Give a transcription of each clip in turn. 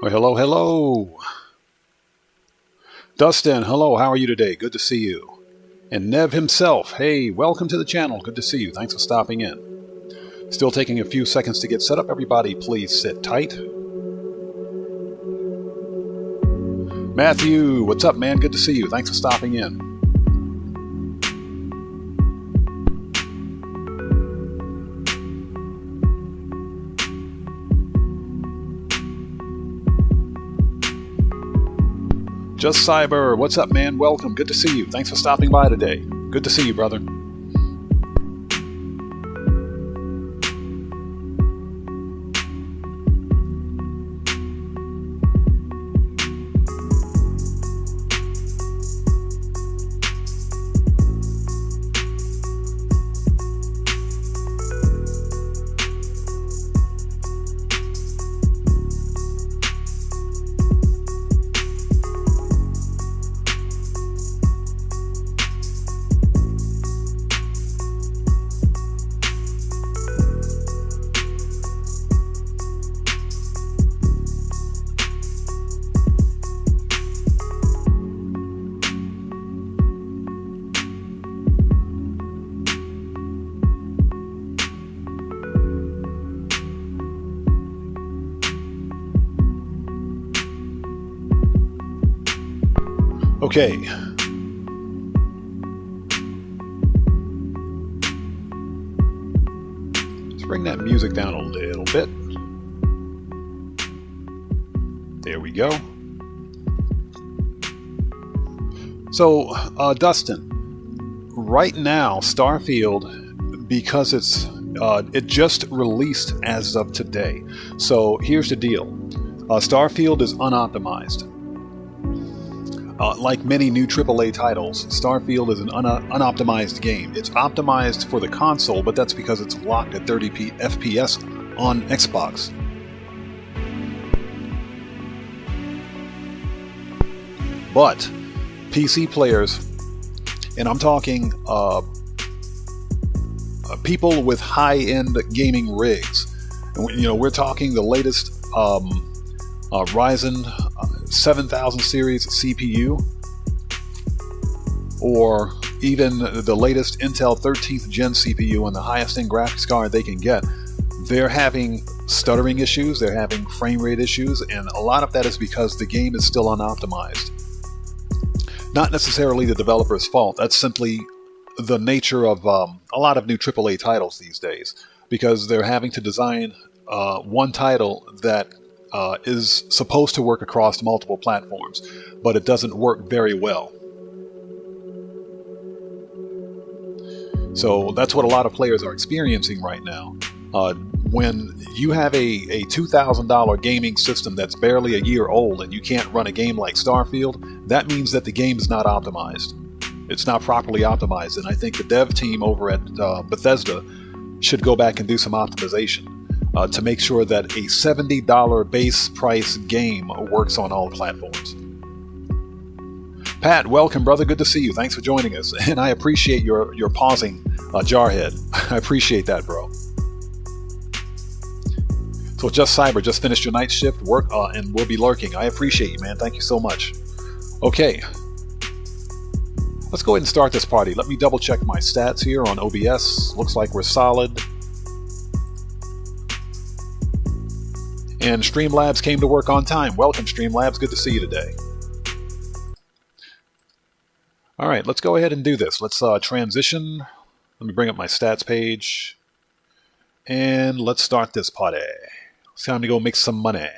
Well, hello, hello. Dustin, hello, how are you today? Good to see you. And Nev himself, hey, welcome to the channel. Good to see you. Thanks for stopping in. Still taking a few seconds to get set up. Everybody, please sit tight. Matthew, what's up, man? Good to see you. Thanks for stopping in. Just Cyber, what's up, man? Welcome. Good to see you. Thanks for stopping by today. Good to see you, brother. Okay. Let's bring that music down a little bit. There we go. So, Dustin, right now, Starfield, because it just released as of today. So here's the deal. Starfield is unoptimized. Like many new AAA titles, Starfield is an unoptimized game. It's optimized for the console, but that's because it's locked at 30 FPS on Xbox. But PC players, and I'm talking people with high-end gaming rigs, and we're talking the latest Ryzen 7000 series CPU, or even the latest Intel 13th gen CPU and the highest end graphics card they can get, they're having stuttering issues, they're having frame rate issues, and a lot of that is because the game is still unoptimized. Not necessarily the developer's fault, that's simply the nature of a lot of new AAA titles these days, because they're having to design one title that is supposed to work across multiple platforms, but it doesn't work very well. So that's what a lot of players are experiencing right now. When you have a $2,000 gaming system that's barely a year old and you can't run a game like Starfield, that means that the game is not optimized. It's not properly optimized, and I think the dev team over at Bethesda should go back and do some optimization to make sure that a $70 base price game works on all platforms. Pat, welcome, brother. Good to see you. Thanks for joining us. And I appreciate your pausing, Jarhead. I appreciate that, bro. So Just Cyber, just finished your night shift work and we'll be lurking. I appreciate you, man. Thank you so much. Okay. Let's go ahead and start this party. Let me double check my stats here on OBS. Looks like we're solid. And Streamlabs came to work on time. Welcome, Streamlabs. Good to see you today. All right, let's go ahead and do this. Let's transition. Let me bring up my stats page. And let's start this party. It's time to go make some money.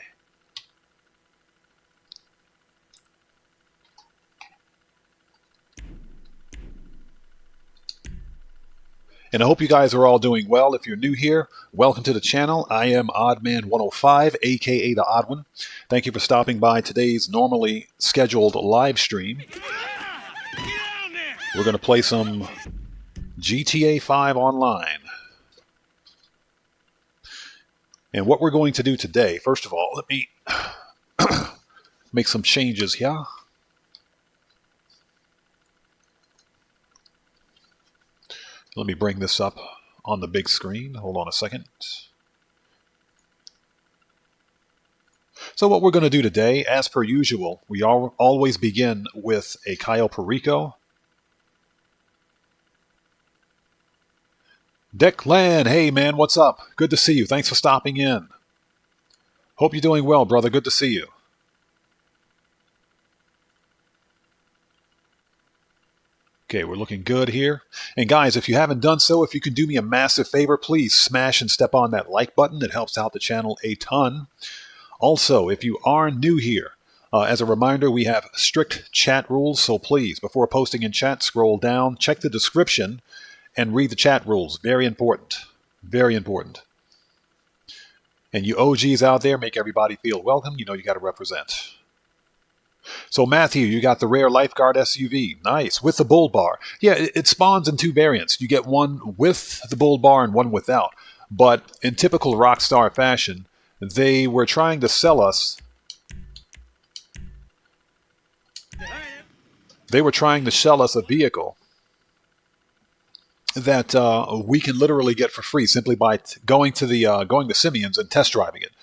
And I hope you guys are all doing well. If you're new here, welcome to the channel. I am OddMan105, aka the Odd One. Thank you for stopping by today's normally scheduled live stream. We're going to play some GTA 5 online. And what we're going to do today, first of all, let me make some changes here. Let me bring this up on the big screen. Hold on a second. So what we're going to do today, as per usual, we always begin with a Cayo Perico. Declan, hey man, what's up? Good to see you. Thanks for stopping in. Hope you're doing well, brother. Good to see you. Okay, we're looking good here. And guys, if you haven't done so, if you can do me a massive favor, please smash and step on that like button. It helps out the channel a ton. Also, if you are new here, as a reminder, we have strict chat rules. So please, before posting in chat, scroll down, check the description, and read the chat rules. Very important. Very important. And you OGs out there, make everybody feel welcome. You know you got to represent. So Matthew, you got the rare Lifeguard SUV. Nice. With the bull bar. Yeah, it spawns in two variants. You get one with the bull bar and one without. But in typical Rockstar fashion, they were trying to sell us... They were trying to sell us a vehicle that we can literally get for free simply by going to Simeon's and test driving it.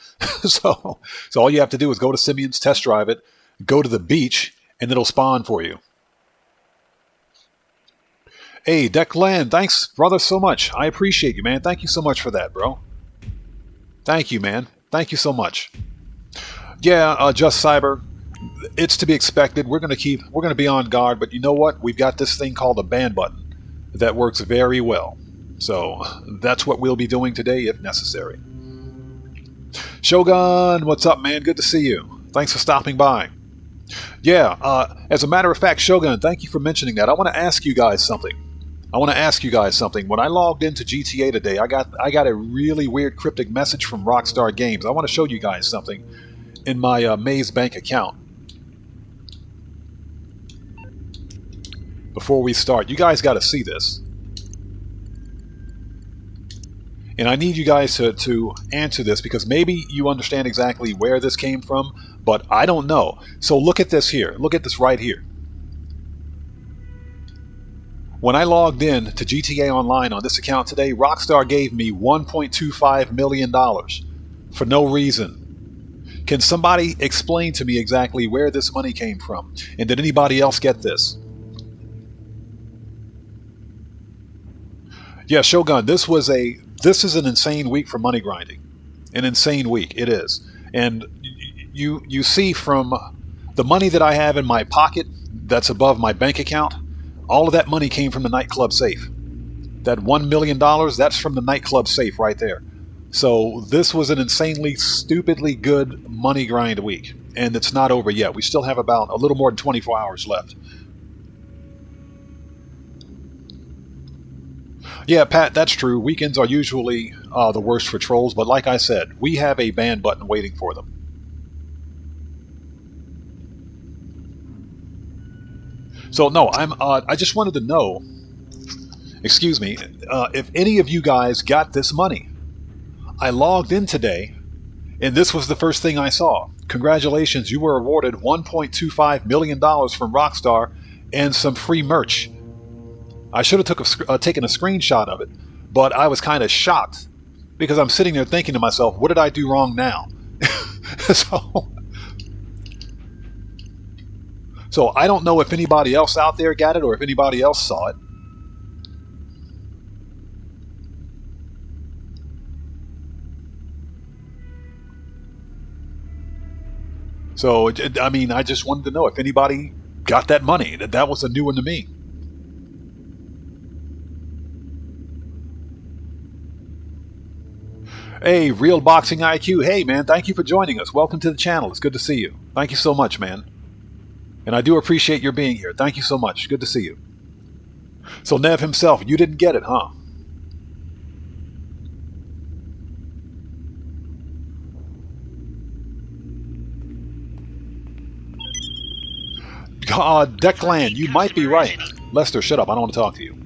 so all you have to do is go to Simeon's, test drive it, go to the beach, and it'll spawn for you. Hey, Declan, thanks, brother, so much. I appreciate you, man. Thank you so much for that, bro. Thank you, man. Thank you so much. Yeah, Just Cyber, it's to be expected. We're gonna be on guard, but you know what? We've got this thing called a ban button that works very well. So that's what we'll be doing today if necessary. Shogun, what's up, man? Good to see you. Thanks for stopping by. Yeah, as a matter of fact, Shogun, thank you for mentioning that. I want to ask you guys something. When I logged into GTA today, I got a really weird cryptic message from Rockstar Games. I want to show you guys something in my Maze Bank account. Before we start, you guys got to see this. And I need you guys to answer this because maybe you understand exactly where this came from, but I don't know. So look at this here. Look at this right here. When I logged in to GTA Online on this account today, Rockstar gave me $1.25 million for no reason. Can somebody explain to me exactly where this money came from? And did anybody else get this? Yeah, Shogun, this is an insane week for money grinding. An insane week, it is. And you see from the money that I have in my pocket that's above my bank account, all of that money came from the Nightclub safe. That $1 million, that's from the Nightclub safe right there. So this was an insanely, stupidly good money grind week. And it's not over yet. We still have about a little more than 24 hours left. Yeah, Pat, that's true. Weekends are usually the worst for trolls, but like I said, we have a ban button waiting for them. So no, I just wanted to know, excuse me, if any of you guys got this money. I logged in today, and this was the first thing I saw. Congratulations, you were awarded $1.25 million from Rockstar and some free merch. I should have taken a screenshot of it, but I was kind of shocked because I'm sitting there thinking to myself, what did I do wrong now? So I don't know if anybody else out there got it or if anybody else saw it. So, I mean, I just wanted to know if anybody got that money. That was a new one to me. Hey, Real Boxing IQ. Hey, man, thank you for joining us. Welcome to the channel. It's good to see you. Thank you so much, man. And I do appreciate your being here. Thank you so much. Good to see you. So, Nev himself, you didn't get it, huh? Declan, you might be right. Lester, shut up. I don't want to talk to you.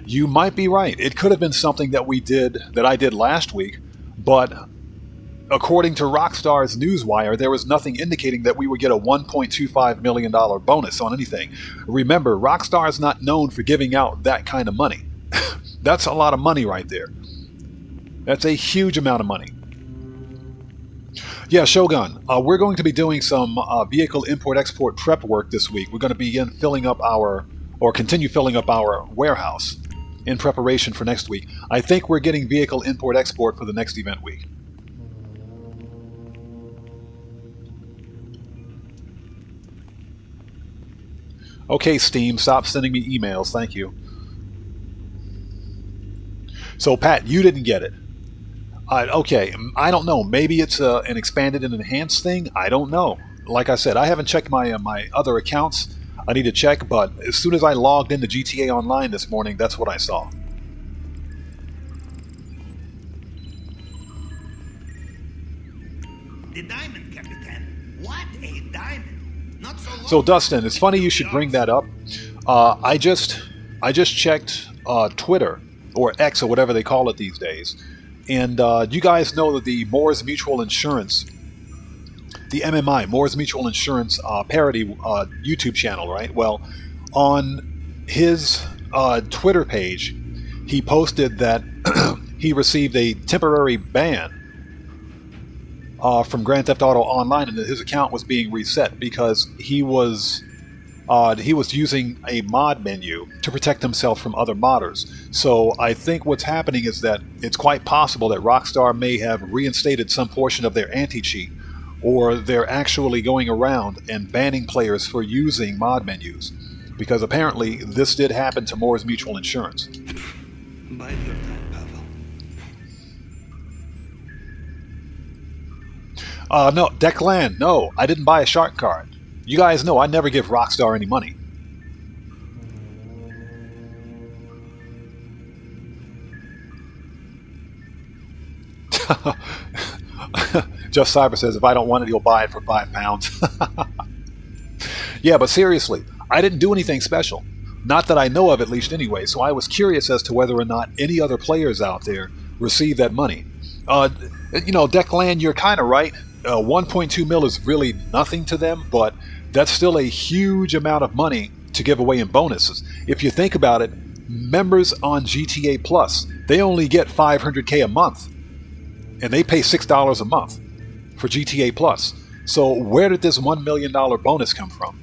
You might be right. It could have been something that I did last week, but according to Rockstar's Newswire, there was nothing indicating that we would get a $1.25 million bonus on anything. Remember, Rockstar is not known for giving out that kind of money. That's a lot of money right there. That's a huge amount of money. Yeah, Shogun. We're going to be doing some vehicle import-export prep work this week. We're going to begin filling up continue filling up our warehouse in preparation for next week. I think we're getting vehicle import-export for the next event week. Okay, Steam, stop sending me emails. Thank you. So, Pat, you didn't get it. Okay, I don't know. Maybe it's an expanded and enhanced thing. I don't know. Like I said, I haven't checked my my other accounts. I need to check, but as soon as I logged into GTA Online this morning, that's what I saw. The diamond, Capitan. What a diamond! Not so long. So, Dustin, it's funny you should bring that up. I just checked Twitter or X or whatever they call it these days. And you guys know that the Moores Mutual Insurance, the MMI, Moores Mutual Insurance parody YouTube channel, right? Well, on his Twitter page, he posted that he received a temporary ban from Grand Theft Auto Online, and that his account was being reset because he was using a mod menu to protect himself from other modders. So I think what's happening is that it's quite possible that Rockstar may have reinstated some portion of their anti-cheat, or they're actually going around and banning players for using mod menus, because apparently this did happen to Moores Mutual Insurance. Bide your time, Pavel. No, Declan, no, I didn't buy a shark card. You guys know I never give Rockstar any money. Just Cyber says, if I don't want it, he'll buy it for £5. Yeah, but seriously, I didn't do anything special. Not that I know of, at least anyway, so I was curious as to whether or not any other players out there received that money. You know, Declan, you're kind of right. 1.2 mil is really nothing to them, but that's still a huge amount of money to give away in bonuses. If you think about it, members on GTA Plus, they only get 500K a month, and they pay $6 a month for GTA Plus. So where did this $1 million bonus come from?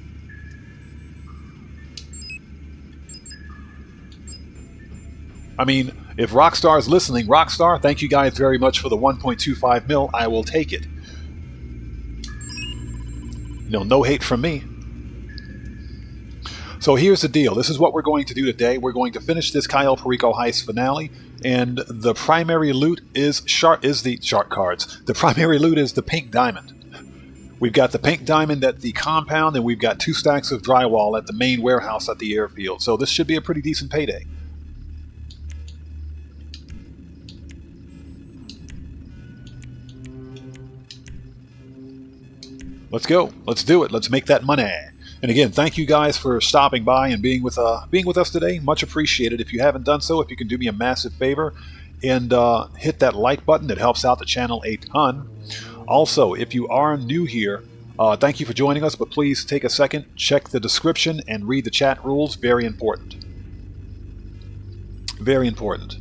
I mean, if Rockstar is listening, Rockstar, thank you guys very much for the 1.25 mil. I will take it. No hate from me. So here's the deal. This is what we're going to do today. We're going to finish this Cayo Perico heist finale, and the primary loot is the shark cards. The primary loot is the pink diamond. We've got the pink diamond at the compound, and we've got 2 stacks of drywall at the main warehouse at the airfield. So this should be a pretty decent payday. Let's go. Let's do it. Let's make that money. And again, thank you guys for stopping by and being with us today. Much appreciated. If you haven't done so, if you can do me a massive favor and hit that like button, it helps out the channel a ton. Also, if you are new here, thank you for joining us, but please take a second, check the description, and read the chat rules. Very important. Very important.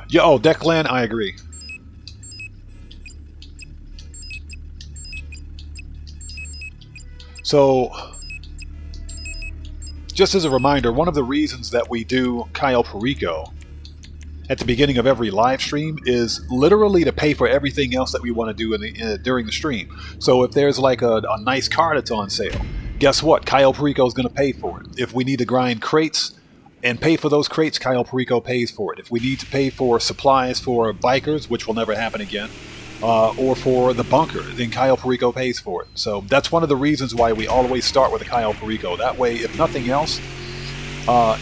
Yeah, oh, Declan, I agree. So, just as a reminder, one of the reasons that we do Cayo Perico at the beginning of every live stream is literally to pay for everything else that we want to do during the stream. So if there's like a nice car that's on sale, guess what? Cayo Perico is going to pay for it. If we need to grind crates and pay for those crates, Cayo Perico pays for it. If we need to pay for supplies for bikers, which will never happen again, or for the bunker, then Cayo Perico pays for it. So that's one of the reasons why we always start with a Cayo Perico. That way, if nothing else,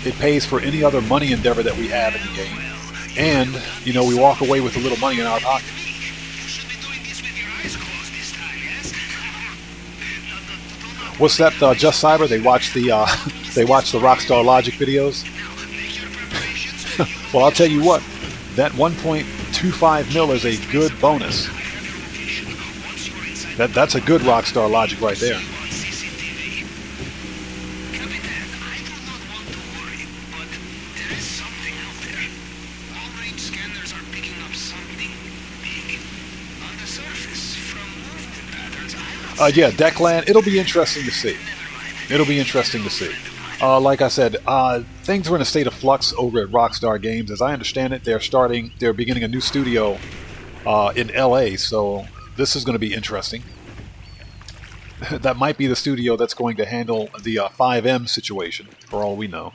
it pays for any other money endeavor that we have in the game. And, you know, we walk away with a little money in our pocket. What's that, Just Cyber? They watch the Rockstar Logic videos? Well, I'll tell you what, that 1.25 mil is a good bonus. That's a good Rockstar Logic right there. Yeah, Declan, it'll be interesting to see. It'll be interesting to see. Like I said, things are in a state of flux over at Rockstar Games. As I understand it, they're beginning a new studio in LA, so this is going to be interesting. That might be the studio that's going to handle the 5M situation, for all we know.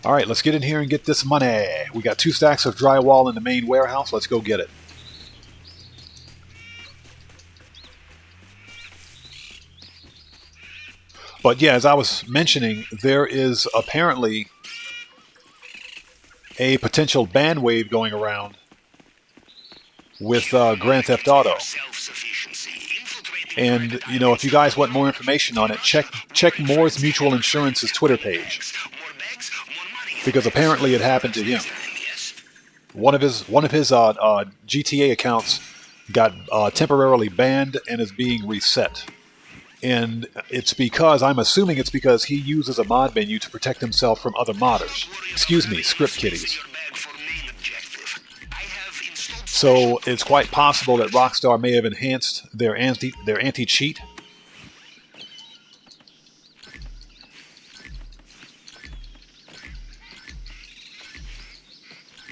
Alright, let's get in here and get this money. We got 2 stacks of drywall in the main warehouse. Let's go get it. But yeah, as I was mentioning, there is apparently a potential ban wave going around with Grand Theft Auto. And, you know, if you guys want more information on it, check Moore's Mutual Insurance's Twitter page. Because apparently it happened to him. One of his GTA accounts got temporarily banned and is being reset. And it's because, I'm assuming it's because he uses a mod menu to protect himself from other modders. Excuse me, script kiddies. So it's quite possible that Rockstar may have enhanced their anti-cheat.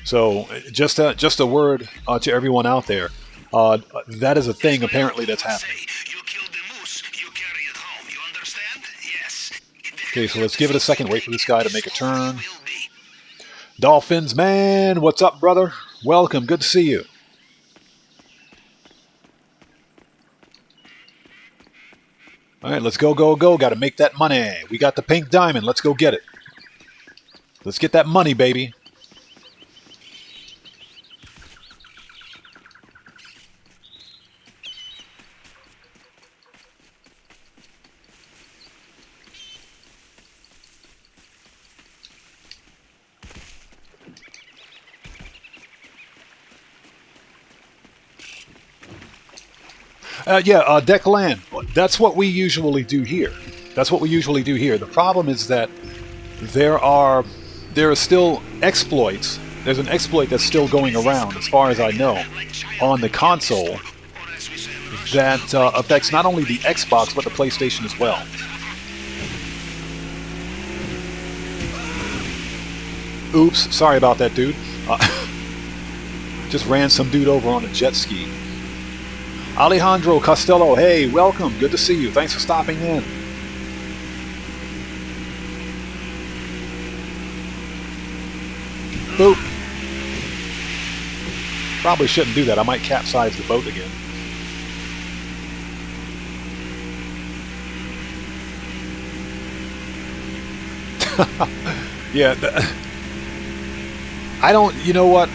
So just a word to everyone out there. That is a thing apparently that's happening. Okay, so let's give it a second. Wait for this guy to make a turn. Dolphins, man, what's up, brother? Welcome. Good to see you. All right, let's go, go, go. Got to make that money. We got the pink diamond. Let's go get it. Let's get that money, baby. Declan, that's what we usually do here. The problem is that there are still exploits. There's an exploit that's still going around, as far as I know, on the console that affects not only the Xbox, but the PlayStation as well. Oops, sorry about that, dude. Just ran some dude over on a jet ski. Alejandro Costello, hey, welcome. Good to see you. Thanks for stopping in. Boop. Probably shouldn't do that. I might capsize the boat again. Yeah. You know what?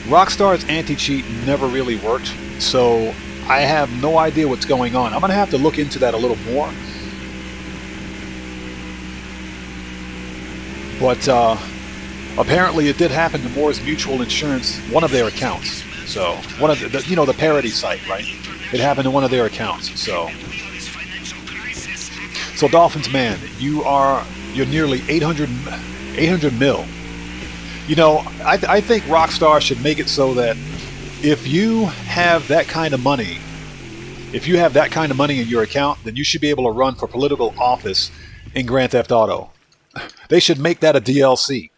Rockstar's anti-cheat never really worked, so I have no idea what's going on. I'm going to have to look into that a little more. But apparently it did happen to Moore's Mutual Insurance, one of their accounts. So, one of the parody site, right? It happened to one of their accounts. So Dolphins, man, you're nearly 800 mil. You know, I think Rockstar should make it so that if you have that kind of money, in your account, then you should be able to run for political office in Grand Theft Auto. They should make that a DLC.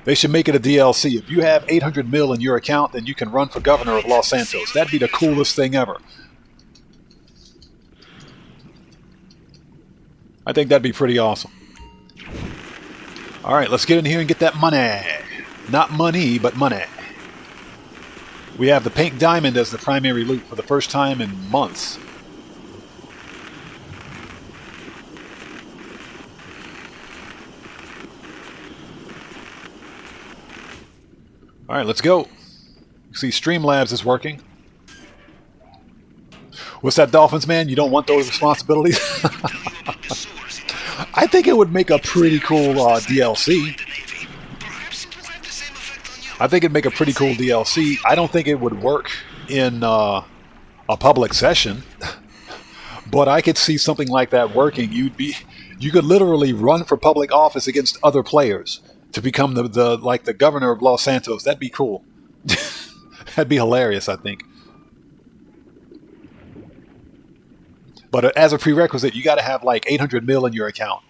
They should make it a DLC. If you have 800 mil in your account, then you can run for governor of Los Santos. That'd be the coolest thing ever. I think that'd be pretty awesome. All right, let's get in here and get that money. Not money, but money. We have the pink diamond as the primary loot for the first time in months. All right, let's go. See, Streamlabs is working. What's that, Dolphins, man? You don't want those responsibilities? I think it would make a pretty cool DLC. I think it'd make a pretty cool DLC. I don't think it would work in a public session, but I could see something like that working. You could literally run for public office against other players to become the governor of Los Santos. That'd be cool. That'd be hilarious, I think. But as a prerequisite, you got to have like 800 mil in your account.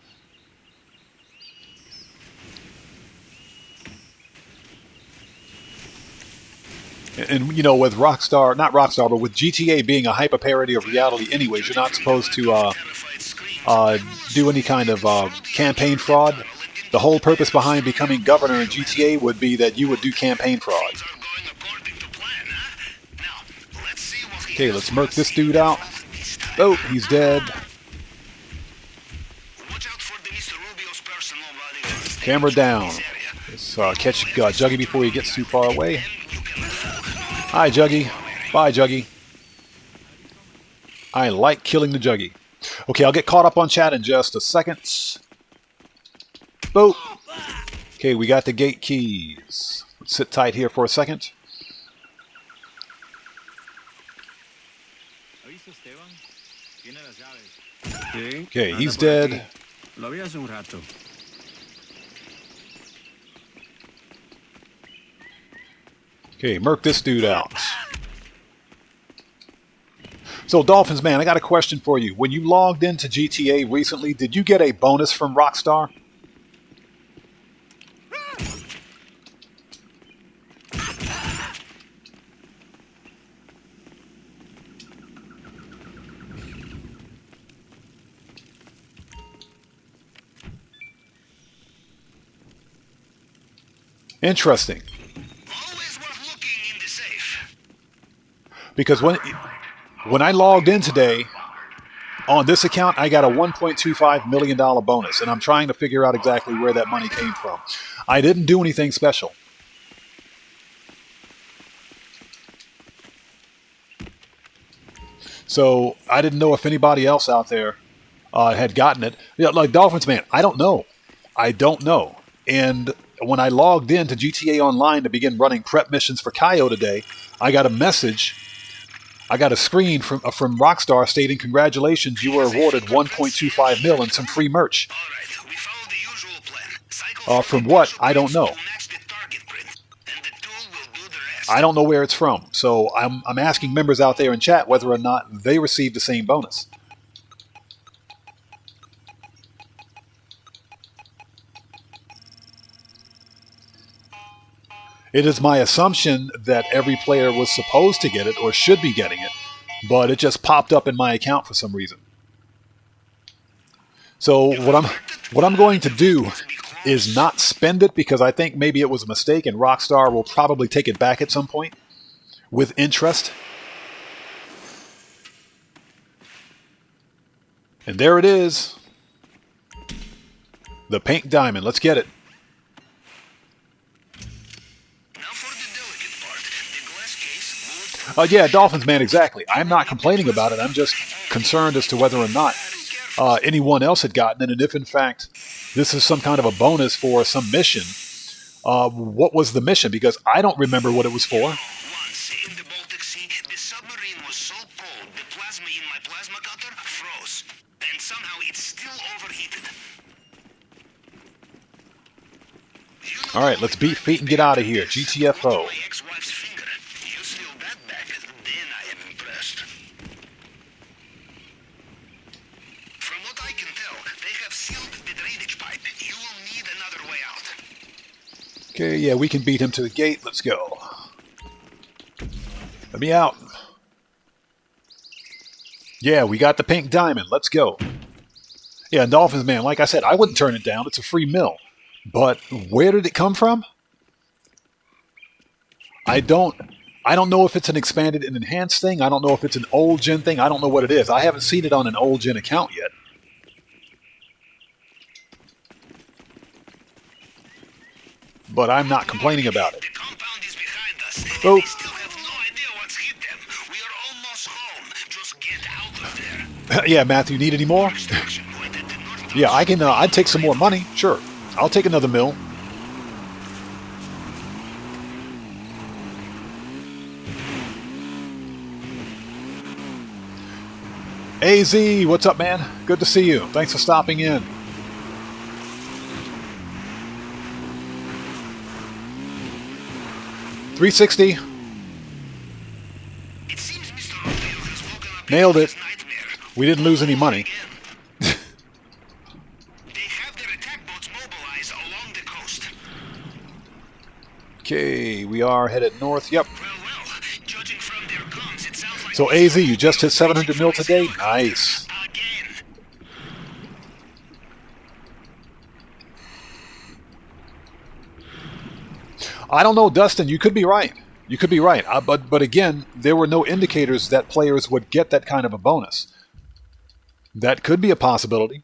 And you know, with Rockstar, not Rockstar, but with GTA being a hyper parody of reality anyways, you're not supposed to do any kind of campaign fraud. The whole purpose behind becoming governor in GTA would be that you would do campaign fraud. Okay, let's murk this dude out. Oh, he's dead. Camera down. Let's catch Juggy before he gets too far away. Hi, Juggy. Bye, Juggy. I like killing the Juggy. Okay, I'll get caught up on chat in just a second. Boop. Okay, we got the gate keys. Let's sit tight here for a second. Okay, he's dead. Okay, murk this dude out. So, Dolphins, man, I got a question for you. When you logged into GTA recently, did you get a bonus from Rockstar? Interesting. Because when I logged in today, on this account, I got a $1.25 million bonus, and I'm trying to figure out exactly where that money came from. I didn't do anything special. So I didn't know if anybody else out there had gotten it. Yeah, like Dolphins, man, I don't know. I don't know. And when I logged in to GTA Online to begin running prep missions for Cayo today, I got a message. I got a screen from Rockstar stating, "Congratulations, you were awarded 1.25 mil and some free merch." From what? I don't know. I don't know where it's from. So I'm asking members out there in chat whether or not they received the same bonus. It is my assumption that every player was supposed to get it or should be getting it, but it just popped up in my account for some reason. So what I'm going to do is not spend it because I think maybe it was a mistake and Rockstar will probably take it back at some point with interest. And there it is. The pink diamond. Let's get it. Yeah, Dolphins, man, exactly. I'm not complaining about it. I'm just concerned as to whether or not anyone else had gotten it. And if, in fact, this is some kind of a bonus for some mission, what was the mission? Because I don't remember what it was for. Once in the Baltic Sea, the submarine was so cold, the plasma in my plasma cutter froze. And somehow it's still overheated. All right, let's beat feet and get out of here. GTFO. Okay, yeah, we can beat him to the gate. Let's go. Let me out. Yeah, we got the pink diamond. Let's go. Yeah, Dolphins, man, like I said, I wouldn't turn it down. It's a free mill. But where did it come from? I don't know if it's an expanded and enhanced thing. I don't know if it's an old gen thing. I don't know what it is. I haven't seen it on an old gen account yet. But I'm not complaining about it. Oh. Yeah, Matthew, need any more? Yeah, I can. I'd take some more money. Sure, I'll take another mill. AZ, what's up, man? Good to see you. Thanks for stopping in. $360. Nailed it. We didn't lose any money. They have their attack boats mobilized along the coast. Okay, we are headed north. Yep. Well, judging from their guns, it sounds like So AZ, you just hit 700 mil today? Nice. again. I don't know, Dustin. You could be right. You could be right. But again, there were no indicators that players would get that kind of a bonus. That could be a possibility.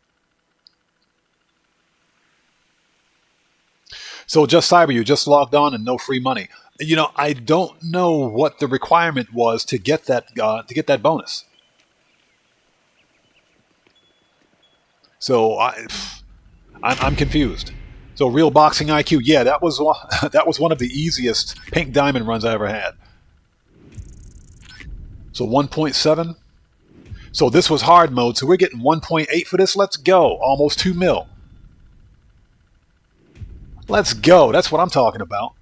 So Just Cyber, you just logged on and no free money. You know, I don't know what the requirement was to get that bonus. So I'm confused. So Real Boxing IQ, yeah, that was one of the easiest pink diamond runs I ever had. So 1.7. So this was hard mode. So we're getting 1.8 for this. Let's go. Almost 2 mil. Let's go. That's what I'm talking about.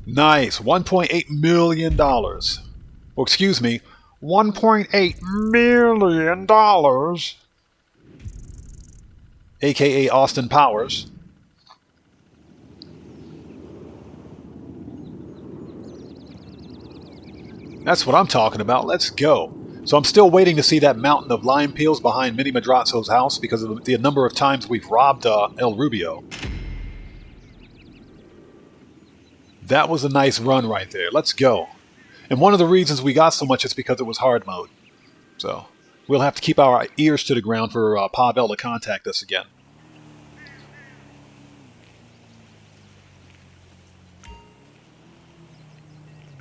Nice. $1.8 million. Or excuse me, $1.8 million. AKA Austin Powers. That's what I'm talking about. Let's go. So I'm still waiting to see that mountain of lime peels behind Mini Madrazzo's house because of the number of times we've robbed El Rubio. That was a nice run right there. Let's go. And one of the reasons we got so much is because it was hard mode. So we'll have to keep our ears to the ground for Pavel to contact us again.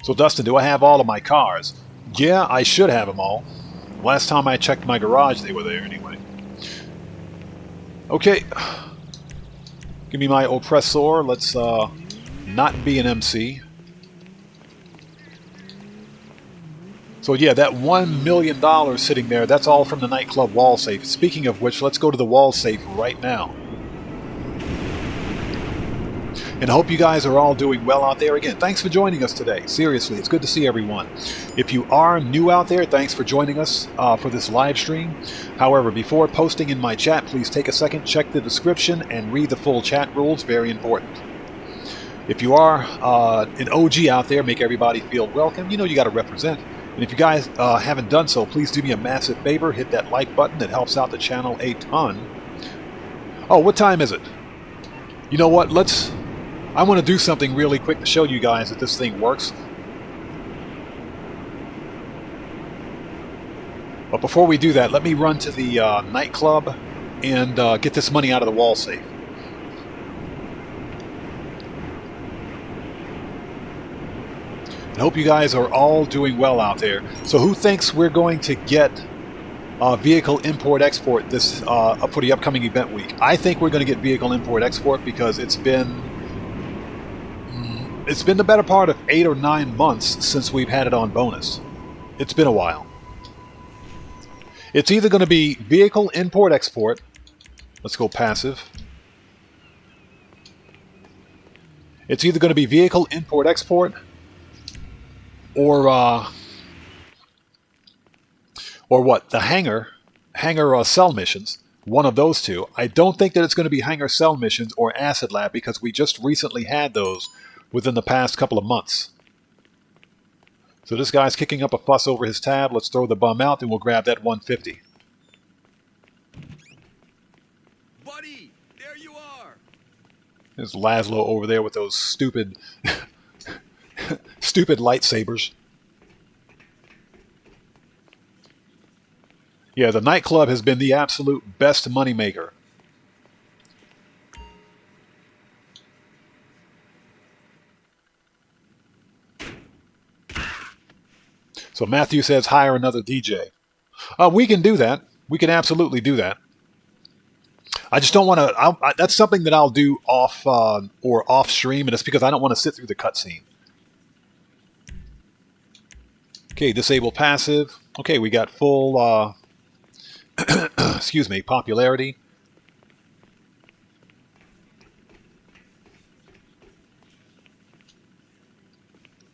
So Dustin, do I have all of my cars? Yeah, I should have them all. Last time I checked my garage, they were there anyway. Okay. Give me my oppressor. Let's not be an MC. So yeah, that $1 million sitting there, that's all from the nightclub wall safe. Speaking of which, let's go to the wall safe right now. And I hope you guys are all doing well out there. Again, thanks for joining us today. Seriously, it's good to see everyone. If you are new out there, thanks for joining us for this live stream. However, before posting in my chat, please take a second, check the description, and read the full chat rules. Very important. If you are an OG out there, make everybody feel welcome. You know you got to represent. And if you guys haven't done so, please do me a massive favor. Hit that like button. It helps out the channel a ton. Oh, what time is it? You know what? I want to do something really quick to show you guys that this thing works. But before we do that, let me run to the nightclub and get this money out of the wall safe. I hope you guys are all doing well out there. So who thinks we're going to get vehicle import-export this up for the upcoming event week? I think we're going to get vehicle import-export because it's been the better part of 8 or 9 months since we've had it on bonus. It's been a while. It's either going to be vehicle import-export. Let's go passive. It's either going to be vehicle import-export or what? The hangar cell missions. One of those two. I don't think that it's going to be hangar cell missions or acid lab because we just recently had those within the past couple of months. So this guy's kicking up a fuss over his tab. Let's throw the bum out and we'll grab that 150. Buddy, there you are. There's Laszlo over there with those stupid stupid lightsabers. Yeah, the nightclub has been the absolute best moneymaker. So Matthew says hire another DJ. We can do that. We can absolutely do that. I just don't want to. That's something that I'll do off stream, and it's because I don't want to sit through the cutscene. Okay, disable passive. Okay, we got full. Excuse me, popularity.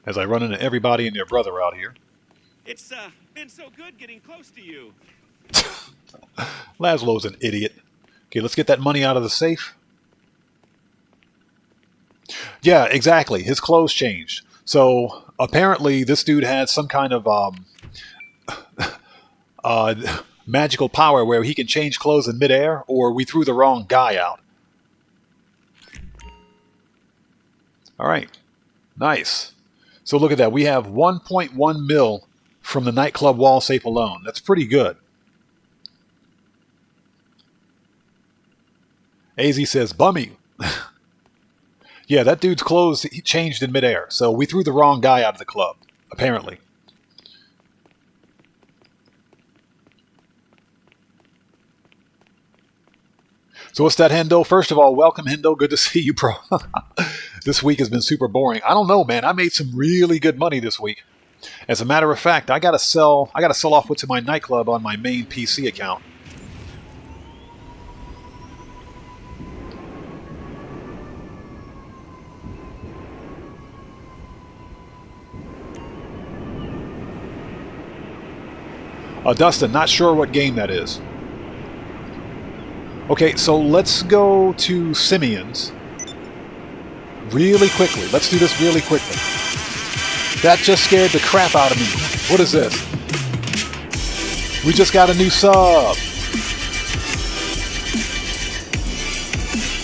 as I run into everybody and their brother out here. It's been so good getting close to you. Laszlo's an idiot. Okay, let's get that money out of the safe. Yeah, exactly. His clothes changed. So apparently this dude had some kind of magical power where he can change clothes in midair, or we threw the wrong guy out. All right. Nice. So look at that. We have 1.1 mil from the nightclub wall safe alone. That's pretty good. AZ says, bummy. Yeah, that dude's clothes he changed in midair. So we threw the wrong guy out of the club, apparently. So what's that, Hendo? First of all, welcome, Hendo. Good to see you, bro. This week has been super boring. I don't know, man. I made some really good money this week. As a matter of fact, I gotta sell off what's in my nightclub on my main PC account. Dustin, not sure what game that is. Okay, so let's go to Simeon's really quickly. Let's do this really quickly. That just scared the crap out of me. What is this? We just got a new sub.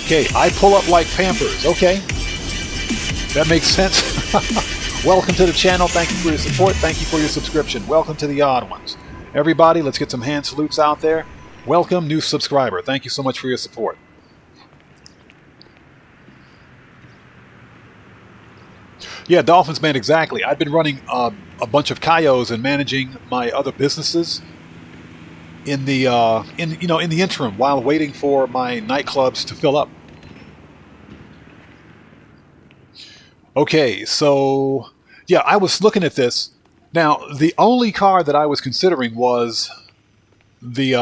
Okay, I pull up like Pampers. Okay. That makes sense. Welcome to the channel. Thank you for your support. Thank you for your subscription. Welcome to the Odd Ones. Everybody, let's get some hand salutes out there. Welcome, new subscriber. Thank you so much for your support. Yeah, Dolphins Man, exactly. I've been running a bunch of Cayos and managing my other businesses in the in the interim while waiting for my nightclubs to fill up. Okay, so yeah, I was looking at this. Now, the only car that I was considering was the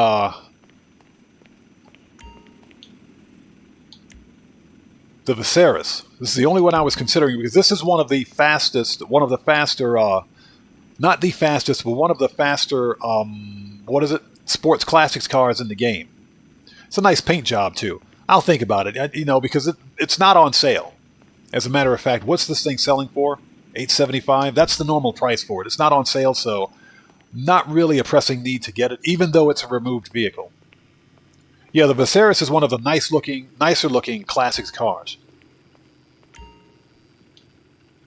Viserys. This is the only one I was considering because this is one of the faster, not the fastest, but one of the faster, sports classics cars in the game. It's a nice paint job too. I'll think about it, because it's not on sale. As a matter of fact, what's this thing selling for? $875. That's the normal price for it. It's not on sale, so not really a pressing need to get it, even though it's a removed vehicle. Yeah, the Viserys is one of the nicer looking classics cars.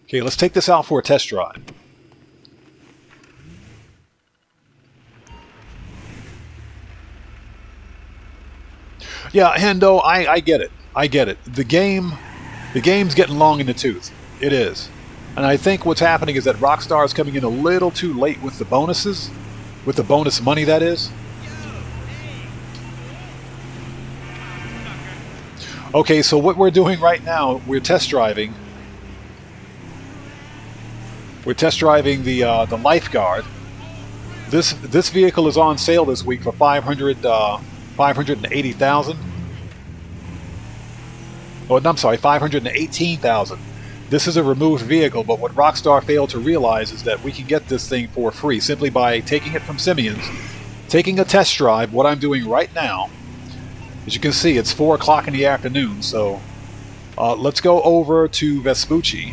Okay, let's take this out for a test drive. Yeah, Hendo, I get it. I get it. The game's getting long in the tooth. It is. And I think what's happening is that Rockstar is coming in a little too late with the bonuses, with the bonus money, that is. Okay, so what we're doing right now, we're test driving. We're test driving the Lifeguard. This vehicle is on sale this week for $580,000. Oh, I'm sorry, $518,000. This is a removed vehicle, but what Rockstar failed to realize is that we can get this thing for free simply by taking it from Simeon's, taking a test drive. What I'm doing right now, as you can see, it's 4 o'clock in the afternoon, so let's go over to Vespucci,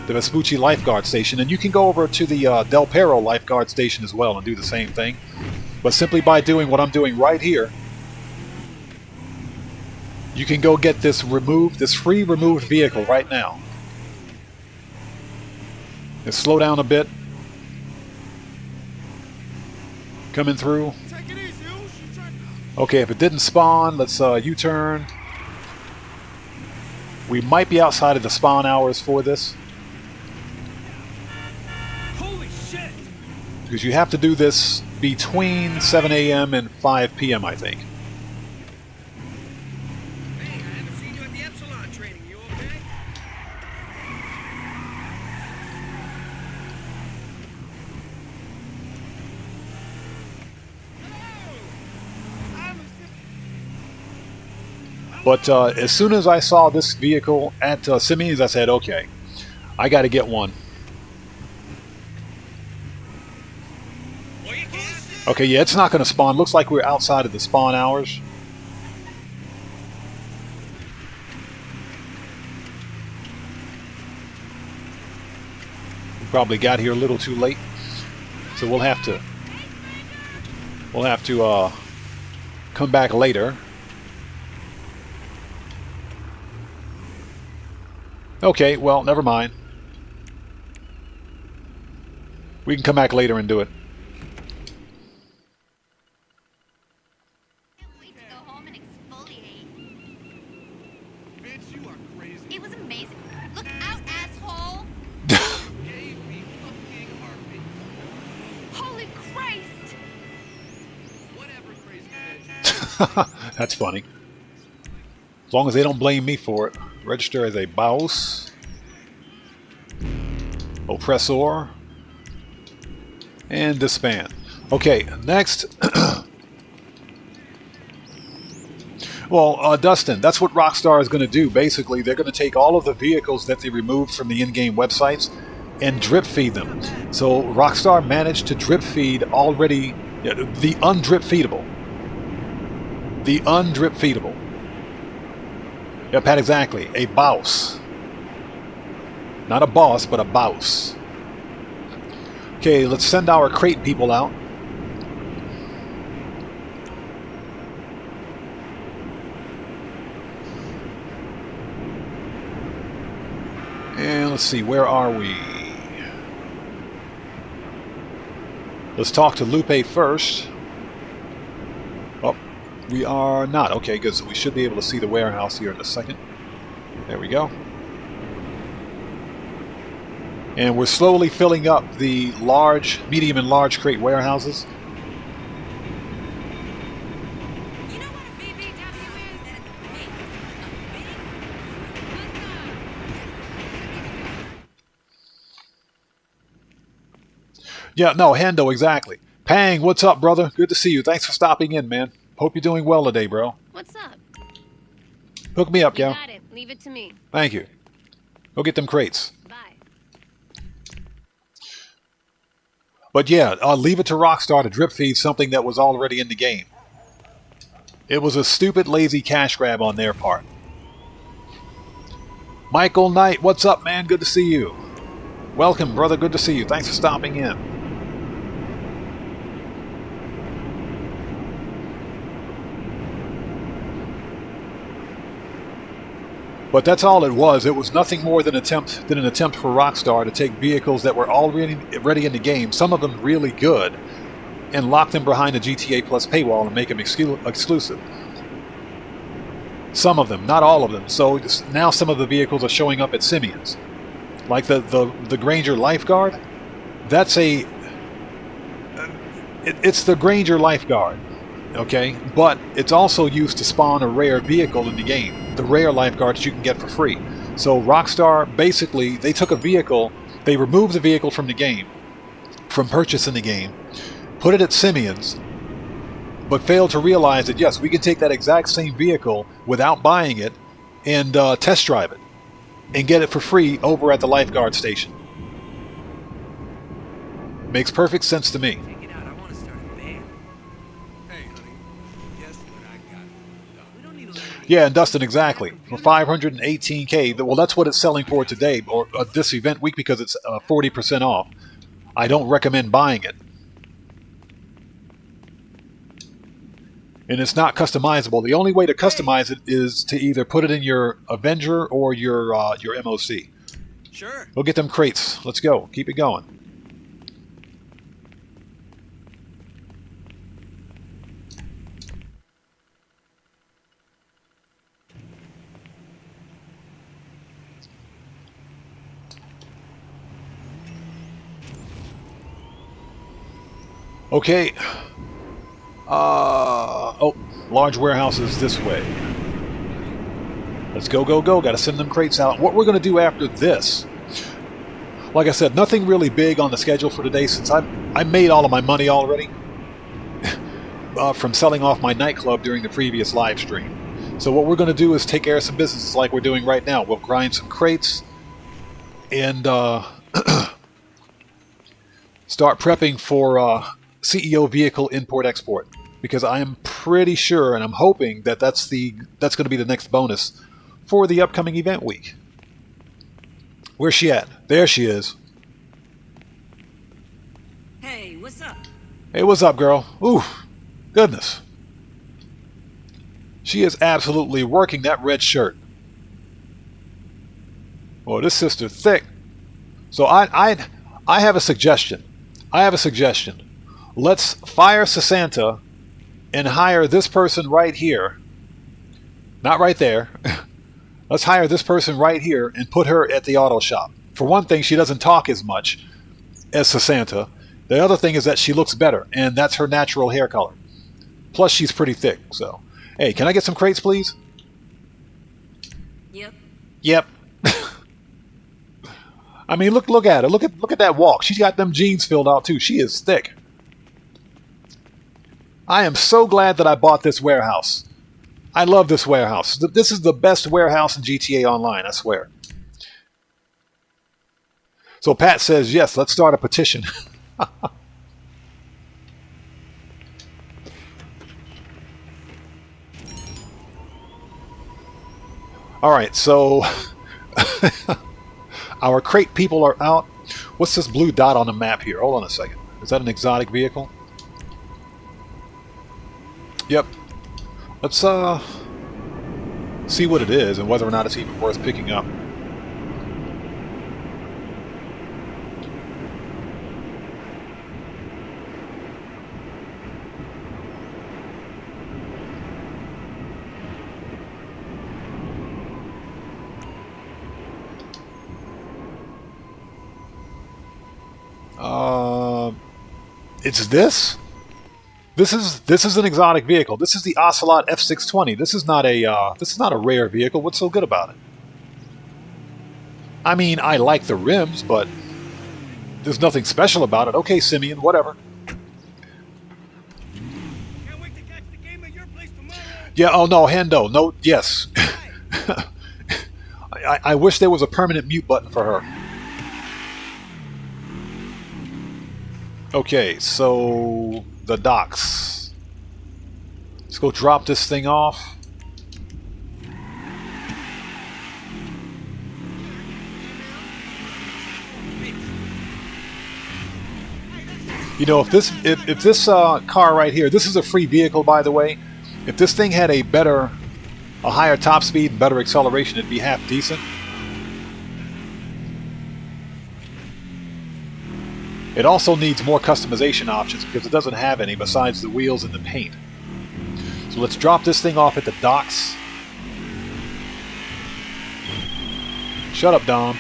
the Vespucci Lifeguard Station, and you can go over to the Del Perro Lifeguard Station as well and do the same thing. But simply by doing what I'm doing right here, you can go get this free removed vehicle right now. Let's slow down a bit. Coming through. Okay, if it didn't spawn, let's U-turn. We might be outside of the spawn hours for this. Holy shit! Because you have to do this between 7 a.m. and 5 p.m., I think. Hey, I haven't seen you at the Epsilon training. You okay? But as soon as I saw this vehicle at Simeon's, I said, okay, I got to get one. Okay, yeah, it's not going to spawn. Looks like we're outside of the spawn hours. We probably got here a little too late, so we'll have to come back later. Okay, well, never mind. We can come back later and do it. Can't wait to go home and exfoliate. Bitch, you are crazy. It was amazing. Look out, asshole! Gave me fucking heartbeat. Holy Christ! Whatever, crazy bitch. That's funny. As long as they don't blame me for it. Register as a boss. Oppressor. And disband. Okay, next. Well, Dustin, that's what Rockstar is going to do. Basically, they're going to take all of the vehicles that they removed from the in-game websites and drip feed them. So Rockstar managed to drip feed already the undrip feedable. The undrip feedable. Yeah, Pat, exactly. A bouse. Not a boss, but a bouse. Okay, let's send our crate people out. And let's see, where are we? Let's talk to Lupe first. Oh, we are not. Okay, good. So we should be able to see the warehouse here in a second. There we go. And we're slowly filling up the large, medium and large crate warehouses. You know what a BBW is? Yeah, no, Hendo, exactly. Pang, what's up, brother? Good to see you. Thanks for stopping in, man. Hope you're doing well today, bro. What's up? Hook me up, You gal. got it. Leave it to me. Thank you. Go get them crates. Bye. But yeah, leave it to Rockstar to drip feed something that was already in the game. It was a stupid, lazy cash grab on their part. Michael Knight, what's up, man? Good to see you. Welcome, brother. Good to see you. Thanks for stopping in. But that's all it was. It was nothing more than an attempt for Rockstar to take vehicles that were already in the game, some of them really good, and lock them behind a GTA Plus paywall and make them exclusive. Some of them, not all of them. So now some of the vehicles are showing up at Simeon's. Like the Granger Lifeguard. That's it's the Granger Lifeguard. Okay, but it's also used to spawn a rare vehicle in the game, the rare lifeguard that you can get for free. So Rockstar, basically, they took a vehicle, they removed the vehicle from the game, from purchase in the game, put it at Simeon's, but failed to realize that, yes, we can take that exact same vehicle without buying it and test drive it, and get it for free over at the lifeguard station. Makes perfect sense to me. Check it out. I want to start a band. Hey, honey. Guess what I got? No, we don't need to learn any. Yeah, and Dustin, exactly. For 518K, well, that's what it's selling for today, or this event week, because it's 40% off. I don't recommend buying it. And it's not customizable. The only way to customize it is to either put it in your Avenger or your MOC. Sure. Go get them crates. Let's go. Keep it going. Okay. Oh, large warehouses this way. Let's go, go, go. Got to send them crates out. What we're going to do after this, like I said, nothing really big on the schedule for today since I made all of my money already from selling off my nightclub during the previous live stream. So what we're going to do is take care of some businesses like we're doing right now. We'll grind some crates and start prepping for CEO vehicle import export, because I am pretty sure and I'm hoping that that's going to be the next bonus for the upcoming event week. Where's she at? There she is. Hey, what's up? Hey, what's up, girl? Ooh, goodness. She is absolutely working that red shirt. Oh, this sister thick. So I have a suggestion. Let's fire Sasanta and hire this person right here. Not right there. Let's hire this person right here and put her at the auto shop. For one thing, she doesn't talk as much as Sasanta. The other thing is that she looks better, and that's her natural hair color. Plus, she's pretty thick, so. Hey, can I get some crates, please? Yep. I mean, look at her. Look at that walk. She's got them jeans filled out, too. She is thick. I am so glad that I bought this warehouse. I love this warehouse. This is the best warehouse in GTA Online, I swear. So Pat says, yes, let's start a petition. All right, so our crate people are out. What's this blue dot on the map here? Hold on a second. Is that an exotic vehicle? Yep. Let's see what it is and whether or not it's even worth picking up. It's this? This is an exotic vehicle. This is the Ocelot F620. This is not a rare vehicle. What's so good about it? I mean, I like the rims, but there's nothing special about it. Okay, Simeon, whatever. Can't wait to catch the game at your place tomorrow. Yeah, oh no, Hendo. No, yes. I wish there was a permanent mute button for her. Okay, so the docks. Let's go drop this thing off. You know, if this car right here, this is a free vehicle, by the way. If this thing had a higher top speed and better acceleration, it'd be half decent. It also needs more customization options because it doesn't have any besides the wheels and the paint. So let's drop this thing off at the docks. Shut up, Dom.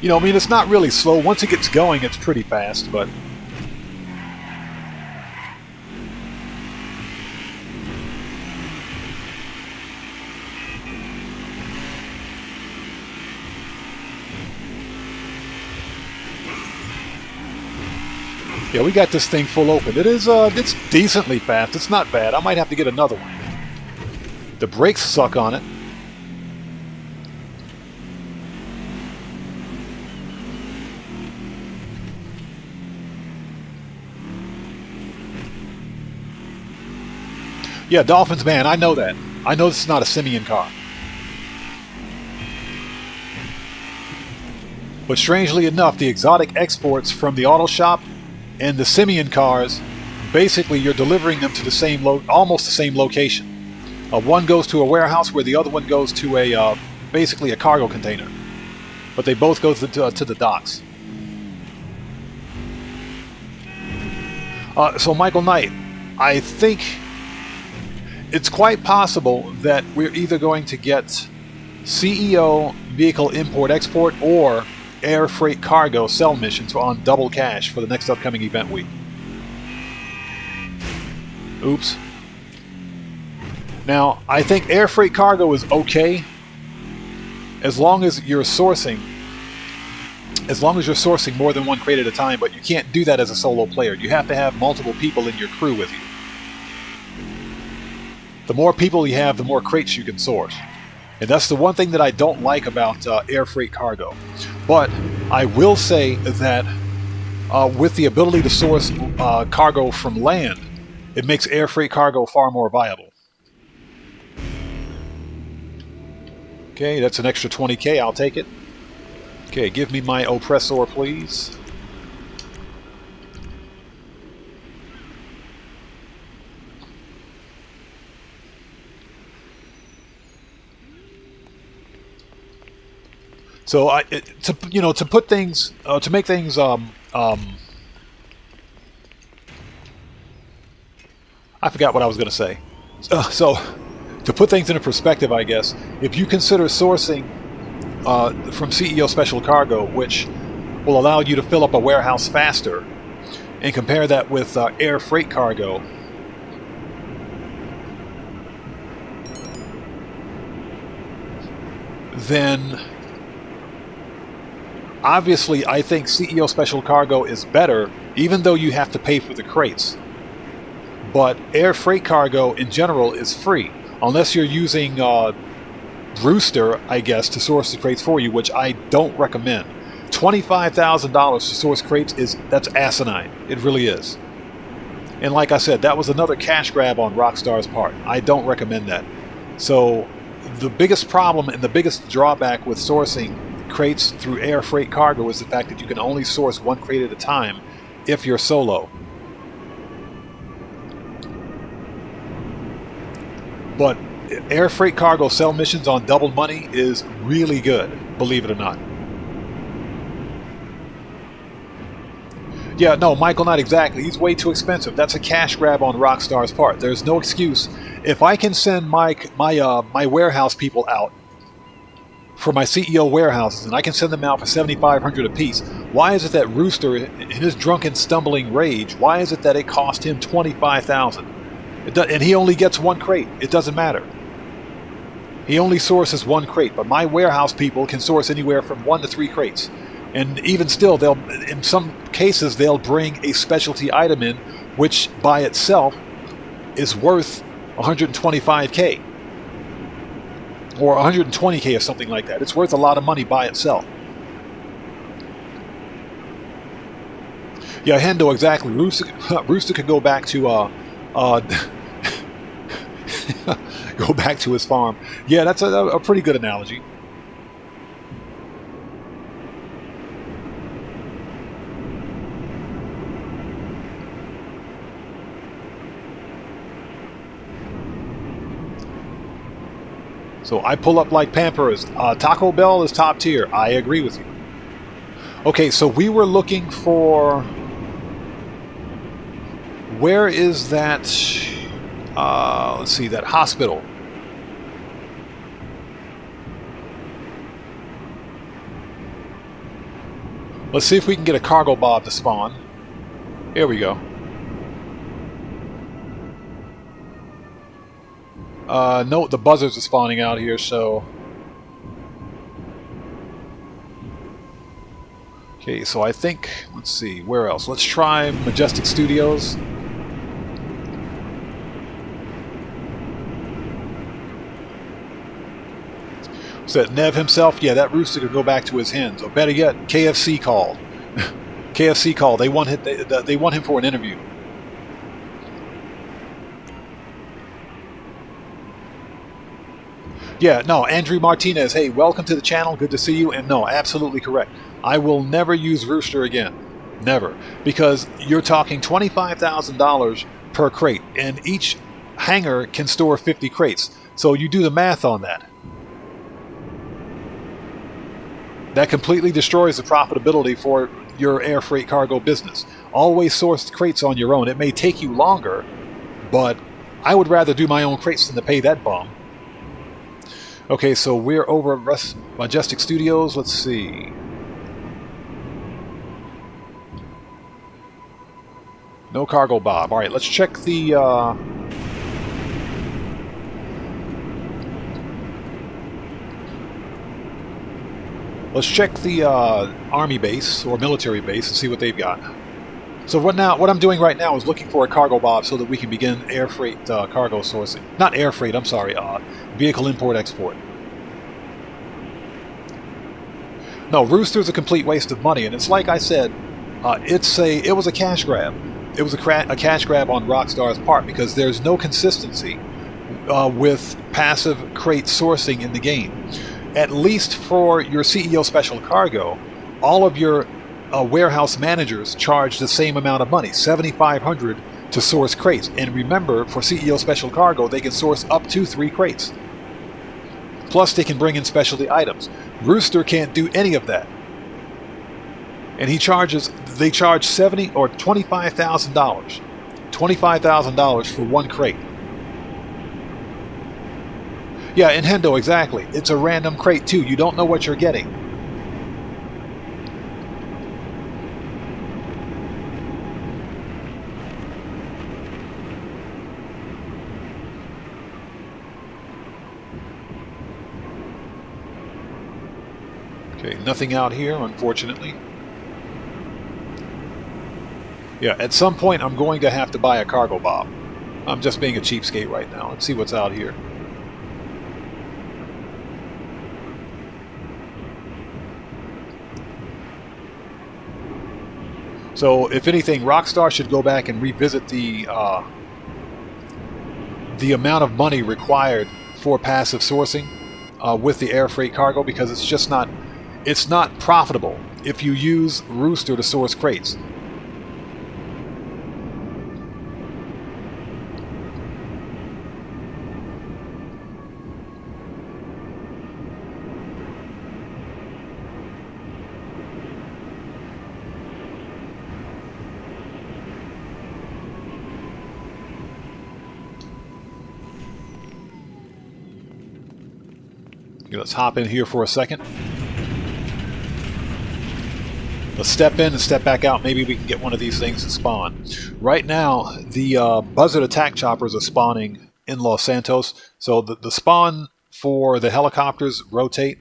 You know, I mean, it's not really slow. Once it gets going, it's pretty fast, but... yeah, we got this thing full open. It's decently fast. It's not bad. I might have to get another one. The brakes suck on it. Yeah, Dolphins man, I know that. I know this is not a Simeon car. But strangely enough, the exotic exports from the auto shop and the Simeon cars, basically you're delivering them to the same almost the same location. One goes to a warehouse where the other one goes to basically a cargo container. But they both go to the docks. So Michael Knight, I think it's quite possible that we're either going to get CEO vehicle import-export or air freight cargo sell missions on double cash for the next upcoming event week. Oops. Now, I think air freight cargo is okay as long as you're sourcing more than one crate at a time, but you can't do that as a solo player. You have to have multiple people in your crew with you. The more people you have, the more crates you can source. And that's the one thing that I don't like about air freight cargo. But I will say that with the ability to source cargo from land, it makes air freight cargo far more viable. Okay, that's an extra 20k, I'll take it. Okay, give me my oppressor, please. So to put things, to make things, I forgot what I was going to say. So, to put things into perspective, I guess, if you consider sourcing from CEO Special Cargo, which will allow you to fill up a warehouse faster, and compare that with air freight cargo, then obviously I think CEO Special Cargo is better, even though you have to pay for the crates. But air freight cargo in general is free, unless you're using Rooster, I guess, to source the crates for you, which I don't recommend. $25,000 to source crates that's asinine. It really is. And like I said, that was another cash grab on Rockstar's part. I don't recommend that. So the biggest problem and the biggest drawback with sourcing crates through air freight cargo is the fact that you can only source one crate at a time if you're solo. But air freight cargo sell missions on doubled money is really good, believe it or not. Yeah, no, Michael, not exactly. He's way too expensive. That's a cash grab on Rockstar's part. There's no excuse. If I can send my warehouse people out for my CEO warehouses, and I can send them out for $7,500 apiece, why is it that Rooster, in his drunken, stumbling rage, why is it that it cost him $25,000? And he only gets one crate. It doesn't matter. He only sources one crate, but my warehouse people can source anywhere from 1 to 3 crates. And even still, in some cases, they'll bring a specialty item in, which by itself is worth 125k. Or 120k or something like that. It's worth a lot of money by itself. Yeah, Hendo, exactly. Rooster could go back to go back to his farm. Yeah, that's a pretty good analogy. So I pull up like Pampers. Taco Bell is top tier. I agree with you. Okay, so we were looking for... Where is that... let's see, that hospital. Let's see if we can get a cargo bob to spawn. Here we go. No, the buzzards are spawning out here, so... Okay, so I think... Let's see, where else? Let's try Majestic Studios. So that Nev himself, yeah, that rooster could go back to his hens. Or better yet, KFC called. KFC called. They want him for an interview. Yeah, no, Andrew Martinez, hey, welcome to the channel, good to see you, and no, absolutely correct. I will never use Rooster again. Never. Because you're talking $25,000 per crate, and each hangar can store 50 crates. So you do the math on that. That completely destroys the profitability for your air freight cargo business. Always source crates on your own. It may take you longer, but I would rather do my own crates than to pay that bum. Okay, so we're over at Majestic Studios. Let's see. No cargo bob. All right, let's check the... Let's check the army base or military base and see what they've got. So what I'm doing right now is looking for a cargo bob so that we can begin air freight cargo sourcing. Not air freight, I'm sorry. Vehicle import-export. No, Rooster's a complete waste of money, and it's like I said, It was a cash grab. It was a cash grab on Rockstar's part because there's no consistency with passive crate sourcing in the game. At least for your CEO Special Cargo, all of your warehouse managers charge the same amount of money, $7,500 to source crates. And remember, for CEO Special Cargo, they can source up to 3 crates. Plus, they can bring in specialty items. Rooster can't do any of that. And they charge $70,000 or $25,000. $25,000 for 1 crate. Yeah, and Hendo, exactly. It's a random crate too. You don't know what you're getting. Okay, nothing out here, unfortunately. Yeah, at some point I'm going to have to buy a cargo bob. I'm just being a cheapskate right now. Let's see what's out here. So, if anything, Rockstar should go back and revisit the amount of money required for passive sourcing with the air freight cargo, because it's just not profitable if you use Rooster to source crates. Let's hop in here for a second. Let's step in and step back out. Maybe we can get one of these things to spawn. Right now, the Buzzard attack choppers are spawning in Los Santos. So the spawn for the helicopters rotate.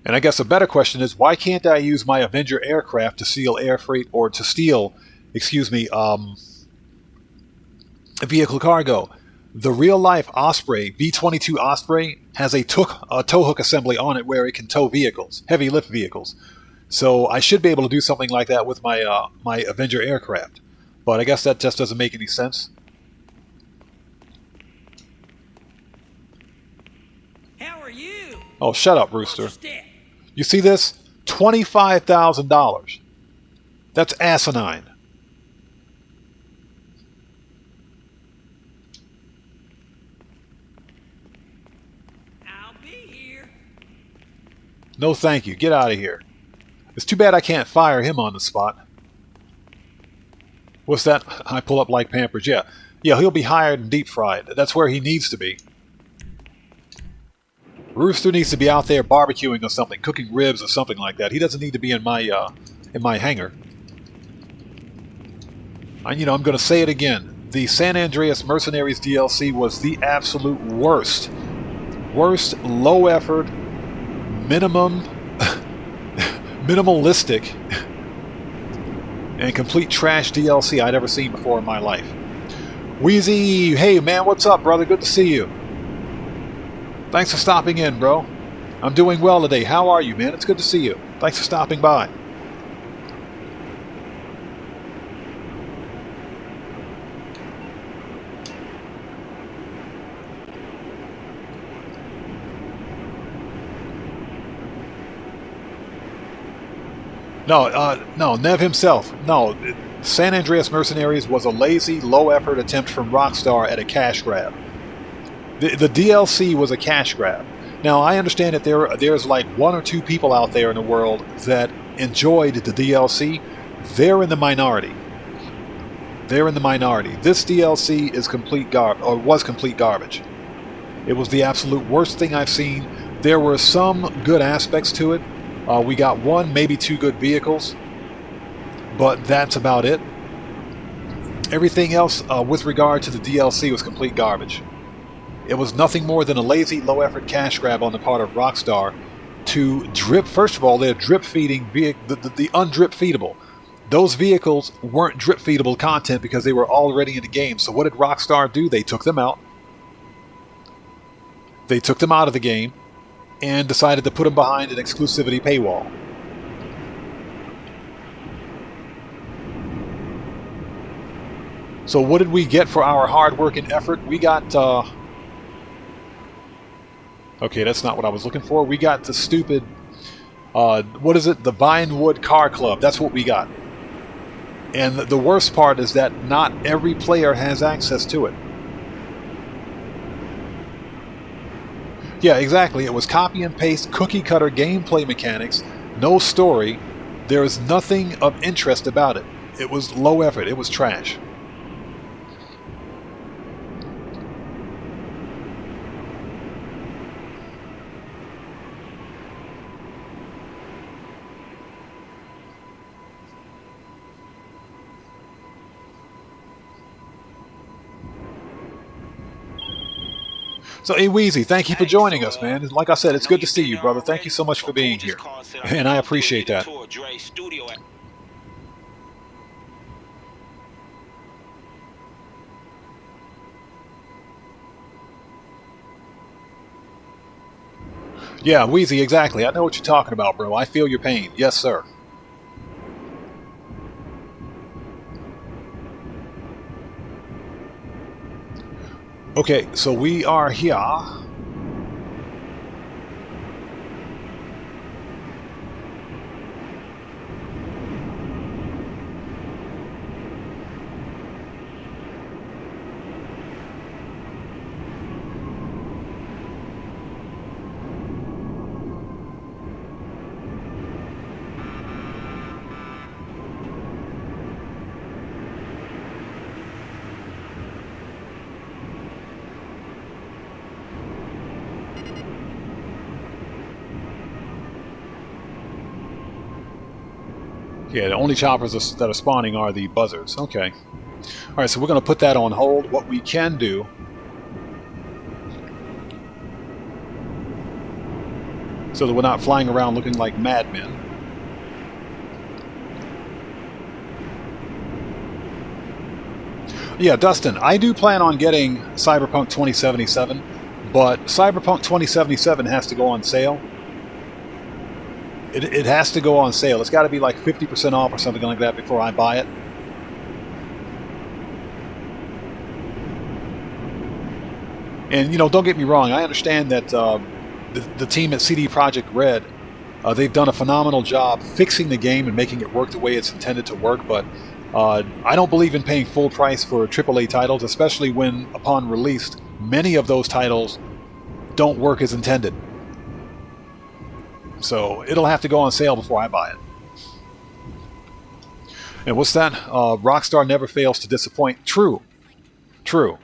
And I guess a better question is, why can't I use my Avenger aircraft to steal air freight, or to steal, vehicle cargo? The real-life Osprey, V-22 Osprey, has a tow hook assembly on it where it can tow vehicles, heavy lift vehicles. So I should be able to do something like that with my my Avenger aircraft. But I guess that just doesn't make any sense. How are you? Oh, shut up, Rooster. You see this? $25,000. That's asinine. I'll be here. No thank you. Get out of here. It's too bad I can't fire him on the spot. What's that? I pull up like Pampers. Yeah, he'll be hired and deep fried. That's where he needs to be. Rooster needs to be out there barbecuing or something, cooking ribs or something like that. He doesn't need to be in my hangar. And, I'm going to say it again. The San Andreas Mercenaries DLC was the absolute worst. Worst, low effort, minimalistic, and complete trash DLC I'd ever seen before in my life. Wheezy, hey man, what's up, brother? Good to see you. Thanks for stopping in, bro. I'm doing well today. How are you, man? It's good to see you. Thanks for stopping by. No, Nev himself. No, San Andreas Mercenaries was a lazy, low-effort attempt from Rockstar at a cash grab. The DLC was a cash grab. Now, I understand that there's like 1 or 2 people out there in the world that enjoyed the DLC. They're in the minority. They're in the minority. This DLC is was complete garbage. It was the absolute worst thing I've seen. There were some good aspects to it. We got 1, maybe 2 good vehicles, but that's about it. Everything else with regard to the DLC was complete garbage. It was nothing more than a lazy, low-effort cash grab on the part of Rockstar to drip. First of all, they're drip-feeding the undrip-feedable. Those vehicles weren't drip-feedable content because they were already in the game. So what did Rockstar do? They took them out. they took them out of the game and decided to put them behind an exclusivity paywall. So what did we get for our hard work and effort? We got, okay, that's not what I was looking for. We got the stupid, what is it? The Vinewood Car Club. That's what we got. And the worst part is that not every player has access to it. Yeah, exactly. It was copy and paste, cookie cutter gameplay mechanics, no story. There is nothing of interest about it. It was low effort. It was trash. So, hey, Wheezy, thank you for joining us, man. Like I said, it's good to see you, brother. Thank you so much for being here. And I appreciate that. Yeah, Wheezy, exactly. I know what you're talking about, bro. I feel your pain. Yes, sir. Okay, so we are here. Yeah, the only choppers that are spawning are the buzzards. Okay. Alright, so we're going to put that on hold. What we can do... so that we're not flying around looking like madmen. Yeah, Dustin, I do plan on getting Cyberpunk 2077, but Cyberpunk 2077 has to go on sale. It has to go on sale. It's got to be like 50% off or something like that before I buy it. And, you know, don't get me wrong. I understand that the team at CD Projekt Red, they've done a phenomenal job fixing the game and making it work the way it's intended to work. But I don't believe in paying full price for AAA titles, especially when, upon release, many of those titles don't work as intended. So it'll have to go on sale before I buy it. And what's that? Rockstar never fails to disappoint. True. True.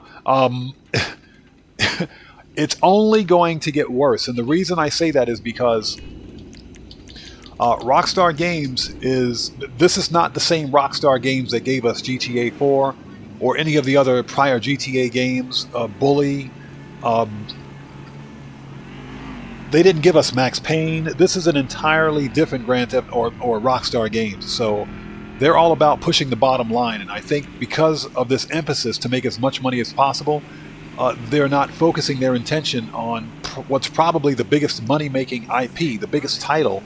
It's only going to get worse. And the reason I say that is because Rockstar Games this is not the same Rockstar Games that gave us GTA 4 or any of the other prior GTA games, Bully. They didn't give us Max Payne. This is an entirely different Grand Theft or Rockstar Games. So they're all about pushing the bottom line. And I think because of this emphasis to make as much money as possible, they're not focusing their intention on what's probably the biggest money-making IP, the biggest title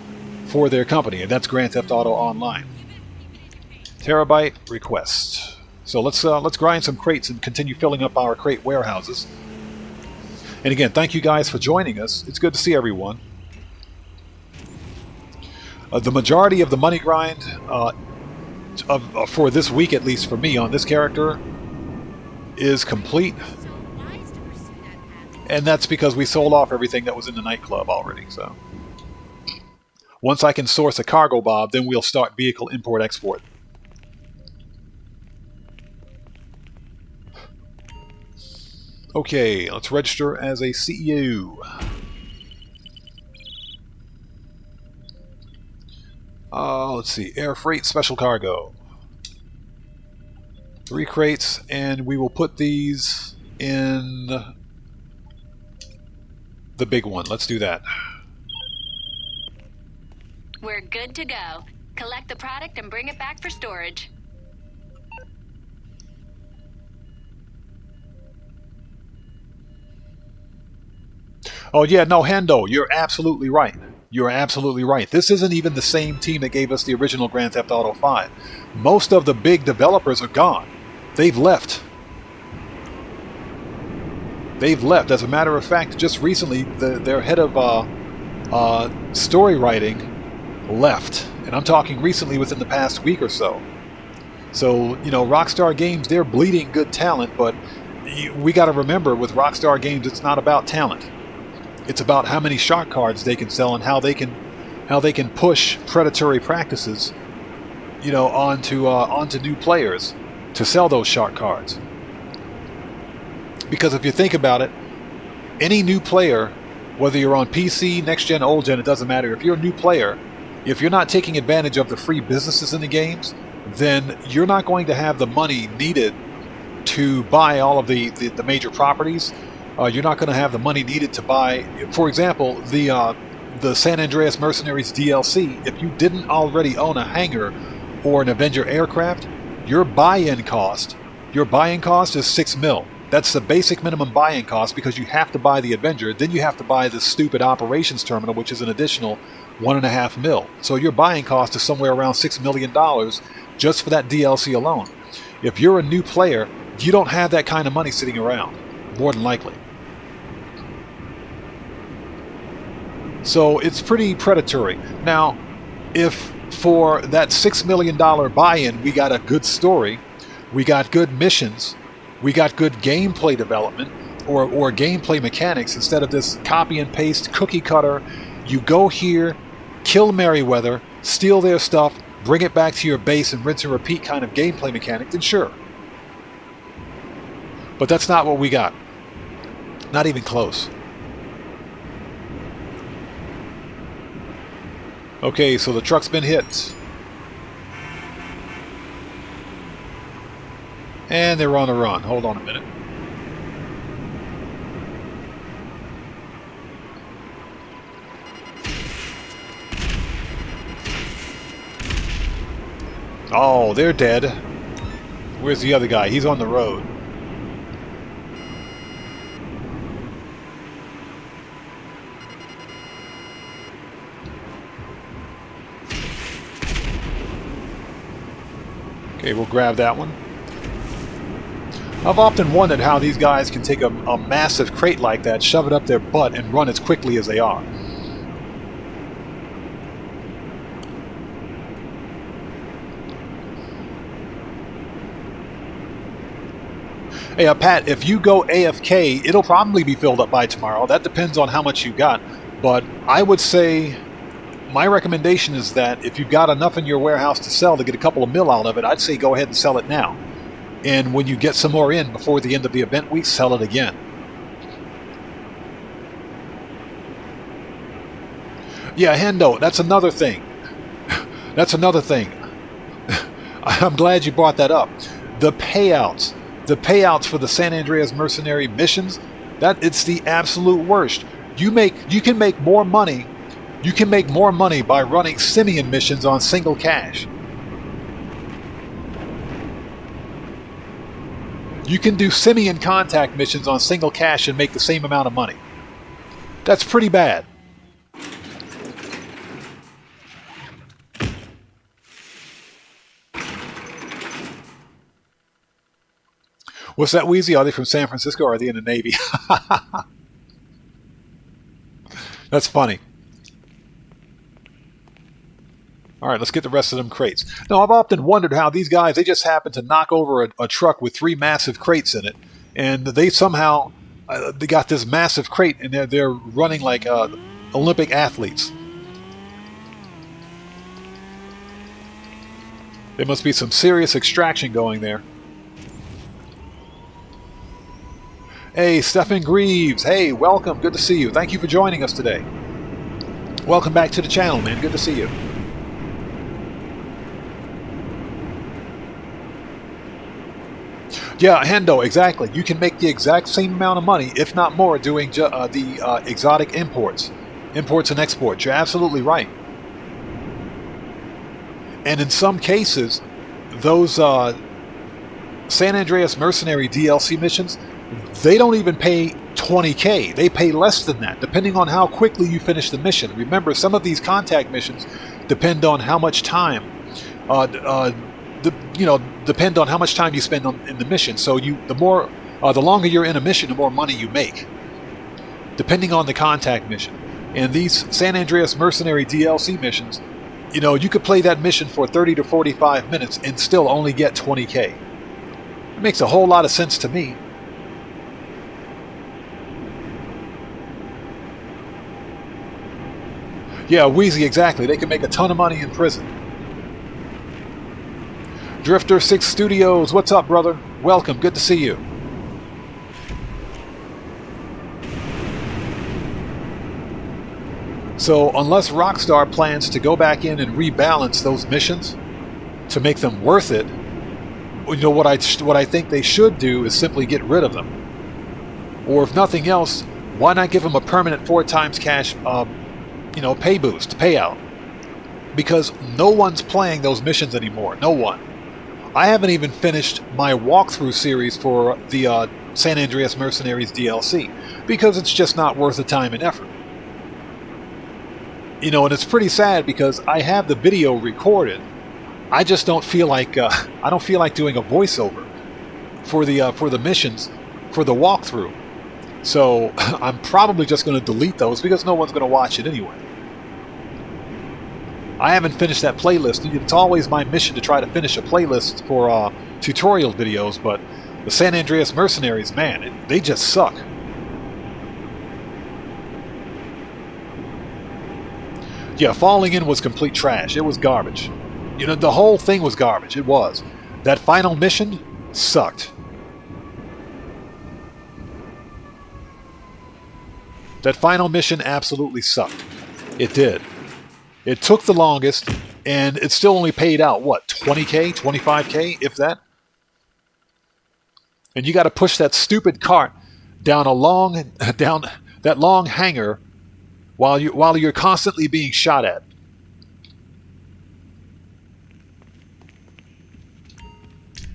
for their company, and that's Grand Theft Auto Online. Terabyte request. So let's grind some crates and continue filling up our crate warehouses. And again, thank you guys for joining us. It's good to see everyone. The majority of the money grind for this week, at least for me, on this character is complete. And that's because we sold off everything that was in the nightclub already. So once I can source a cargo bob, then we'll start vehicle import-export. Okay, let's register as a CEO. Let's see, air freight special cargo. 3 crates, and we will put these in the big one. Let's do that. We're good to go. Collect the product and bring it back for storage. Oh yeah, no, Hendo, you're absolutely right. You're absolutely right. This isn't even the same team that gave us the original Grand Theft Auto 5. Most of the big developers are gone. They've left. They've left. As a matter of fact, just recently, their head of story writing left. And I'm talking recently within the past week or so. So, you know, Rockstar Games, they're bleeding good talent, but we got to remember with Rockstar Games, it's not about talent. It's about how many shark cards they can sell and how they can push predatory practices, you know, onto new players to sell those shark cards. Because if you think about it, any new player, whether you're on PC, next gen, old gen, it doesn't matter. If you're a new player, if you're not taking advantage of the free businesses in the games, then you're not going to have the money needed to buy all of the major properties. You're not going to have the money needed to buy, for example, the San Andreas Mercenaries DLC. If you didn't already own a hangar or an Avenger aircraft, your buy-in cost is $6 mil. That's the basic minimum buy-in cost because you have to buy the Avenger. Then you have to buy the stupid operations terminal, which is an additional $1.5 mil. So your buying cost is somewhere around $6 million just for that DLC alone. If you're a new player, you don't have that kind of money sitting around, more than likely. So it's pretty predatory. Now, if for that $6 million buy-in we got a good story, we got good missions, we got good gameplay development or gameplay mechanics instead of this copy and paste cookie cutter, you go here, kill Merryweather, steal their stuff, bring it back to your base and rinse and repeat kind of gameplay mechanic, then sure. But that's not what we got. Not even close. Okay, so the truck's been hit. And they're on the run. Hold on a minute. Oh, they're dead. Where's the other guy? He's on the road. Okay, we'll grab that one. I've often wondered how these guys can take a massive crate like that, shove it up their butt, and run as quickly as they are. Hey, Pat, if you go AFK, it'll probably be filled up by tomorrow. That depends on how much you got. But I would say my recommendation is that if you've got enough in your warehouse to sell to get a couple of mil out of it, I'd say go ahead and sell it now. And when you get some more in before the end of the event week, sell it again. Yeah, Hendo, that's another thing. That's another thing. I'm glad you brought that up. The payouts for the San Andreas Mercenary missions, it's the absolute worst. You can make more money. You can make more money by running Simeon missions on single cash. You can do Simeon contact missions on single cash and make the same amount of money. That's pretty bad. What's that, Wheezy? Are they from San Francisco or are they in the Navy? That's funny. All right, let's get the rest of them crates. Now, I've often wondered how these guys, they just happen to knock over a truck with 3 massive crates in it, and they somehow, they got this massive crate, and they're running like Olympic athletes. There must be some serious extraction going there. Hey, Stephen Greaves. Hey, welcome. Good to see you. Thank you for joining us today. Welcome back to the channel, man. Good to see you. Yeah, Hendo, exactly. You can make the exact same amount of money, if not more, doing the exotic imports and exports. You're absolutely right. And in some cases, those San Andreas Mercenary DLC missions, they don't even pay 20K. They pay less than that, depending on how quickly you finish the mission. Remember, some of these contact missions depend on how much time, depend on how much time you spend in the mission. So the longer you're in a mission, the more money you make, depending on the contact mission. And these San Andreas Mercenary DLC missions, you could play that mission for 30 to 45 minutes and still only get 20K. It makes a whole lot of sense to me. Yeah, Wheezy, exactly. They can make a ton of money in prison. Drifter 6 Studios, what's up, brother? Welcome, good to see you. So, unless Rockstar plans to go back in and rebalance those missions to make them worth it, what I think they should do is simply get rid of them. Or if nothing else, why not give them a permanent 4 times cash pay boost, payout? Because no one's playing those missions anymore. No one. I haven't even finished my walkthrough series for the San Andreas Mercenaries DLC because it's just not worth the time and effort. And it's pretty sad because I have the video recorded. I just don't feel like doing a voiceover for the missions for the walkthrough. So I'm probably just going to delete those because no one's going to watch it anyway. I haven't finished that playlist. It's always my mission to try to finish a playlist for tutorial videos, but the San Andreas Mercenaries, man, they just suck. Yeah, Falling In was complete trash. It was garbage. The whole thing was garbage. It was. That final mission sucked. That final mission absolutely sucked. It did. It took the longest, and it still only paid out, what, 20K, 25K, if that? And you got to push that stupid cart down that long hangar while you're constantly being shot at.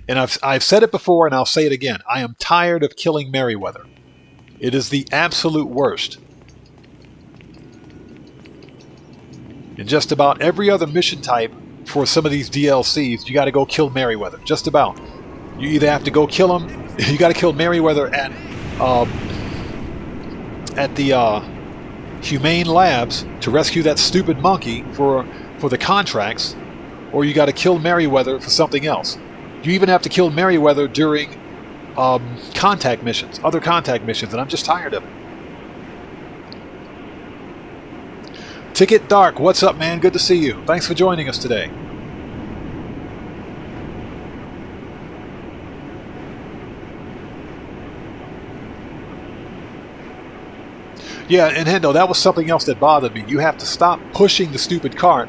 And I've said it before, and I'll say it again. I am tired of killing Merryweather. It is the absolute worst. In just about every other mission type for some of these DLCs, you got to go kill Merryweather. Just about. You either have to go kill him, you got to kill Merryweather at the Humane Labs to rescue that stupid monkey for the contracts, or you got to kill Merryweather for something else. You even have to kill Merryweather during contact missions, other contact missions, and I'm just tired of it. Ticket Dark, what's up, man? Good to see you. Thanks for joining us today. Yeah, and Hendo, that was something else that bothered me. You have to stop pushing the stupid cart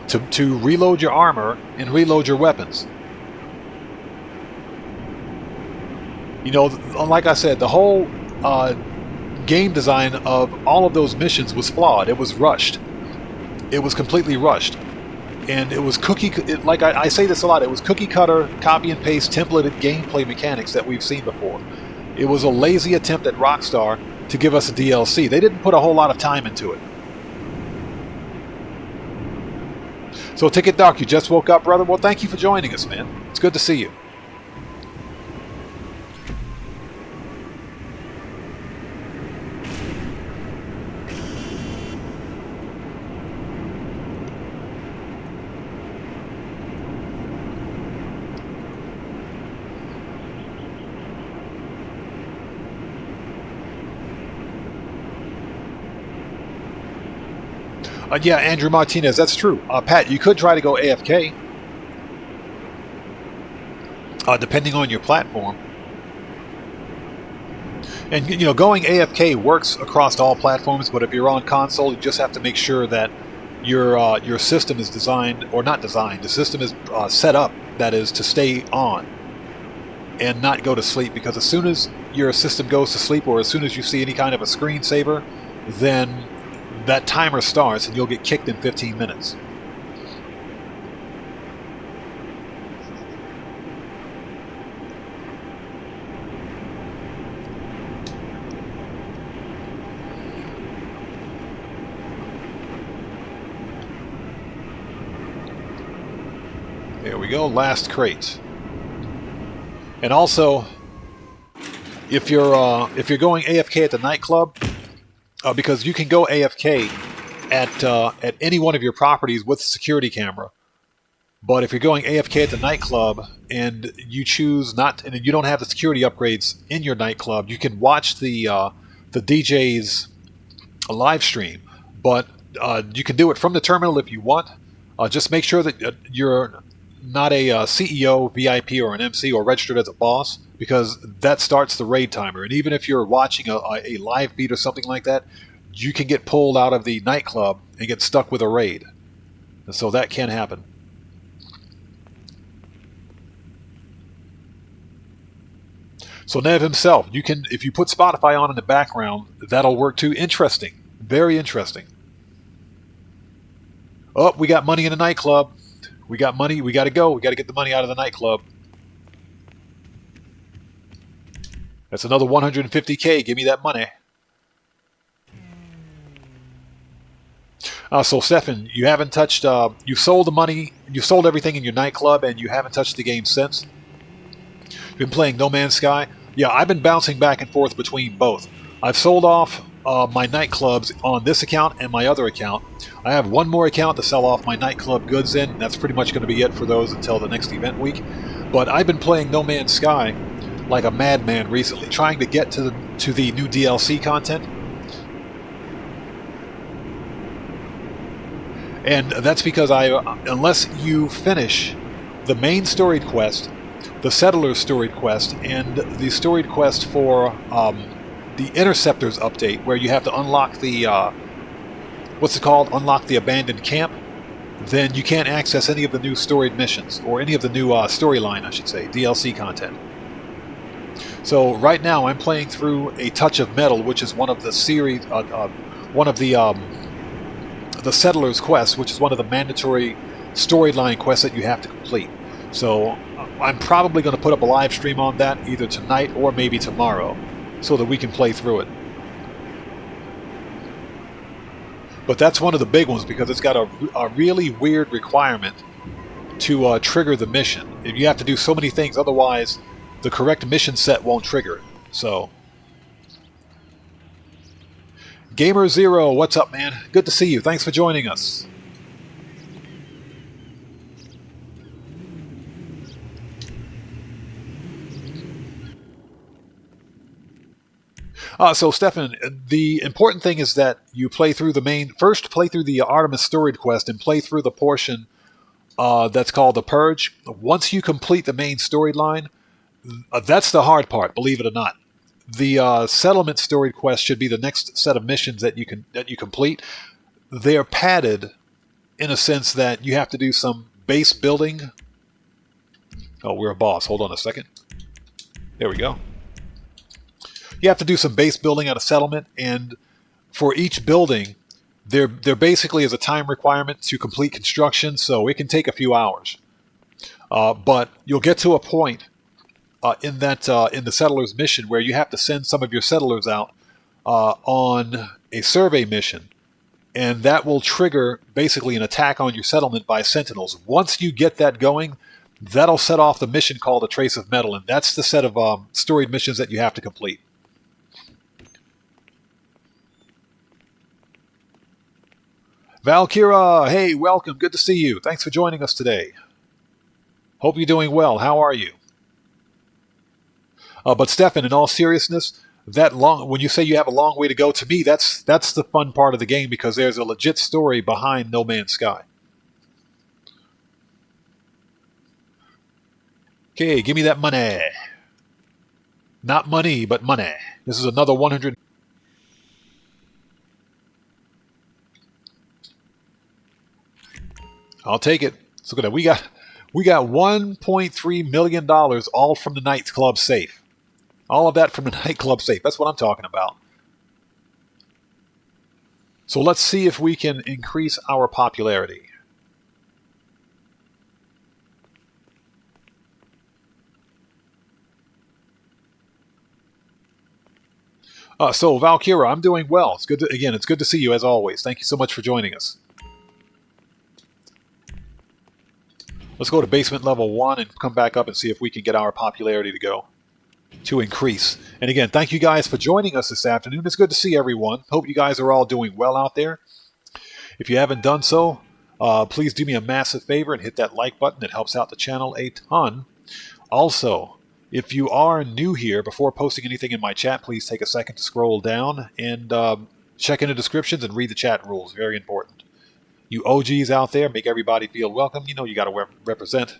to reload your armor and reload your weapons. Like I said, the whole game design of all of those missions was flawed. It was rushed. It was completely rushed. And it was like I say this a lot, it was cookie cutter, copy and paste, templated gameplay mechanics that we've seen before. It was a lazy attempt at Rockstar to give us a DLC. They didn't put a whole lot of time into it. So Ticket Dark, you just woke up, brother? Well, thank you for joining us, man. It's good to see you. Yeah, Andrew Martinez, that's true. Pat, you could try to go AFK, depending on your platform. And going AFK works across all platforms, but if you're on console, you just have to make sure that your system is designed, or not designed, the system is set up, that is, to stay on and not go to sleep. Because as soon as your system goes to sleep, or as soon as you see any kind of a screensaver, then that timer starts and you'll get kicked in 15 minutes. we go, last crate. And also, if you're going AFK at the nightclub, because you can go AFK at any one of your properties with a security camera. But if you're going AFK at the nightclub and you choose not, and you don't have the security upgrades in your nightclub, you can watch the DJ's live stream. But you can do it from the terminal if you want. Just make sure that you're not a CEO, VIP, or an MC, or registered as a boss, because that starts the raid timer. And even if you're watching a live feed or something like that, you can get pulled out of the nightclub and get stuck with a raid. And so that can happen. So Nev himself, you can, if you put Spotify on in the background, that'll work too. Interesting. Very interesting. Oh, we got money in the nightclub. We got money. We got to go. We got to get the money out of the nightclub. That's another 150K. Give me that money. So Stefan, you haven't touched, you sold the money, you sold everything in your nightclub, and you haven't touched the game since? You've been playing No Man's Sky? Yeah, I've been bouncing back and forth between both. I've sold off my nightclubs on this account and my other account. I have one more account to sell off my nightclub goods in. That's pretty much going to be it for those until the next event week. But I've been playing No Man's Sky like a madman recently, trying to get to the new DLC content. And that's because unless you finish the main storied quest, the Settlers storied quest, and the storied quest for the Interceptors update, where you have to unlock the, what's it called? Unlock the abandoned camp, then you can't access any of the new storied missions, or any of the new storyline, I should say, DLC content. So right now I'm playing through A Touch of Metal, which is one of the series, one of the Settlers quest, which is one of the mandatory storyline quests that you have to complete. So I'm probably going to put up a live stream on that either tonight or maybe tomorrow, so that we can play through it. But that's one of the big ones, because it's got a really weird requirement to trigger the mission. You have to do so many things, otherwise the correct mission set won't trigger it. So Gamer Zero, what's up, man? Good to see you. Thanks for joining us. So, Stefan, the important thing is that you play through first play through the Artemis storied quest and play through the portion that's called the Purge. Once you complete the main storyline, that's the hard part, believe it or not. The settlement storied quest should be the next set of missions that you complete. They're padded in a sense that you have to do some base building. Oh, we're a boss. Hold on a second. There we go. You have to do some base building at a settlement, and for each building, there basically is a time requirement to complete construction, so it can take a few hours. But you'll get to a point in the Settlers mission where you have to send some of your settlers out on a survey mission, and that will trigger basically an attack on your settlement by sentinels. Once you get that going, that'll set off the mission called A Trace of Metal, and that's the set of storied missions that you have to complete. Valkyra, hey, welcome. Good to see you. Thanks for joining us today. Hope you're doing well. How are you? But Stefan, in all seriousness, when you say you have a long way to go, to me, that's the fun part of the game, because there's a legit story behind No Man's Sky. Okay, give me that money. Not money, but money. This is another 100. I'll take it. So look at that. We got $1.3 million all from the nightclub safe. All of that from the nightclub safe. That's what I'm talking about. So let's see if we can increase our popularity. So Valkyra, I'm doing well. It's good to see you as always. Thank you so much for joining us. Let's go to basement level 1 and come back up and see if we can get our popularity to increase. And again, thank you guys for joining us this afternoon. It's good to see everyone. Hope you guys are all doing well out there. If you haven't done so, please do me a massive favor and hit that like button. It helps out the channel a ton. Also, if you are new here, before posting anything in my chat, please take a second to scroll down and check in the descriptions and read the chat rules. Very important. You OGs out there, make everybody feel welcome. You know you got to represent.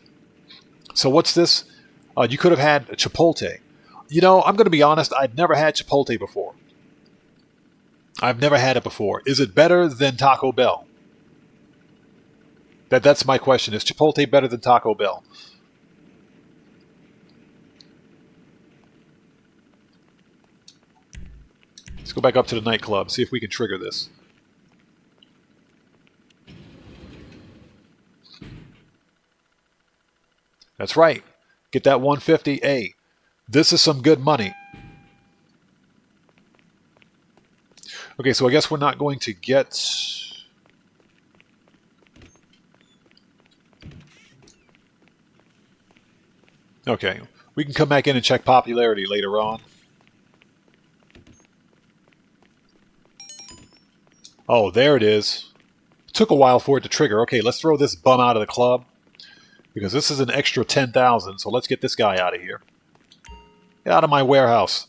So what's this? You could have had Chipotle. You know, I'm going to be honest, I'd never had Chipotle before. I've never had it before. Is it better than Taco Bell? That's my question. Is Chipotle better than Taco Bell? Let's go back up to the nightclub, see if we can trigger this. That's right. Get that 150. Hey, this is some good money. Okay, so I guess we're not going to get... Okay, we can come back in and check popularity later on. Oh, there it is. It took a while for it to trigger. Okay, let's throw this bum out of the club. Because this is an extra 10,000, so let's get this guy out of here. Get out of my warehouse.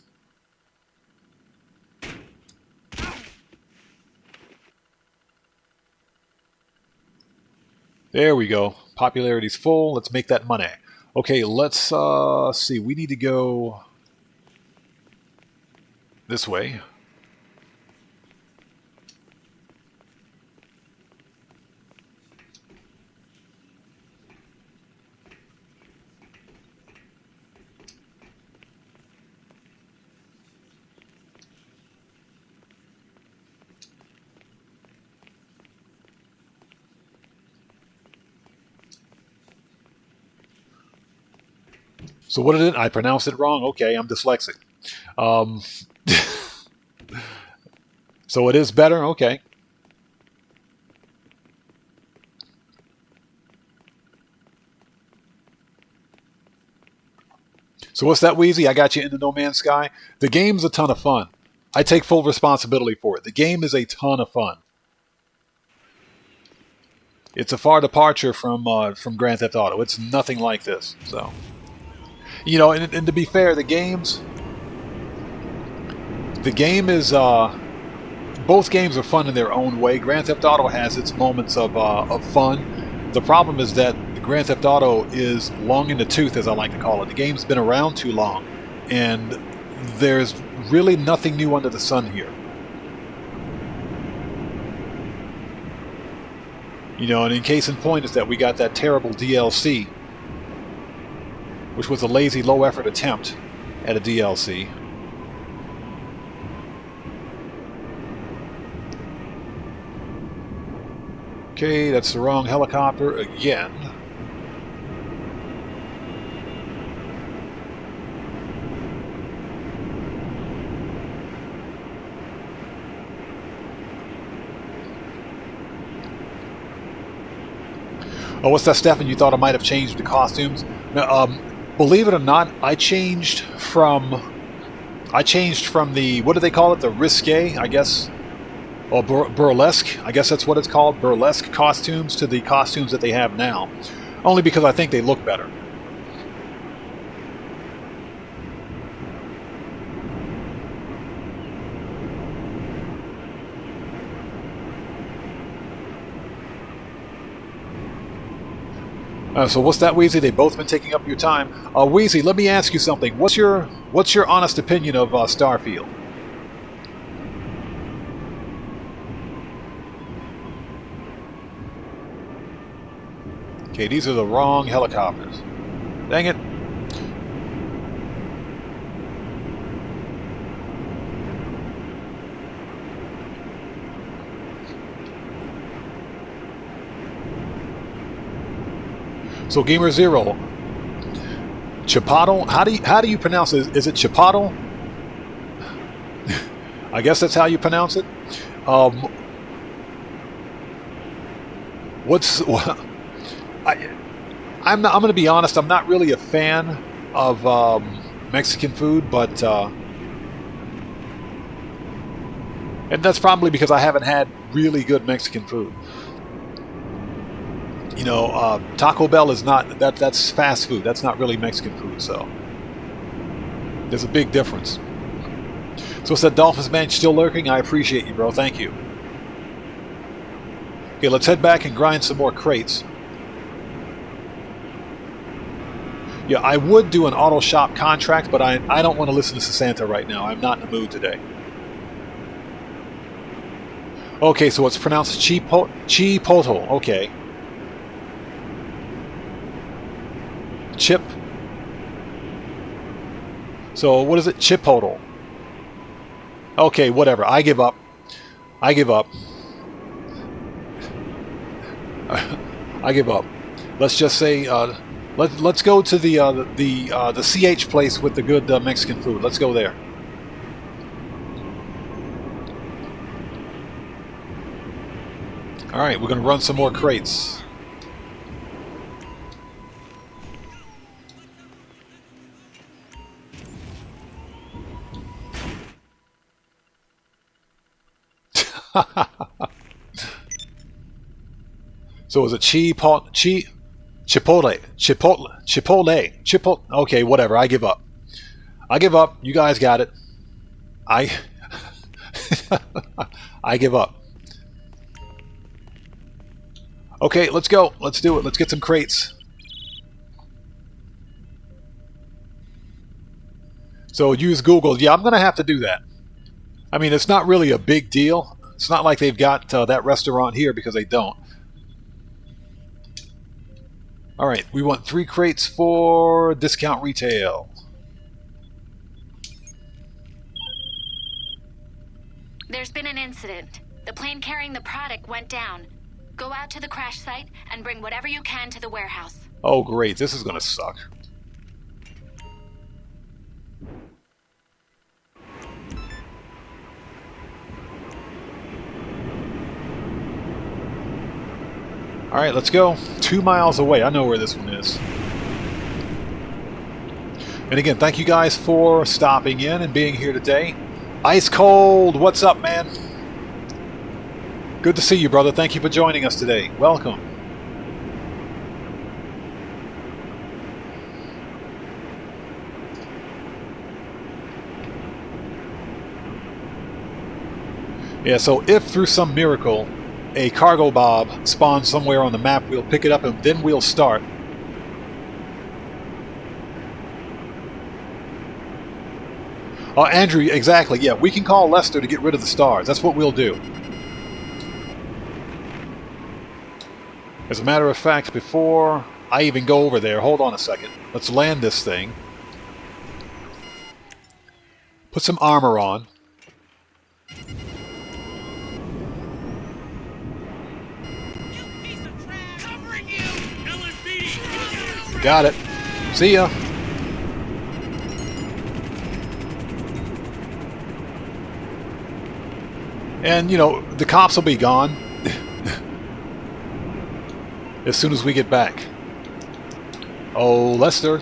There we go. Popularity's full. Let's make that money. Okay, let's see. We need to go this way. So what did it? I pronounced it wrong. Okay, I'm dyslexic. So it is better? Okay. So what's that, Wheezy? I got you into No Man's Sky. The game's a ton of fun. I take full responsibility for it. The game is a ton of fun. It's a far departure from Grand Theft Auto. It's nothing like this. So, you know, and to be fair, the game is both games are fun in their own way. Grand Theft Auto has its moments of fun. The problem is that Grand Theft Auto is long in the tooth, as I like to call it. The game's been around too long, and there's really nothing new under the sun here. You know, and in case in point is that we got that terrible DLC, which was a lazy, low-effort attempt at a DLC. Okay, that's the wrong helicopter again. Oh, what's that, Stefan? You thought I might have changed the costumes? Now, believe it or not, I changed from the, what do they call it? The risque, I guess, or burlesque. I guess that's what it's called, burlesque costumes, to the costumes that they have now. Only because I think they look better. So what's that, Wheezy? They've both been taking up your time. Wheezy, let me ask you something. What's your honest opinion of Starfield? Okay, these are the wrong helicopters. Dang it. So Gamer Zero, Chipotle. How do you pronounce it? Is it Chipotle? I guess that's how you pronounce it. I'm going to be honest. I'm not really a fan of Mexican food, but and that's probably because I haven't had really good Mexican food. You know, Taco Bell is not that's fast food. That's not really Mexican food. So there's a big difference. So it's that Dolphins man still lurking. I appreciate you, bro. Thank you. Okay, let's head back and grind some more crates. Yeah, I would do an auto shop contract, but I don't want to listen to Santa right now. I'm not in the mood today. Okay, so it's pronounced Chipotle. Okay. Chip. So what is it? Chipotle. Okay, whatever. I give up. I give up. I give up. Let's just say let's go to the CH place with the good Mexican food. Let's go there. All right, we're going to run some more crates. So is it Chipotle? Okay, whatever. I give up. I give up. You guys got it. I give up. Okay, let's go. Let's do it. Let's get some crates. So use Google. Yeah, I'm going to have to do that. I mean, it's not really a big deal. It's not like they've got that restaurant here, because they don't. All right, we want 3 crates for discount retail. There's been an incident. The plane carrying the product went down. Go out to the crash site and bring whatever you can to the warehouse. Oh, great. This is going to suck. All right, let's go. 2 miles away. I know where this one is. And again, thank you guys for stopping in and being here today. Ice Cold, what's up, man? Good to see you, brother. Thank you for joining us today. Welcome. Yeah, so if through some miracle a cargo bob spawns somewhere on the map, we'll pick it up and then we'll start. Oh, Andrew, exactly. Yeah, we can call Lester to get rid of the stars. That's what we'll do. As a matter of fact, before I even go over there, hold on a second. Let's land this thing. Put some armor on. Got it. See ya. And, you know, the cops will be gone as soon as we get back. Oh, Lester.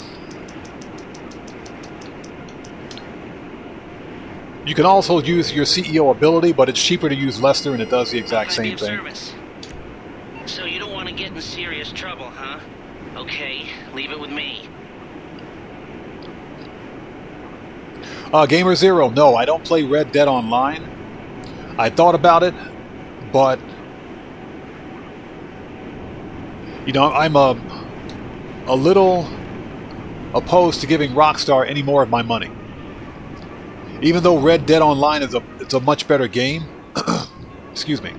You can also use your CEO ability, but it's cheaper to use Lester, and it does the exact same thing. So you don't want to get in serious trouble, huh? Okay, leave it with me. Gamer Zero, no, I don't play Red Dead Online. I thought about it, but you know, I'm a little opposed to giving Rockstar any more of my money. Even though Red Dead Online is a much better game. Excuse me.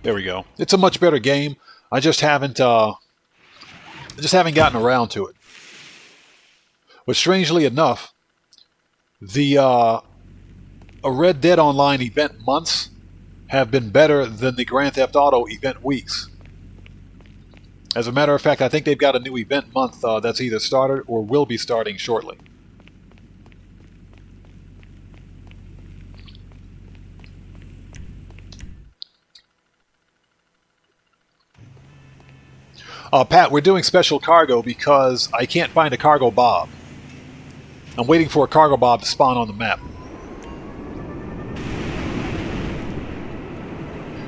There we go. It's a much better game. I just haven't gotten around to it. But strangely enough, the a Red Dead Online event months have been better than the Grand Theft Auto event weeks. As a matter of fact, I think they've got a new event month that's either started or will be starting shortly. Pat, we're doing special cargo because I can't find a cargo bob. I'm waiting for a cargo bob to spawn on the map.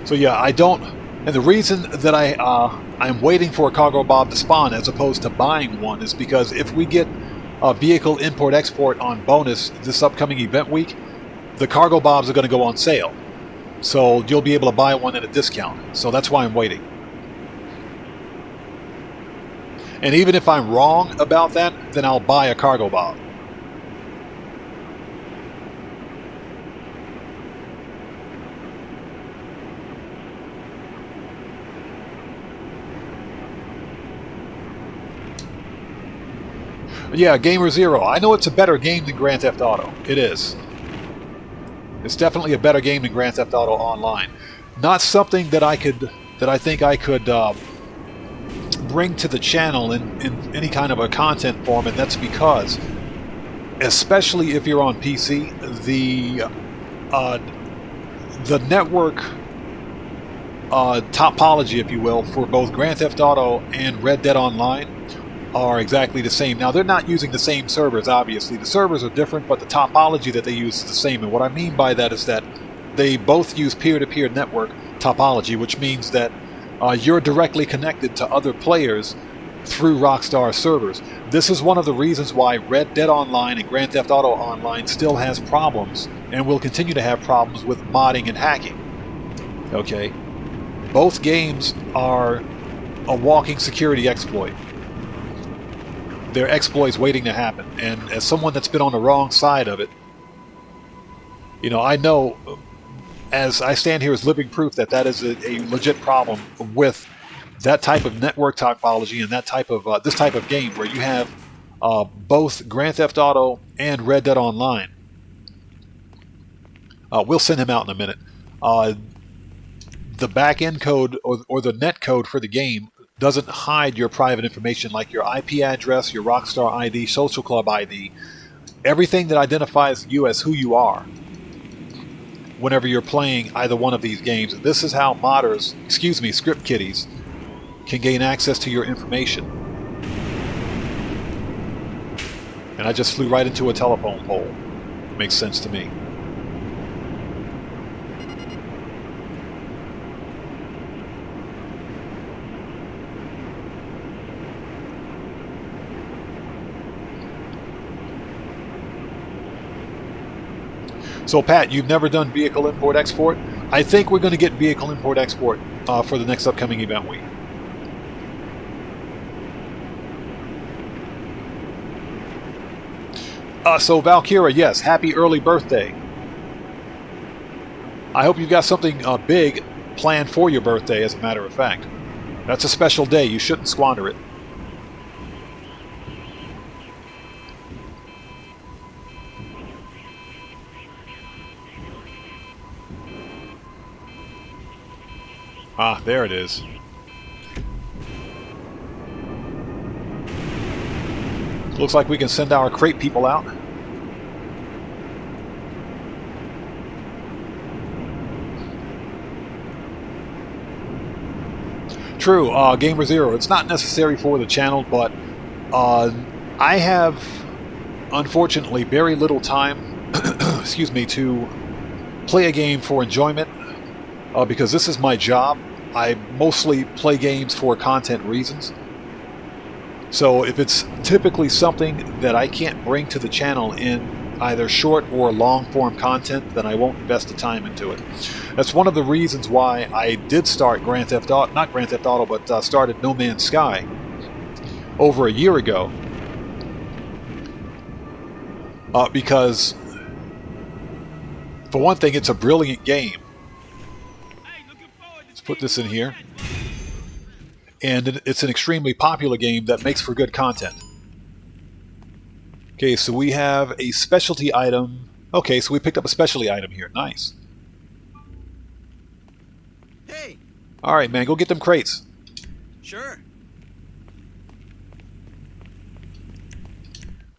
So yeah, I don't... And the reason that I'm waiting for a cargo bob to spawn as opposed to buying one is because if we get a vehicle import-export on bonus this upcoming event week, the cargo bobs are going to go on sale. So you'll be able to buy one at a discount. So that's why I'm waiting. And even if I'm wrong about that, then I'll buy a cargo bob. Yeah, Gamer Zero. I know it's a better game than Grand Theft Auto. It is. It's definitely a better game than Grand Theft Auto Online. Not something that I think I could bring to the channel in any kind of a content form, and that's because, especially if you're on PC, the network topology, if you will, for both Grand Theft Auto and Red Dead Online are exactly the same. Now, they're not using the same servers, obviously. The servers are different, but the topology that they use is the same. And what I mean by that is that they both use peer-to-peer network topology, which means that you're directly connected to other players through Rockstar servers. This is one of the reasons why Red Dead Online and Grand Theft Auto Online still has problems, and will continue to have problems with modding and hacking. Okay? Both games are a walking security exploit. They're exploits waiting to happen, and as someone that's been on the wrong side of it, you know, I know, as I stand here as living proof that that is a legit problem with that type of network topology and that type of this type of game where you have both Grand Theft Auto and Red Dead Online. We'll send him out in a minute. The back-end code or the net code for the game doesn't hide your private information like your IP address, your Rockstar ID, Social Club ID, everything that identifies you as who you are whenever you're playing either one of these games. This is how modders, script kiddies, can gain access to your information. And I just flew right into a telephone pole. Makes sense to me. So Pat, you've never done vehicle import-export? I think we're going to get vehicle import-export for the next upcoming event week. So Valkyra, yes, happy early birthday. I hope you've got something big planned for your birthday, as a matter of fact. That's a special day. You shouldn't squander it. Ah, there it is. Looks like we can send our crate people out. True, Gamer Zero. It's not necessary for the channel, but I have, unfortunately, very little time, excuse me, to play a game for enjoyment. Because this is my job. I mostly play games for content reasons. So if it's typically something that I can't bring to the channel in either short or long form content, then I won't invest the time into it. That's one of the reasons why I did start Grand Theft Auto, not Grand Theft Auto, but started No Man's Sky over a year ago. Because, for one thing, it's a brilliant game. Put this in here, and it's an extremely popular game that makes for good content. Okay, so we have a specialty item. Okay, so we picked up a specialty item here. Nice. Hey. All right, man, go get them crates. Sure.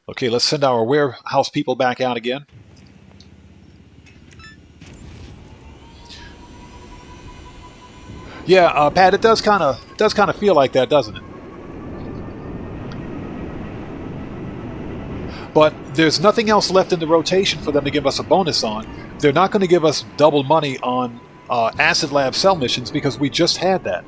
Okay, let's send our warehouse people back out again. Yeah, Pat, it does kind of feel like that, doesn't it? But there's nothing else left in the rotation for them to give us a bonus on. They're not going to give us double money on Acid Lab cell missions because we just had that.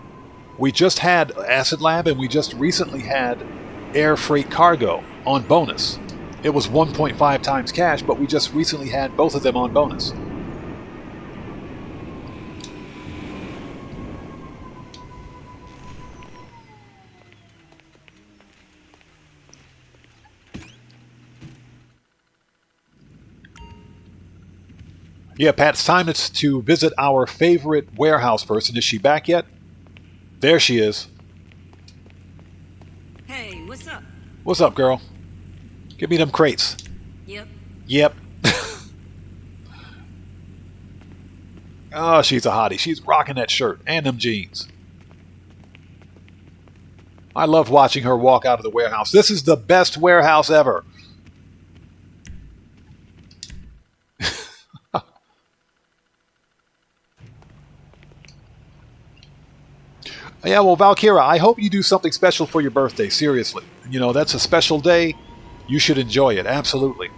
We just had Acid Lab and we just recently had Air Freight Cargo on bonus. It was 1.5 times cash, but we just recently had both of them on bonus. Yeah, Pat, it's time to visit our favorite warehouse person. Is she back yet? There she is. Hey, what's up? What's up, girl? Give me them crates. Yep. Yep. Oh, she's a hottie. She's rocking that shirt and them jeans. I love watching her walk out of the warehouse. This is the best warehouse ever. Yeah, well, Valkyra, I hope you do something special for your birthday, seriously. You know, that's a special day. You should enjoy it, absolutely.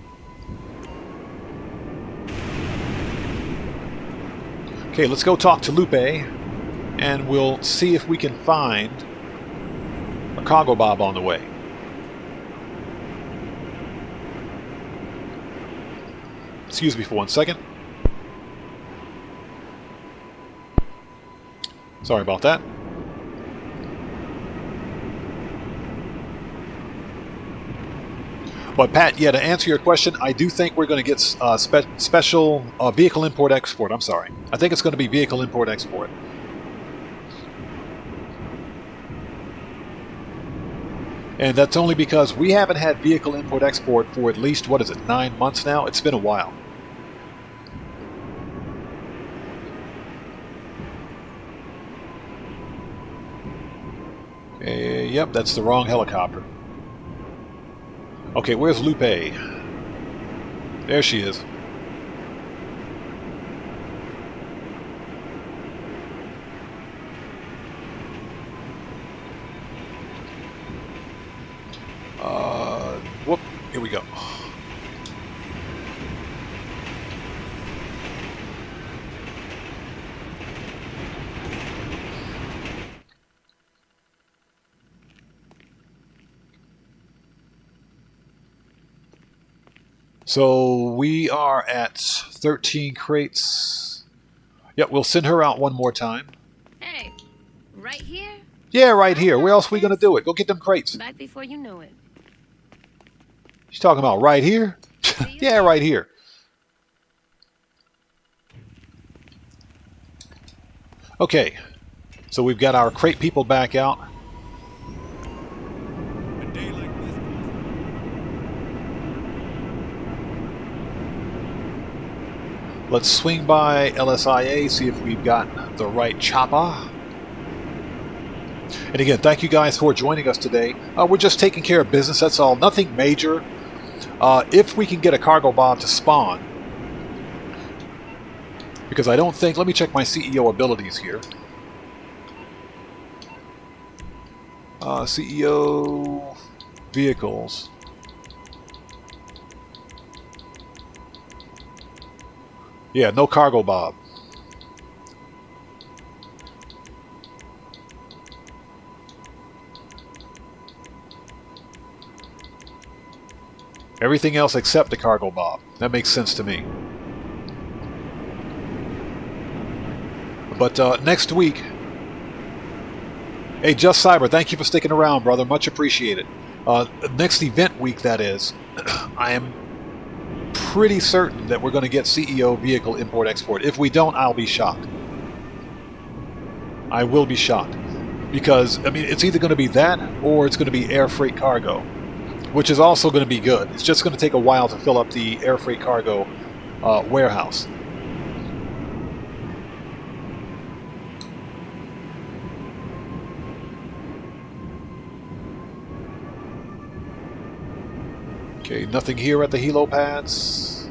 Okay, let's go talk to Lupe, and we'll see if we can find a cargo bob on the way. Excuse me for 1 second. Sorry about that. But Pat, yeah, to answer your question, I do think we're going to get special vehicle import-export. I'm sorry. I think it's going to be vehicle import-export. And that's only because we haven't had vehicle import-export for at least, what is it, 9 months now? It's been a while. Yep, that's the wrong helicopter. Okay, where's Lupe? There she is. Whoop, here we go. So we are at 13 crates. Yep, we'll send her out one more time. Hey, right here? Yeah, right here. Where else are we going to do it? Go get them crates. Back before you know it. She's talking about right here? Yeah, right here. Okay, so we've got our crate people back out. A day like this. Let's swing by LSIA, see if we've got the right chopper. And again, thank you guys for joining us today. We're just taking care of business, that's all. Nothing major. If we can get a cargo bomb to spawn, because I don't think... Let me check my CEO abilities here. CEO... Vehicles. Yeah, no cargo bob. Everything else except the cargo bob. That makes sense to me. But next week... Hey, Just Cyber, thank you for sticking around, brother. Much appreciated. Next event week, that is, I am pretty certain that we're going to get CEO vehicle import-export. If we don't, I'll be shocked. I will be shocked. Because, I mean, it's either going to be that or it's going to be air freight cargo, which is also going to be good. It's just going to take a while to fill up the air freight cargo warehouse. Okay, nothing here at the helo pads.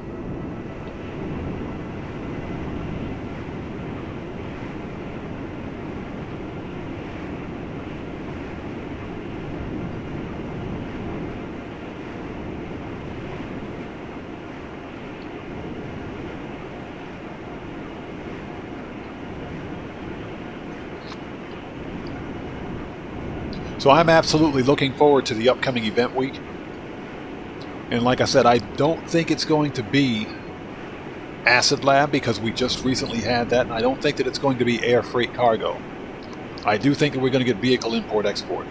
So I'm absolutely looking forward to the upcoming event week. And like I said, I don't think it's going to be Acid Lab because we just recently had that, and I don't think that it's going to be air freight cargo. I do think that we're going to get vehicle import-export.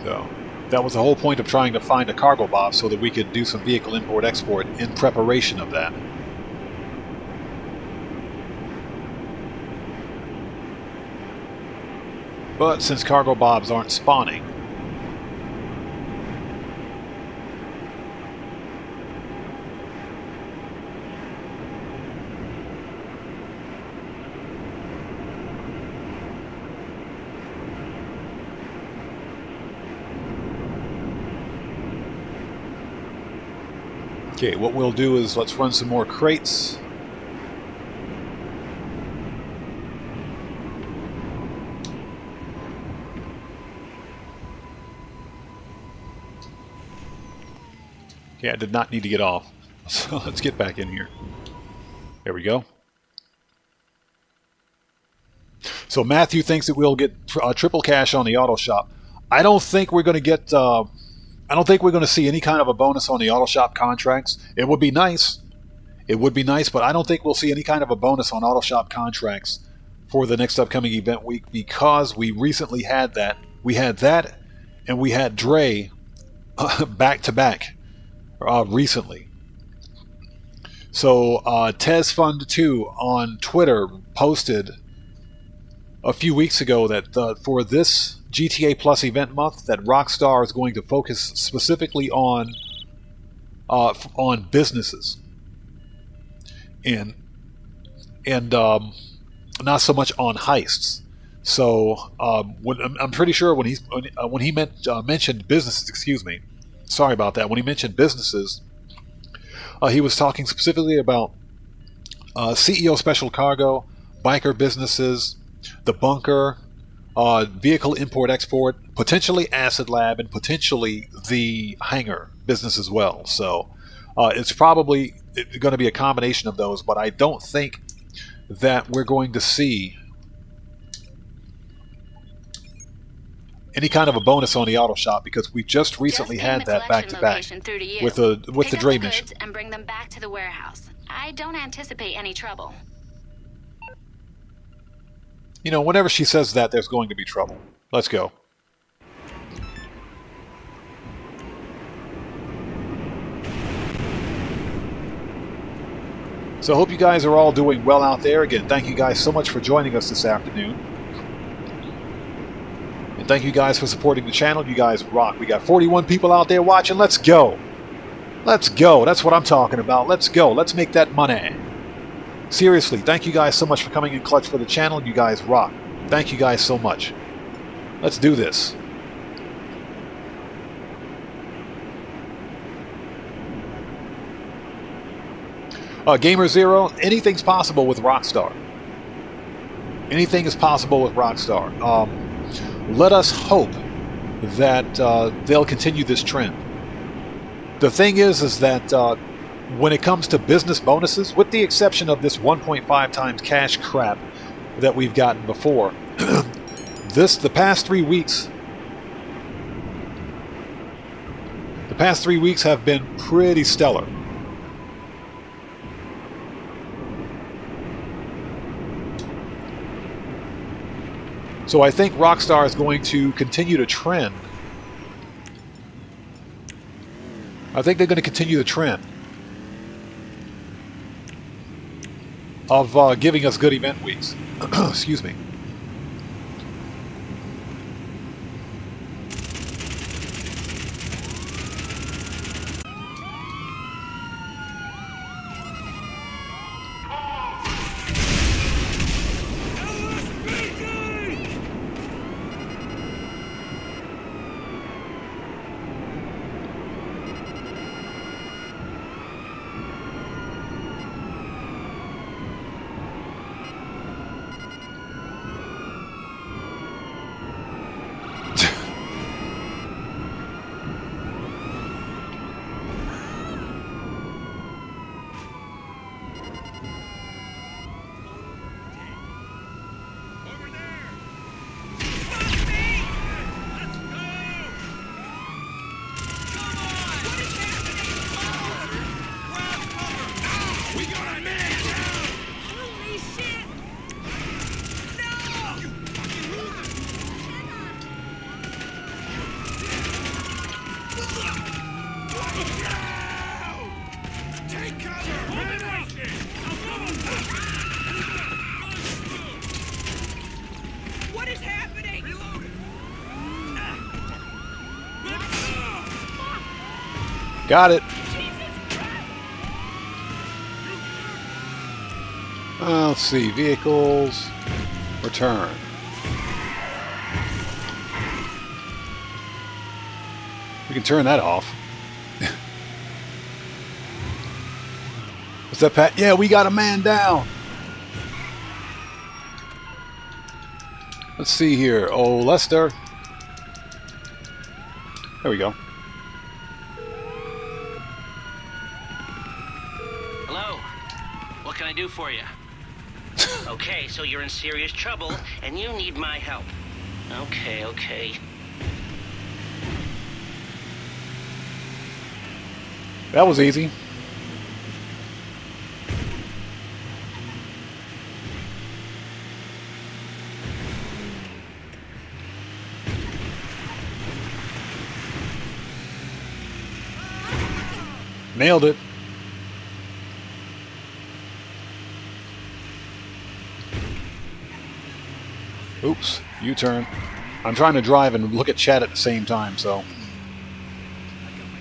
So that was the whole point of trying to find a cargo box so that we could do some vehicle import-export in preparation of that. But since cargo bobs aren't spawning, okay, what we'll do is let's run some more crates. Okay, I did not need to get off. So let's get back in here. There we go. So Matthew thinks that we'll get triple cash on the auto shop. I don't think we're going to get... I don't think we're going to see any kind of a bonus on the auto shop contracts. It would be nice. It would be nice, but I don't think we'll see any kind of a bonus on auto shop contracts for the next upcoming event week because we recently had that. We had that, and we had Dre back to back recently. So TezFund2 on Twitter posted a few weeks ago that for this GTA Plus event month, that Rockstar is going to focus specifically on businesses and not so much on heists. So I'm pretty sure when he mentioned businesses, excuse me, sorry about that. When he mentioned businesses, he was talking specifically about CEO Special Cargo, biker businesses, the bunker, vehicle import-export, potentially Acid Lab, and potentially the hangar business as well. So it's probably going to be a combination of those, but I don't think that we're going to see any kind of a bonus on the auto shop because we just recently had that back-to-back with the Dre mission. And bring them back to the warehouse. I don't anticipate any trouble. You know, whenever she says that, there's going to be trouble. Let's go. So I hope you guys are all doing well out there. Again, thank you guys so much for joining us this afternoon. And thank you guys for supporting the channel. You guys rock. We got 41 people out there watching. Let's go. Let's go. That's what I'm talking about. Let's go. Let's make that money. Seriously, thank you guys so much for coming in clutch for the channel. You guys rock. Thank you guys so much. Let's do this. Gamer Zero, anything's possible with Rockstar. Anything is possible with Rockstar. Let us hope that they'll continue this trend. The thing is that when it comes to business bonuses, with the exception of this 1.5 times cash crap that we've gotten before, the past 3 weeks have been pretty stellar. So I think Rockstar is going to continue to trend. I think they're going to continue the trend of giving us good event weeks. Excuse me. Got it. Let's see. Vehicles. Return. We can turn that off. What's that, Pat? Yeah, we got a man down. Let's see here. Oh, Lester. There we go. Hello. What can I do for you? Okay, so you're in serious trouble, and you need my help. Okay, okay. That was easy. Nailed it. Oops, U-turn. I'm trying to drive and look at chat at the same time, so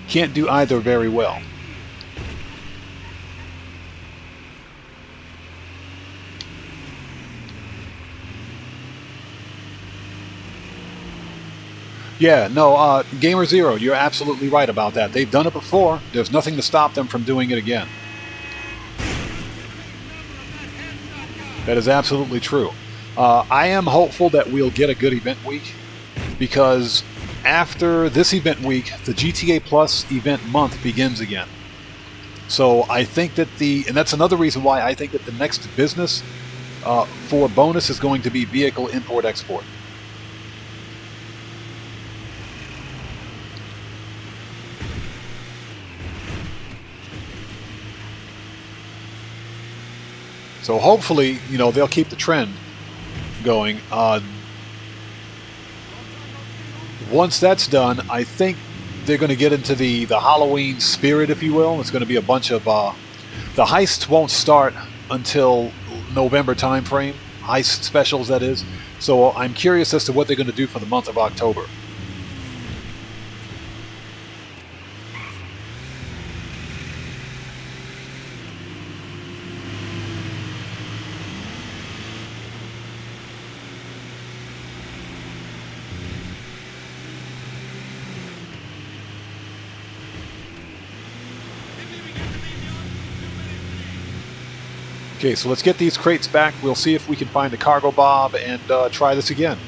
can't do either very well. Yeah, no, Gamer Zero, you're absolutely right about that. They've done it before. There's nothing to stop them from doing it again. That is absolutely true. I am hopeful that we'll get a good event week, because after this event week, the GTA Plus event month begins again. So I think that and that's another reason why I think that the next business for bonus is going to be vehicle import-export. So hopefully, you know, they'll keep the trend going. Once that's done, I think they're going to get into the Halloween spirit, if you will. It's going to be a bunch of... the heists won't start until November time frame. Heist specials, that is. So I'm curious as to what they're going to do for the month of October. Okay, so let's get these crates back. We'll see if we can find the cargo bob and try this again.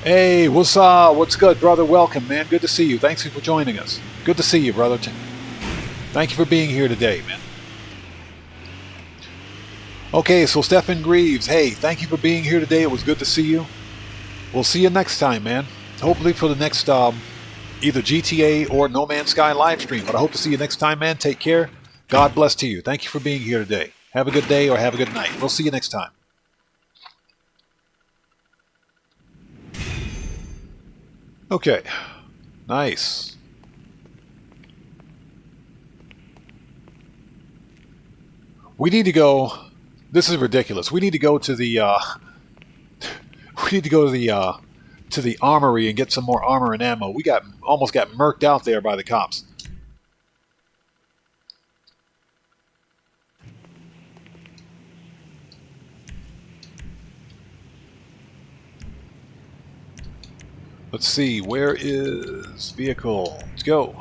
Hey, what's good, brother? Welcome, man. Good to see you. Thanks for joining us. Good to see you, brother. Thank you for being here today, man. Okay, so Stephen Greaves, hey, thank you for being here today. It was good to see you. We'll see you next time, man. Hopefully for the next either GTA or No Man's Sky live stream. But I hope to see you next time, man. Take care. God bless to you. Thank you for being here today. Have a good day or have a good night. We'll see you next time. Okay. Nice. We need to go... This is ridiculous. We need to go to the to the armory and get some more armor and ammo. We almost got murked out there by the cops. Let's see, where is vehicle? Let's go.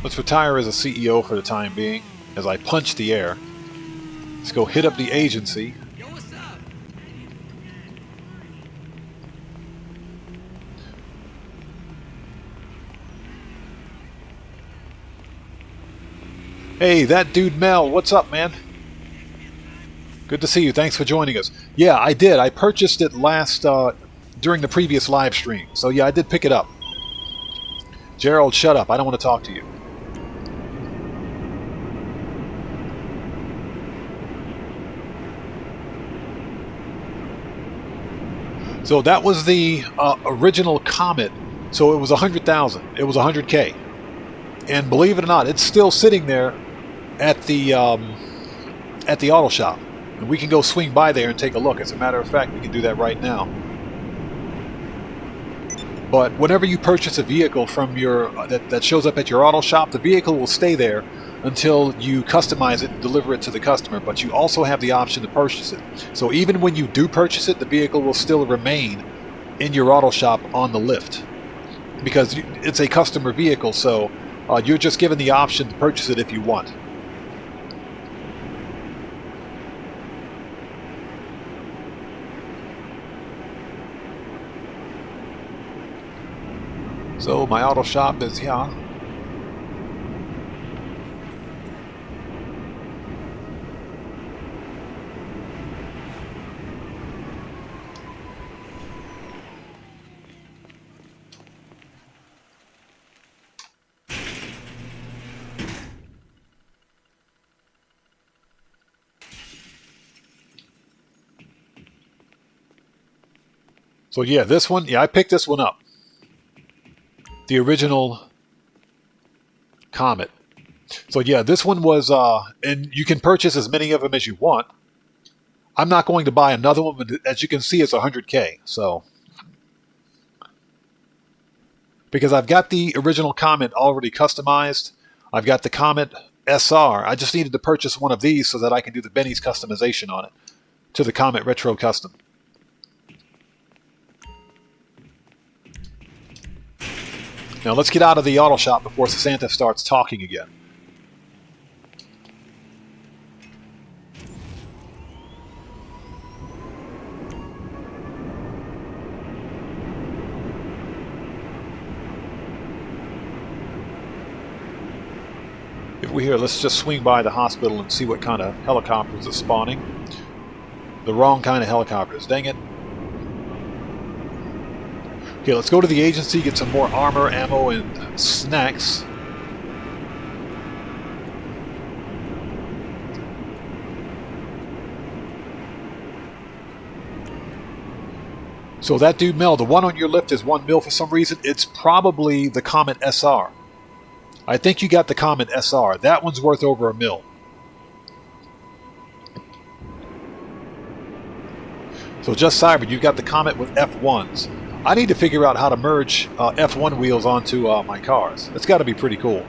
Let's retire as a CEO for the time being, as I punch the air. Let's go hit up the agency. Yo, what's up? Hey, that dude Mel, what's up, man? Good to see you. Thanks for joining us. Yeah, I did. I purchased it during the previous live stream. So yeah, I did pick it up. Gerald, shut up. I don't want to talk to you. So that was the original Comet So it was 100,000. It was 100K. And believe it or not, it's still sitting there at the auto shop. And we can go swing by there and take a look. As a matter of fact, we can do that right now. But whenever you purchase a vehicle from your that shows up at your auto shop, the vehicle will stay there until you customize it and deliver it to the customer. But you also have the option to purchase it. So even when you do purchase it, the vehicle will still remain in your auto shop on the lift. Because it's a customer vehicle, so you're just given the option to purchase it if you want. So my auto shop is here. So yeah, this one, I picked this one up. The original Comet. So yeah, this one was, and you can purchase as many of them as you want. I'm not going to buy another one, but as you can see, it's 100K. So, because I've got the original Comet already customized. I've got the Comet SR. I just needed to purchase one of these so that I can do the Benny's customization on it to the Comet Retro Custom. Now let's get out of the auto shop before Santa starts talking again. If we're here, let's just swing by the hospital and see what kind of helicopters are spawning. The wrong kind of helicopters, dang it. Okay, let's go to the agency, get some more armor, ammo, and snacks. So that dude Mel, the one on your left is 1 mil for some reason. It's probably the Comet SR. I think you got the Comet SR. That one's worth over 1 mil. So just cyber, you've got the Comet with F1s. I need to figure out how to merge F1 wheels onto my cars. That's got to be pretty cool.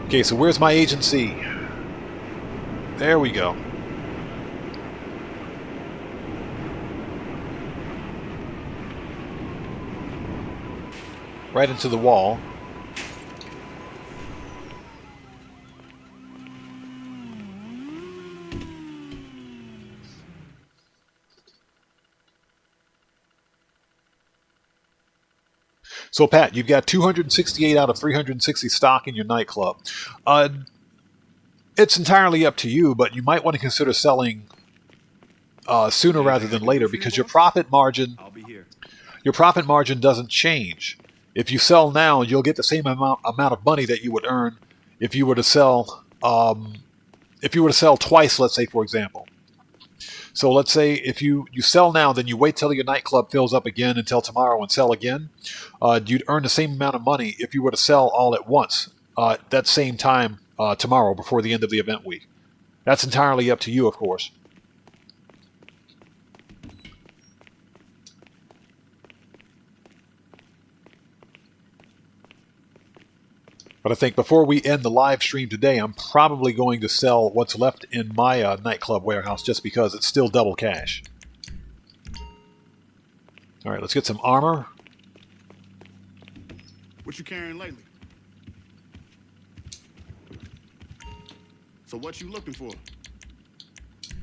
Okay, so where's my agency? There we go. Right into the wall. So, Pat, you've got 268 out of 360 stock in your nightclub. It's entirely up to you, but you might want to consider selling sooner rather than later because your profit margin, doesn't change. If you sell now, you'll get the same amount of money that you would earn if you were to sell twice, let's say, for example. So let's say if you sell now, then you wait till your nightclub fills up again until tomorrow and sell again. You'd earn the same amount of money if you were to sell all at once that same time tomorrow before the end of the event week. That's entirely up to you, of course. But I think before we end the live stream today, I'm probably going to sell what's left in my nightclub warehouse just because it's still double cash. All right, let's get some armor. What you carrying lately? So what you looking for?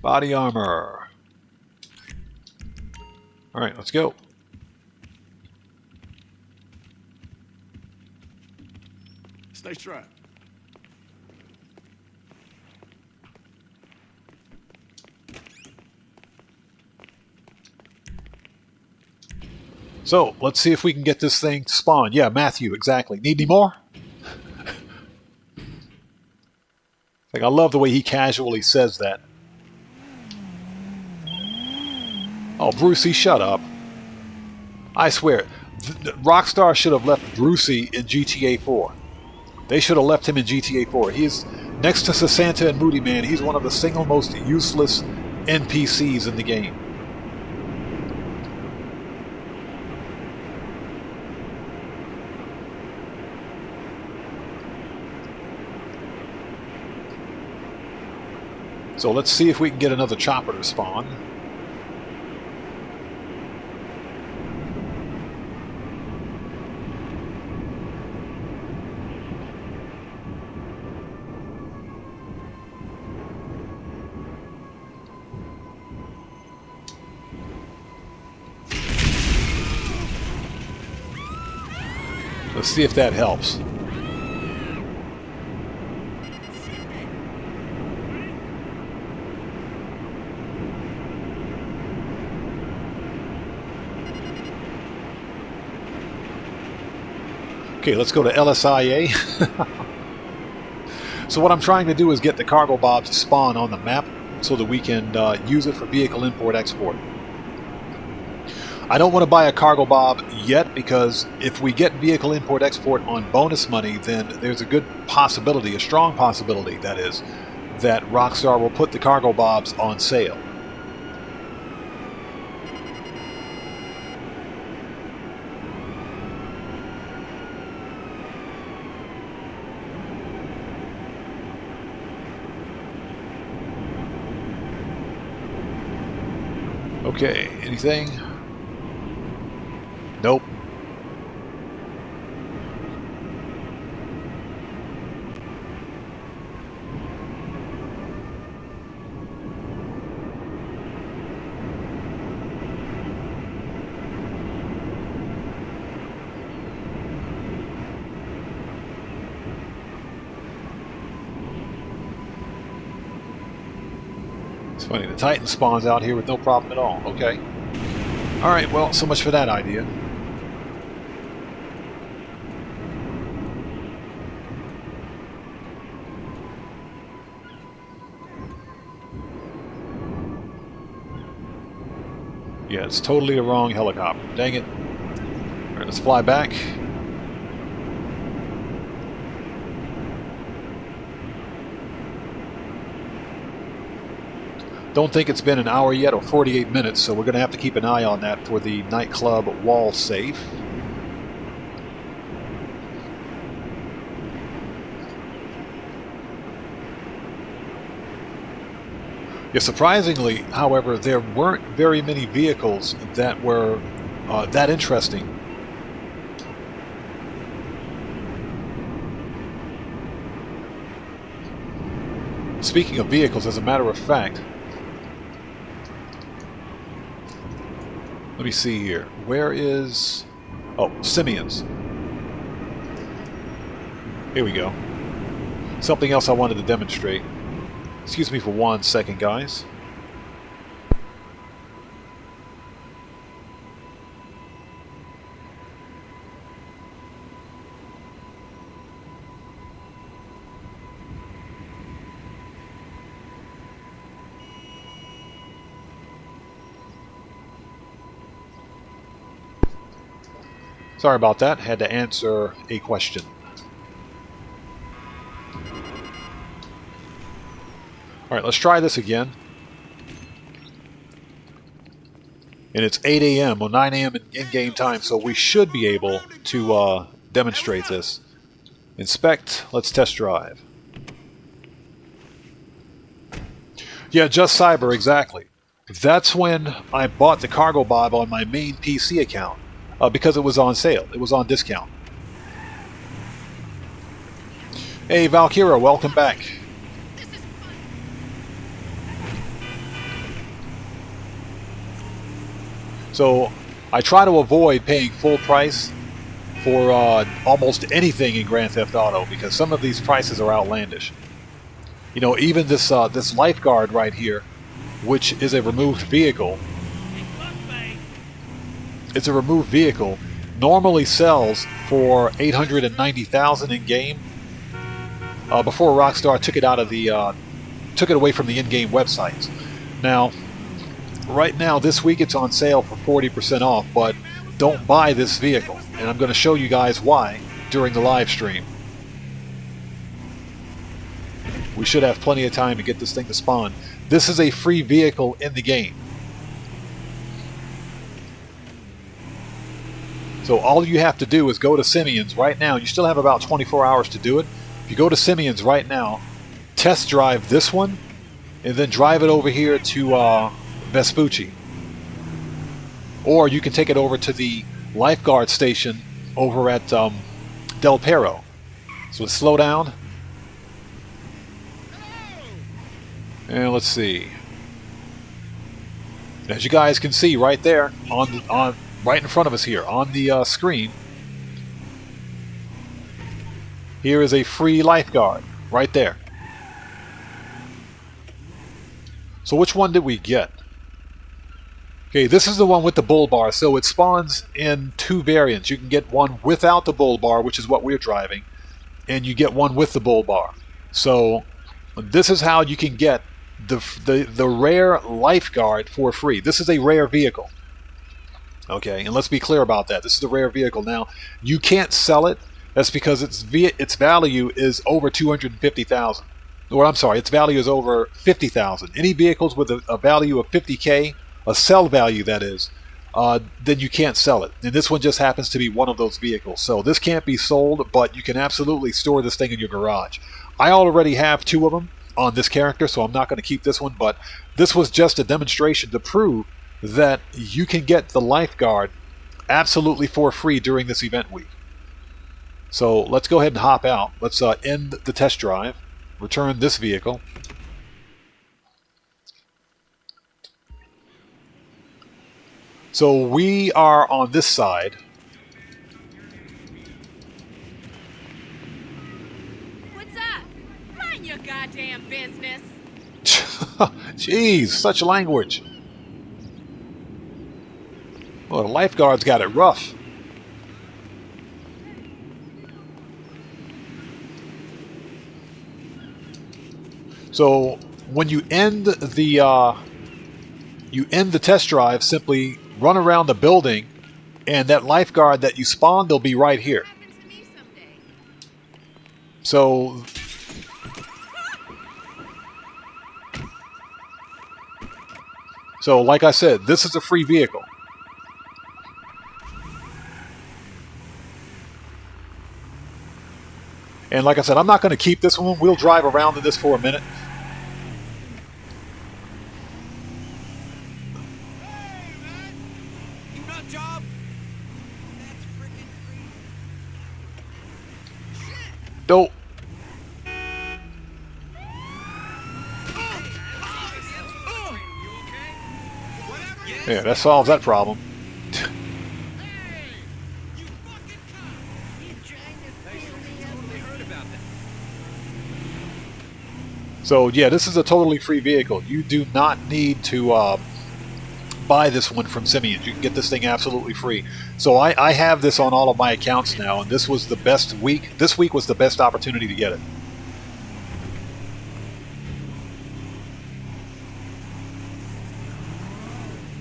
Body armor. All right, let's go. Stay strapped. So, let's see if we can get this thing to spawn. Yeah, Matthew, exactly. Need any more? Like, I love the way he casually says that. Oh, Brucey, shut up. I swear. Rockstar should have left Brucey in GTA 4. They should have left him in GTA 4. He's next to Sasanta and Moody Man. He's one of the single most useless NPCs in the game. So let's see if we can get another chopper to spawn. Let's see if that helps. Okay, let's go to LSIA. So what I'm trying to do is get the cargo bob to spawn on the map so that we can use it for vehicle import-export. I don't want to buy a cargo bob yet because if we get vehicle import-export on bonus money, then there's a good possibility, a strong possibility, that is, that Rockstar will put the cargo bobs on sale. Okay, anything? Nope. It's funny, the Titan spawns out here with no problem at all. Okay. Alright, well, so much for that idea. Yeah, it's totally the wrong helicopter. Dang it. Alright, let's fly back. Don't think it's been an hour yet, or 48 minutes, so we're going to have to keep an eye on that for the Nightclub wall safe. Yeah, surprisingly, however, there weren't very many vehicles that were that interesting. Speaking of vehicles, as a matter of fact, let me see here. Where is... Oh, Simeon's. Here we go. Something else I wanted to demonstrate. Excuse me for 1 second, guys. Sorry about that. Had to answer a question. Alright, let's try this again. And it's 8 a.m. or 9 a.m. in-game time, so we should be able to demonstrate this. Inspect. Let's test drive. Yeah, just cyber, exactly. That's when I bought the cargo bob on my main PC account. Because it was on sale. It was on discount. Hey, Valkyra, welcome back. So, I try to avoid paying full price for almost anything in Grand Theft Auto because some of these prices are outlandish. You know, even this this lifeguard right here, which is a removed vehicle. It's a removed vehicle. Normally sells for $890,000 in game. Before Rockstar took it out of the took it away from the in-game websites. Now, right now this week it's on sale for 40% off, but don't buy this vehicle. And I'm going to show you guys why during the live stream. We should have plenty of time to get this thing to spawn. This is a free vehicle in the game. So all you have to do is go to Simeon's right now. You still have about 24 hours to do it. If you go to Simeon's right now, test drive this one, and then drive it over here to Vespucci. Or you can take it over to the lifeguard station over at Del Perro. So let's slow down. And let's see. As you guys can see right there, right in front of us here on the screen, here is a free lifeguard right there. So which one did we get? Okay, this is the one with the bull bar. So it spawns in two variants. You can get one without the bull bar, which is what we're driving, and you get one with the bull bar. So this is how you can get the rare lifeguard for free. This is a rare vehicle. Okay, and let's be clear about that. This is a rare vehicle. Now, you can't sell it. That's because its value is over 250,000. Or I'm sorry, its value is over 50,000. Any vehicles with a value of 50K, a sell value that is, then you can't sell it. And this one just happens to be one of those vehicles. So this can't be sold, but you can absolutely store this thing in your garage. I already have two of them on this character, so I'm not going to keep this one, but this was just a demonstration to prove that you can get the lifeguard absolutely for free during this event week. So let's go ahead and hop out. Let's end the test drive, return this vehicle. So we are on this side. What's up? Mind your goddamn business. Jeez, such language. Well, the lifeguard's got it rough. So when you end the test drive, simply run around the building, and that lifeguard that you spawned, they'll be right here. So like I said, this is a free vehicle. And like I said, I'm not going to keep this one. We'll drive around in this for a minute. Don't. Yeah, that solves that problem. So yeah, this is a totally free vehicle. You do not need to buy this one from Simeon. You can get this thing absolutely free. So I have this on all of my accounts now, and this was the best week. This week was the best opportunity to get it.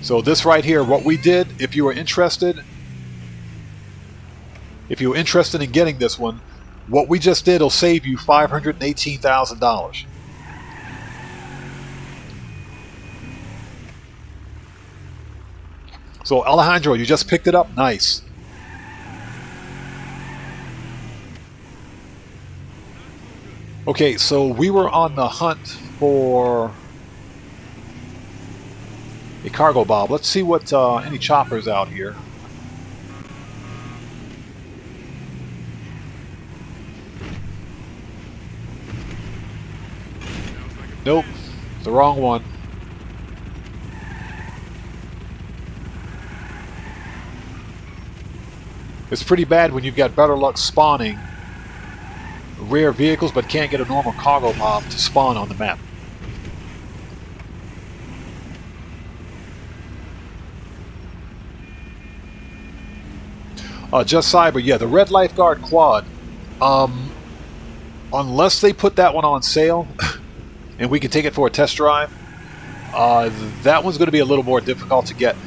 So this right here, what we did, if you were interested in getting this one, what we just did will save you $518,000. So Alejandro, you just picked it up? Nice. Okay, so we were on the hunt for a cargo bob. Let's see what any choppers out here. Nope, the wrong one. It's pretty bad when you've got better luck spawning rare vehicles but can't get a normal cargo mob to spawn on the map. Just Cyber, yeah, the Red Lifeguard Quad, unless they put that one on sale and we can take it for a test drive, that one's going to be a little more difficult to get.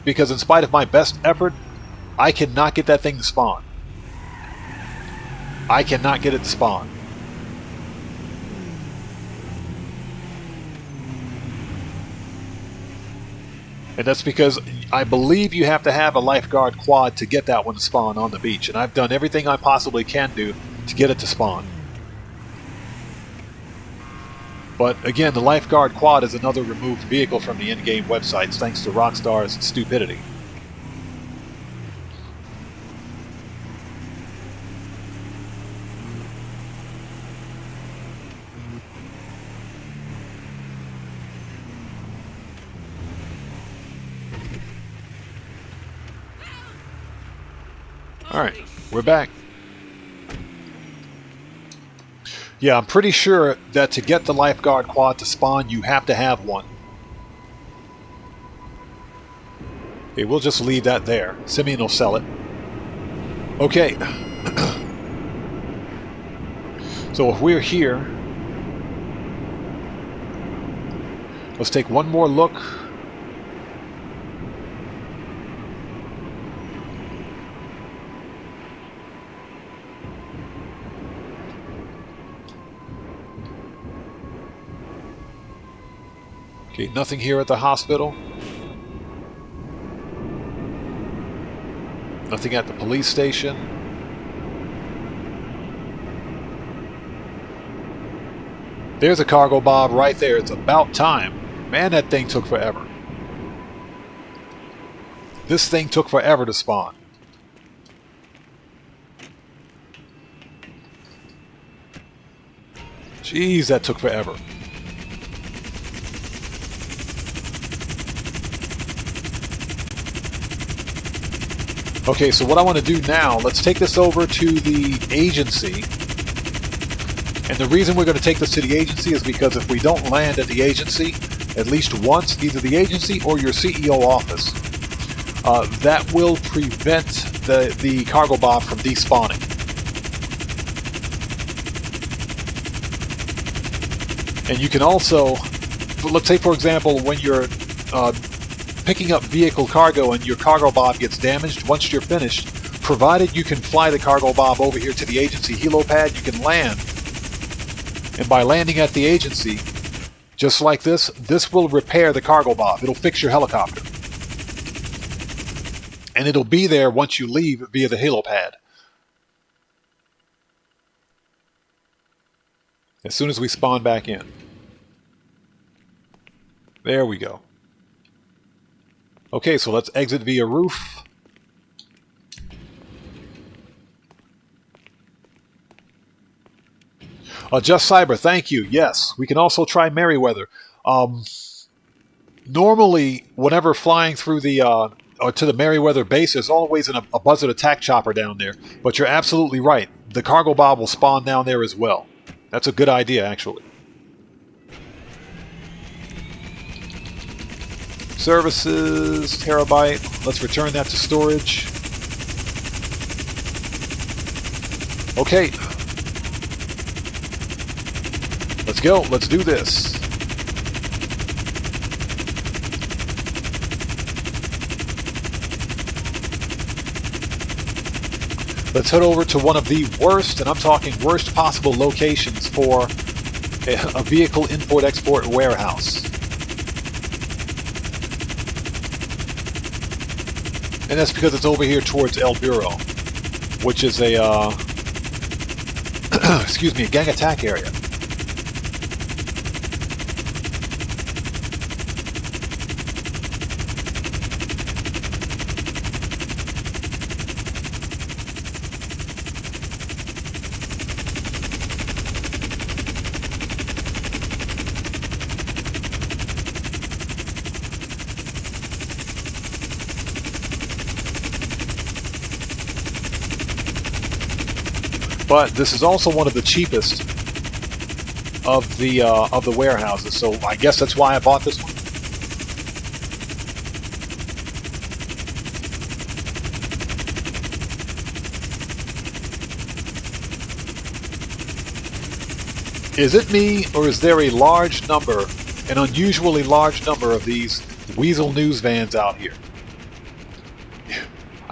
Because in spite of my best effort, I cannot get that thing to spawn. I cannot get it to spawn. And that's because I believe you have to have a lifeguard quad to get that one to spawn on the beach. And I've done everything I possibly can do to get it to spawn. But again, the lifeguard quad is another removed vehicle from the in-game websites thanks to Rockstar's stupidity. Alright, we're back. Yeah, I'm pretty sure that to get the lifeguard quad to spawn, you have to have one. Okay, we'll just leave that there. Simeon will sell it. Okay. So if we're here, let's take one more look. Okay, nothing here at the hospital. Nothing at the police station. There's a cargo bob right there. It's about time. Man, that thing took forever. This thing took forever to spawn. Jeez, that took forever. Okay, so what I want to do now, let's take this over to the agency. And the reason we're going to take this to the agency is because if we don't land at the agency at least once, either the agency or your CEO office, that will prevent the cargo bob from despawning. And you can also, let's say for example, when you're picking up vehicle cargo and your cargo bob gets damaged, once you're finished, provided you can fly the cargo bob over here to the agency helipad, you can land. And by landing at the agency, just like this will repair the cargo bob. It'll fix your helicopter. And it'll be there once you leave via the helipad. As soon as we spawn back in. There we go. Okay, so let's exit via roof. Just Cyber, thank you. Yes, we can also try Merryweather. Normally, whenever flying through the or to the Merryweather base, there's always a buzzard attack chopper down there. But you're absolutely right. The cargo bob will spawn down there as well. That's a good idea, actually. Services, terabyte. Let's return that to storage. Okay. Let's go. Let's do this. Let's head over to one of the worst, and I'm talking worst possible locations for a vehicle import-export warehouse. And that's because it's over here towards El Bureau, which is a, excuse me, a gang attack area. But this is also one of the cheapest of the warehouses, so I guess that's why I bought this one. Is it me, or is there a large number, an unusually large number of these Weasel News vans out here?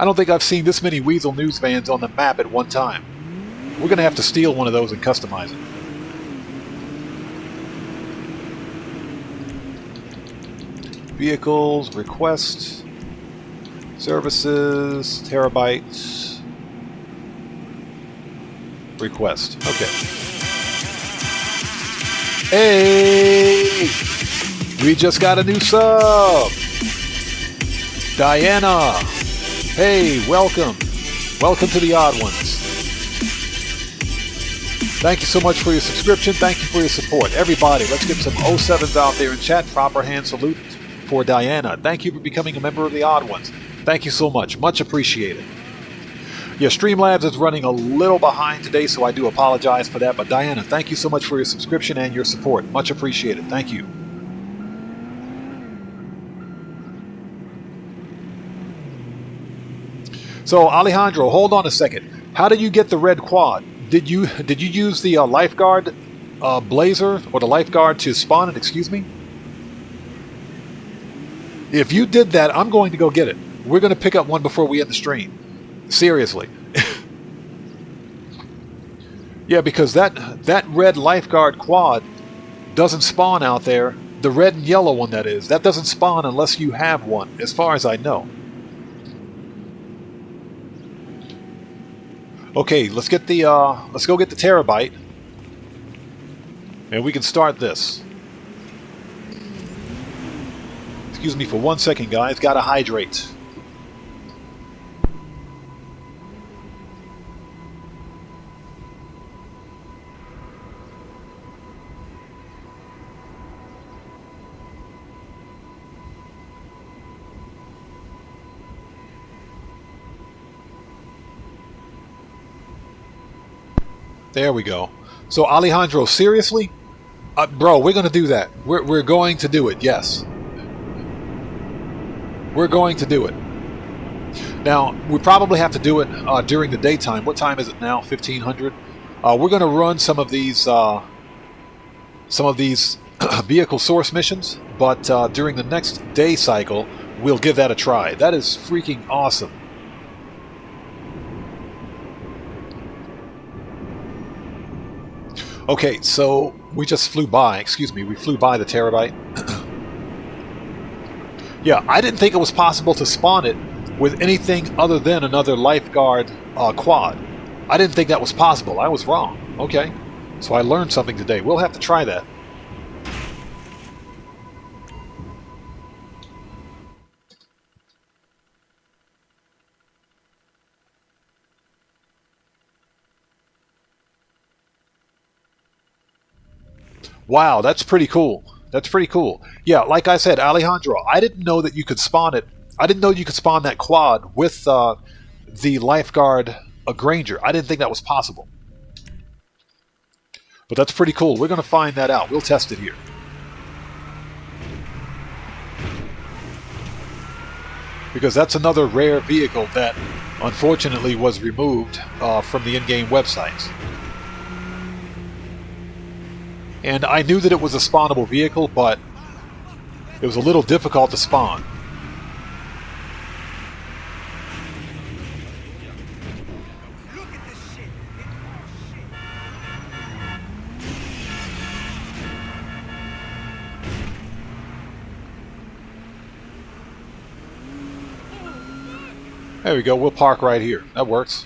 I don't think I've seen this many Weasel News vans on the map at one time. We're going to have to steal one of those and customize it. Vehicles, request, services, terabytes, request. Okay. Hey! We just got a new sub! Diana! Hey, welcome. Welcome to the Odd Ones. Thank you so much for your subscription. Thank you for your support. Everybody, let's get some 07s out there in chat. Proper hand salute for Diana. Thank you for becoming a member of the Odd Ones. Thank you so much. Much appreciated. Yeah, Streamlabs is running a little behind today, so I do apologize for that. But Diana, thank you so much for your subscription and your support. Much appreciated. Thank you. So, Alejandro, hold on a second. How did you get the red quad? Did you use the lifeguard blazer or the lifeguard to spawn it? Excuse me. If you did that, I'm going to go get it. We're going to pick up one before we end the stream. Seriously. Yeah, because that red lifeguard quad doesn't spawn out there. The red and yellow one, that is. That doesn't spawn unless you have one, as far as I know. Okay, let's go get the terabyte, and we can start this. Excuse me for 1 second, guys. Gotta hydrate. There we go. So Alejandro, seriously? Bro, we're going to do that. We're going to do it, yes. We're going to do it. Now, we probably have to do it during the daytime. What time is it now? 1500? We're going to run some of these vehicle source missions, but during the next day cycle, we'll give that a try. That is freaking awesome. Okay, so we just flew by, we flew by the terabyte. Yeah, I didn't think it was possible to spawn it with anything other than another lifeguard quad. I didn't think that was possible. I was wrong. Okay, so I learned something today. We'll have to try that. Wow, that's pretty cool. That's pretty cool. Yeah, like I said, Alejandro, I didn't know that you could spawn it. I didn't know you could spawn that quad with the lifeguard Granger. I didn't think that was possible. But that's pretty cool. We're going to find that out. We'll test it here. Because that's another rare vehicle that unfortunately was removed from the in-game websites. And I knew that it was a spawnable vehicle, but it was a little difficult to spawn. There we go, we'll park right here. That works.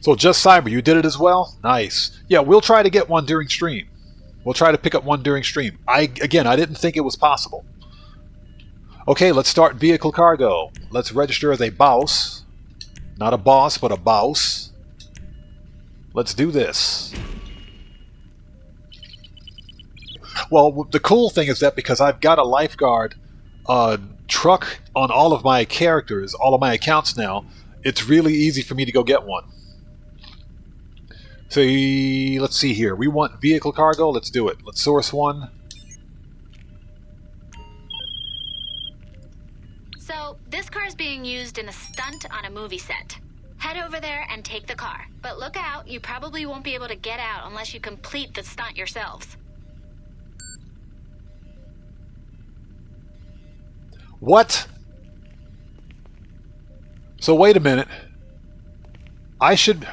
So Just Cyber, you did it as well? Nice. Yeah, we'll try to get one during stream. We'll try to pick up one during stream. Again, I didn't think it was possible. Okay, let's start vehicle cargo. Let's register as a boss. Not a boss, but a boss. Let's do this. Well, the cool thing is that because I've got a lifeguard truck on all of my characters, all of my accounts now, it's really easy for me to go get one. So let's see here. We want vehicle cargo. Let's do it. Let's source one. So this car is being used in a stunt on a movie set. Head over there and take the car. But look out, you probably won't be able to get out unless you complete the stunt yourselves. What? So wait a minute. I should...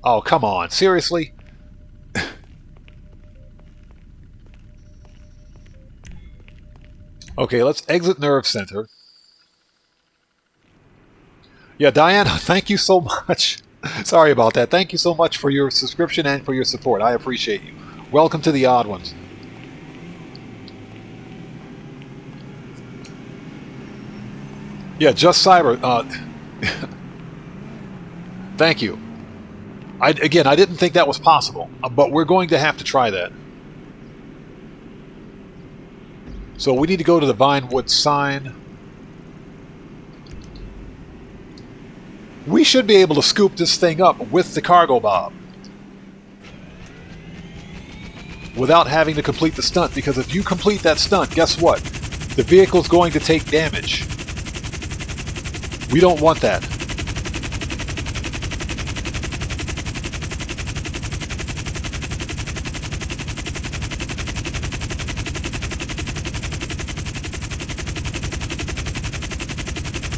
oh, come on. Seriously? Okay, let's exit Nerve Center. Yeah, Diana, thank you so much. Sorry about that. Thank you so much for your subscription and for your support. I appreciate you. Welcome to the Odd Ones. Yeah, Just Cyber. Thank you. Again, I didn't think that was possible, but we're going to have to try that. So we need to go to the Vinewood sign. We should be able to scoop this thing up with the cargo bob without having to complete the stunt, because if you complete that stunt, guess what? The vehicle's going to take damage. We don't want that.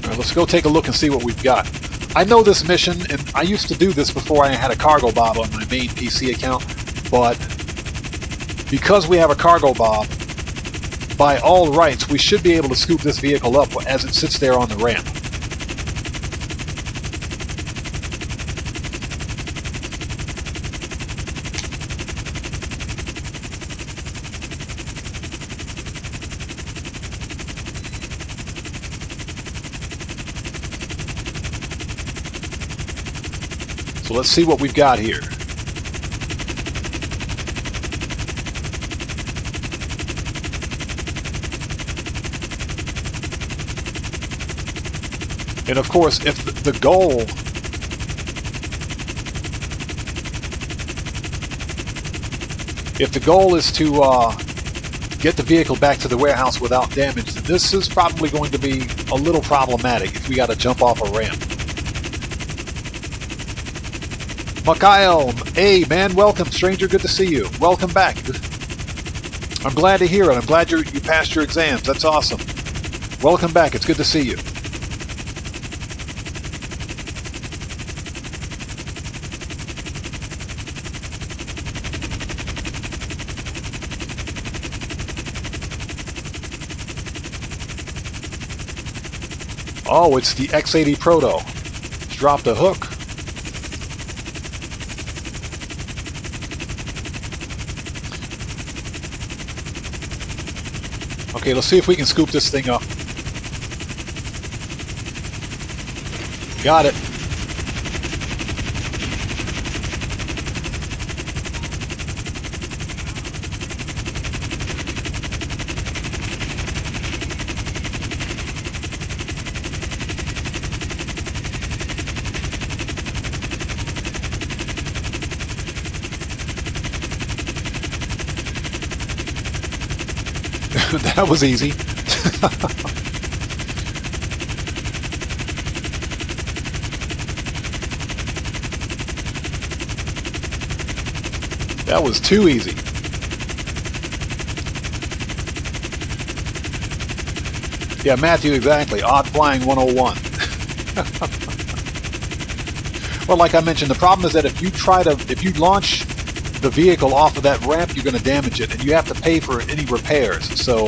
All right, let's go take a look and see what we've got. I know this mission, and I used to do this before I had a cargo bob on my main PC account, but because we have a cargo bob, by all rights, we should be able to scoop this vehicle up as it sits there on the ramp. So let's see what we've got here. And of course, if the goal is to get the vehicle back to the warehouse without damage, then this is probably going to be a little problematic if we got to jump off a ramp. Mikhail, hey man, welcome, stranger, good to see you. Welcome back. I'm glad to hear it. I'm glad you passed your exams. That's awesome. Welcome back. It's good to see you. Oh, it's the X80 Proto. It's dropped a hook. Okay, let's see if we can scoop this thing up. Got it. That was easy. That was too easy. Yeah, Matthew, exactly. Odd Flying 101. Well, like I mentioned, the problem is that if you launch the vehicle off of that ramp, you're going to damage it, and you have to pay for any repairs. So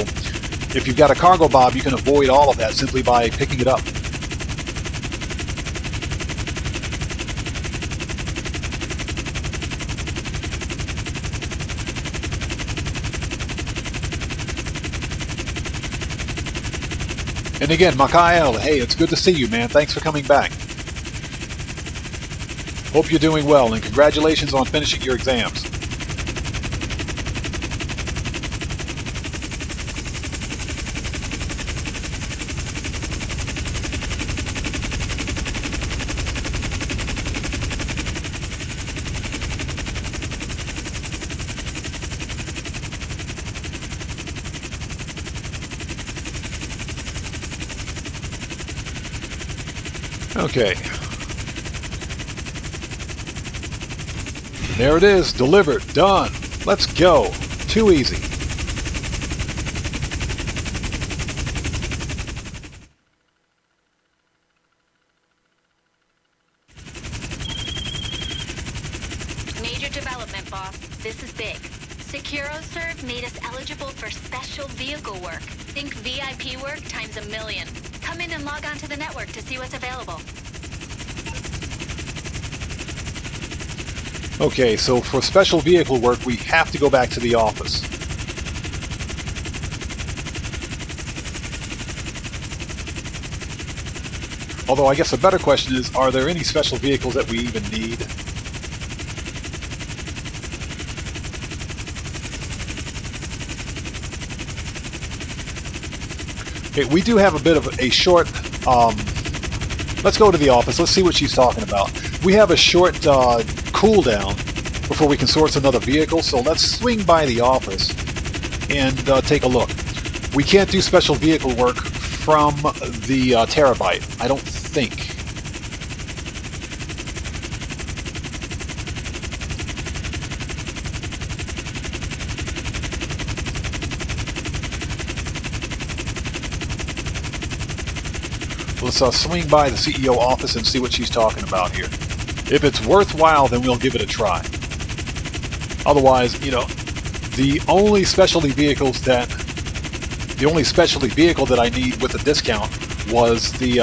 if you've got a cargo bob, you can avoid all of that simply by picking it up. And again, Mikhail, hey, it's good to see you, man. Thanks for coming back. Hope you're doing well, and congratulations on finishing your exams. Okay. There it is, delivered, done. Let's go. Too easy. Major development, boss. This is big. SecuroServe made us eligible for special vehicle work. Think VIP work times 1,000,000. Come in and log on to the network to see what's available. Okay, so for special vehicle work, we have to go back to the office. Although I guess a better question is, are there any special vehicles that we even need? Okay, we do have a bit of a short... let's go to the office. Let's see what she's talking about. We have a short cooldown before we can source another vehicle, so let's swing by the office and take a look. We can't do special vehicle work from the Terabyte, I don't think. Let's swing by the CEO office and see what she's talking about here. If it's worthwhile, then we'll give it a try. Otherwise, you know, the only specialty vehicle that I need with a discount was the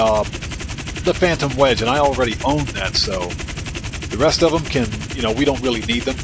Phantom Wedge, and I already own that, so the rest of them can, you know, we don't really need them.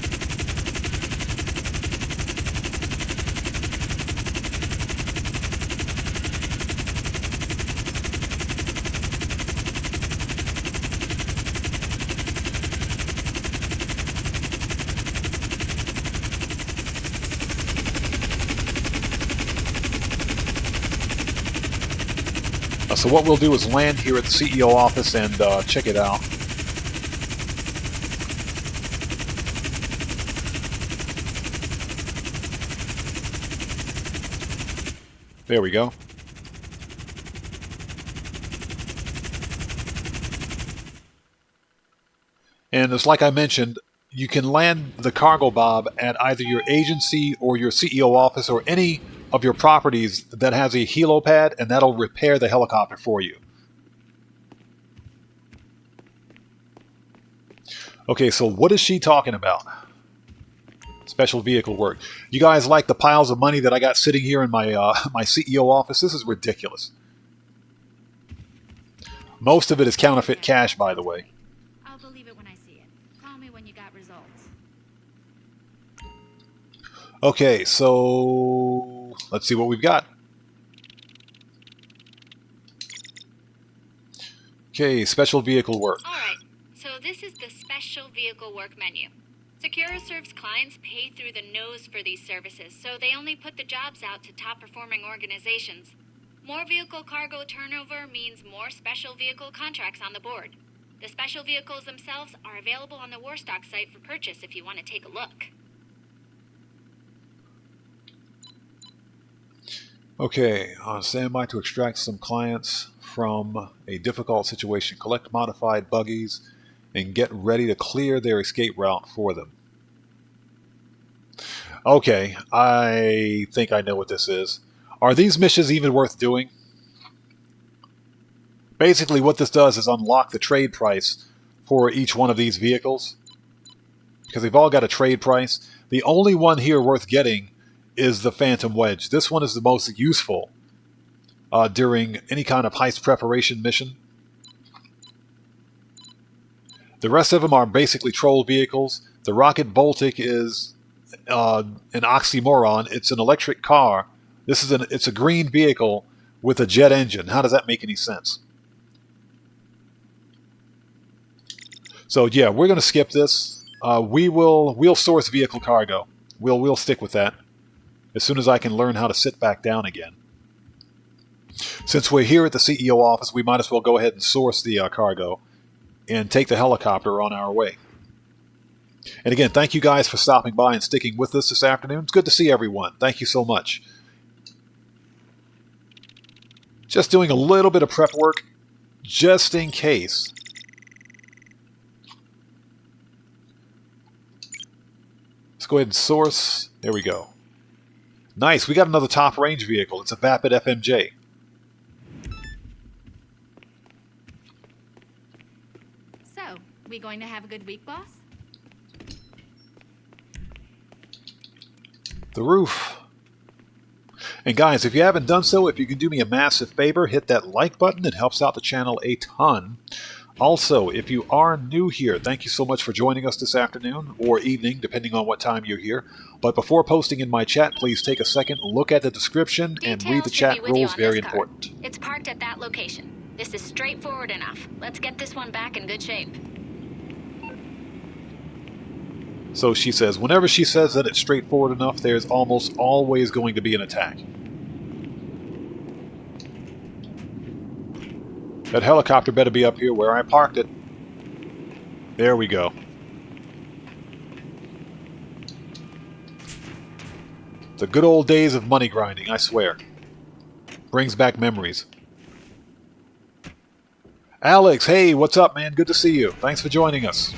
So what we'll do is land here at the CEO office and check it out. There we go. And it's like I mentioned, you can land the cargo bob at either your agency or your CEO office or any of your properties that has a helipad, and that'll repair the helicopter for you. Okay, so what is she talking about? Special vehicle work. You guys like the piles of money that I got sitting here in my my CEO office? This is ridiculous. Most of it is counterfeit cash, by the way. I'll believe it when I see it. Call me when you got results. Okay, so let's see what we've got. Okay, special vehicle work. Alright, so this is the special vehicle work menu. SecuroServe's clients pay through the nose for these services, so they only put the jobs out to top-performing organizations. More vehicle cargo turnover means more special vehicle contracts on the board. The special vehicles themselves are available on the Warstock site for purchase if you want to take a look. Okay, on standby to extract some clients from a difficult situation. Collect modified buggies and get ready to clear their escape route for them. Okay, I think I know what this is. Are these missions even worth doing? Basically what this does is unlock the trade price for each one of these vehicles, because they've all got a trade price. The only one here worth getting is the Phantom Wedge. This one is the most useful during any kind of heist preparation mission. The rest of them are basically troll vehicles. The Rocket Baltic is an oxymoron. It's an electric car. It's a green vehicle with a jet engine. How does that make any sense? So yeah, we're going to skip this. We'll source vehicle cargo. We'll stick with that as soon as I can learn how to sit back down again. Since we're here at the CEO office, we might as well go ahead and source the cargo and take the helicopter on our way. And again, thank you guys for stopping by and sticking with us this afternoon. It's good to see everyone. Thank you so much. Just doing a little bit of prep work, just in case. Let's go ahead and source. There we go. Nice, we got another top range vehicle. It's a Vapid FMJ. So, we going to have a good week, boss? the roof. And guys, if you haven't done so, if you can do me a massive favor, hit that like button. It helps out the channel a ton. Also, if you are new here, thank you so much for joining us this afternoon or evening, depending on what time you're here. But before posting in my chat, please take a second, look at the description, and read the chat rules. Very important. It's parked at that location. This is straightforward enough. Let's get this one back in good shape. So she says, whenever she says that it's straightforward enough, there's almost always going to be an attack. That helicopter better be up here where I parked it. There we go. The good old days of money grinding, I swear. Brings back memories. Alex, hey, what's up, man? Good to see you. Thanks for joining us.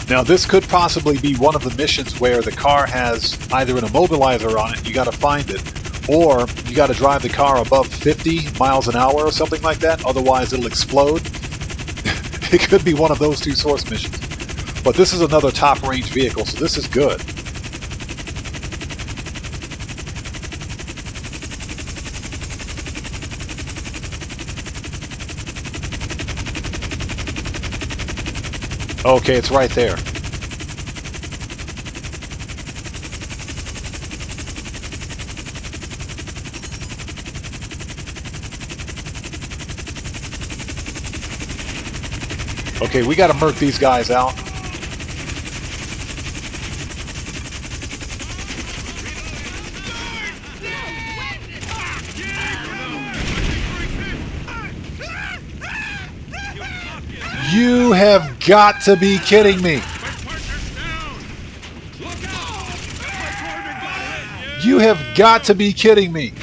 Now this could possibly be one of the missions where the car has either an immobilizer on it, you gotta find it, or you gotta drive the car above 50 miles an hour or something like that, otherwise it'll explode. It could be one of those two source missions. But this is another top range vehicle, so this is good. Okay, it's right there. Okay, we gotta murk these guys out. You have got to be kidding me. You have got to be kidding me.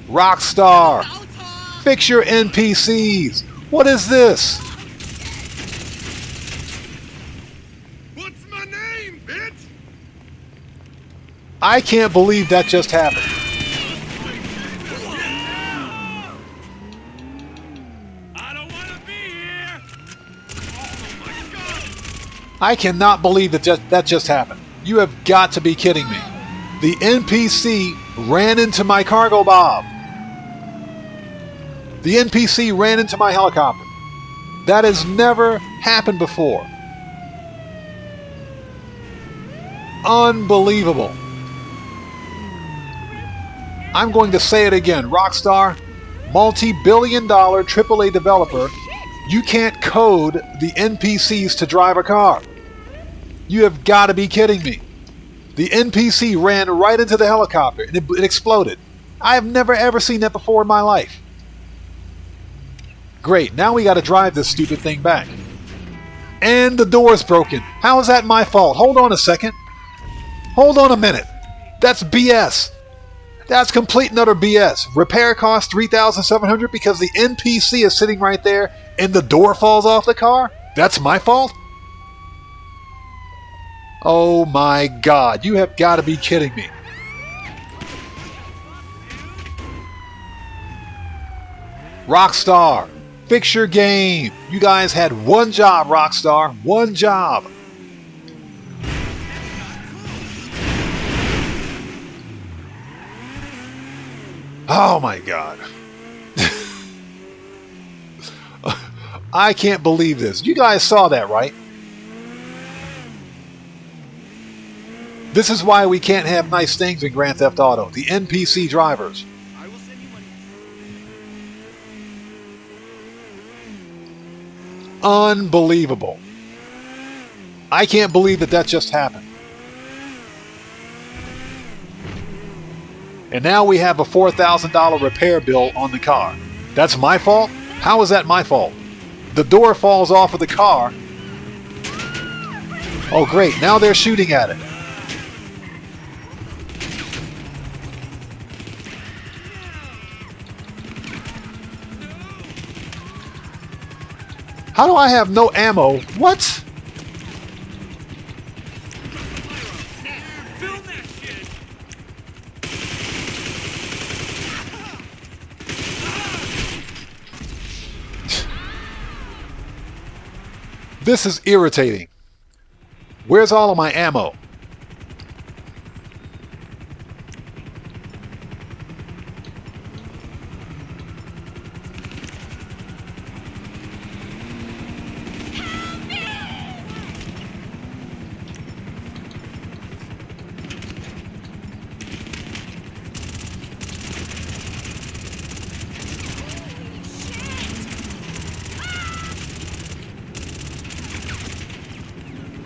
Rockstar, fix your NPCs. What is this? What's my name, bitch? I can't believe that just happened. I cannot believe that just happened. You have got to be kidding me. The NPC ran into my cargo bob. The NPC ran into my helicopter. That has never happened before. Unbelievable. I'm going to say it again. Rockstar, multi-billion-dollar AAA developer, you can't code the NPCs to drive a car. You have got to be kidding me. The NPC ran right into the helicopter and it exploded. I have never ever seen that before in my life. Great, now we got to drive this stupid thing back. And the door's broken. How is that my fault? Hold on a second. Hold on a minute. That's BS. That's complete and utter BS. Repair costs $3,700 because the NPC is sitting right there and the door falls off the car? That's my fault? Oh my God, you have got to be kidding me. Rockstar, fix your game. You guys had one job, Rockstar. One job. Oh my God. I can't believe this. You guys saw that, right? This is why we can't have nice things in Grand Theft Auto. The NPC drivers. Unbelievable. I can't believe that just happened. And now we have a $4,000 repair bill on the car. That's my fault? How is that my fault? The door falls off of the car. Oh great, now they're shooting at it. How do I have no ammo? What? This is irritating. Where's all of my ammo?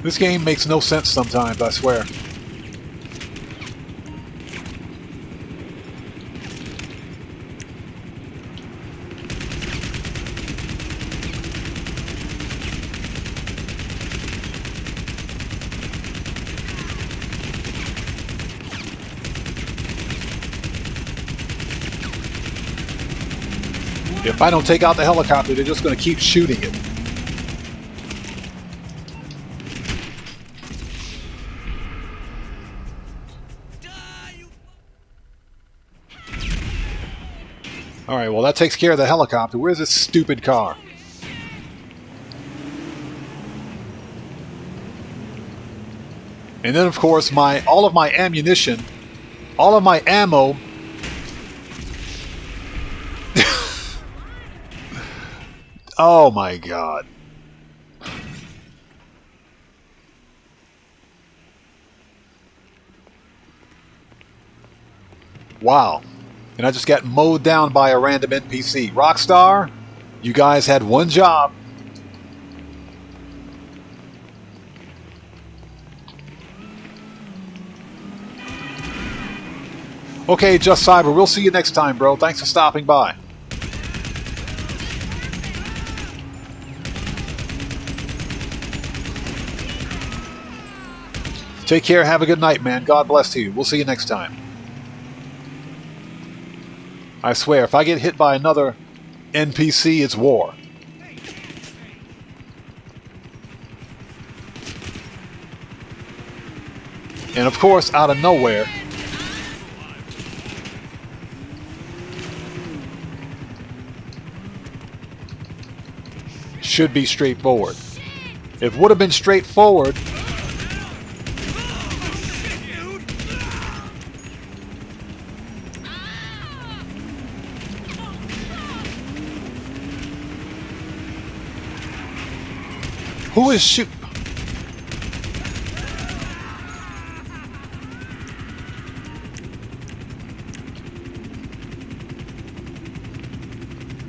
This game makes no sense sometimes, I swear. If I don't take out the helicopter, they're just going to keep shooting it. Alright, well that takes care of the helicopter. Where's this stupid car? And then of course all of my ammunition, all of my ammo oh my god. Wow. And I just got mowed down by a random NPC. Rockstar, you guys had one job. Okay, Just Cyber, we'll see you next time, bro. Thanks for stopping by. Take care, have a good night, man. God bless to you. We'll see you next time. I swear, if I get hit by another NPC, it's war. And of course, out of nowhere, should be straightforward. If it would have been straightforward, who is shooting?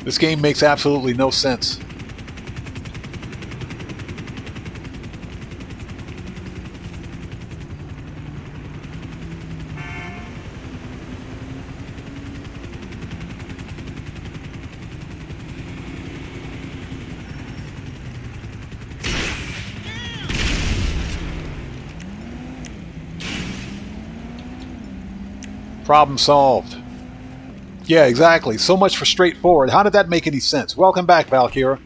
This game makes absolutely no sense. Problem solved. Yeah, exactly. So much for straightforward. How did that make any sense? Welcome back, Valkyra.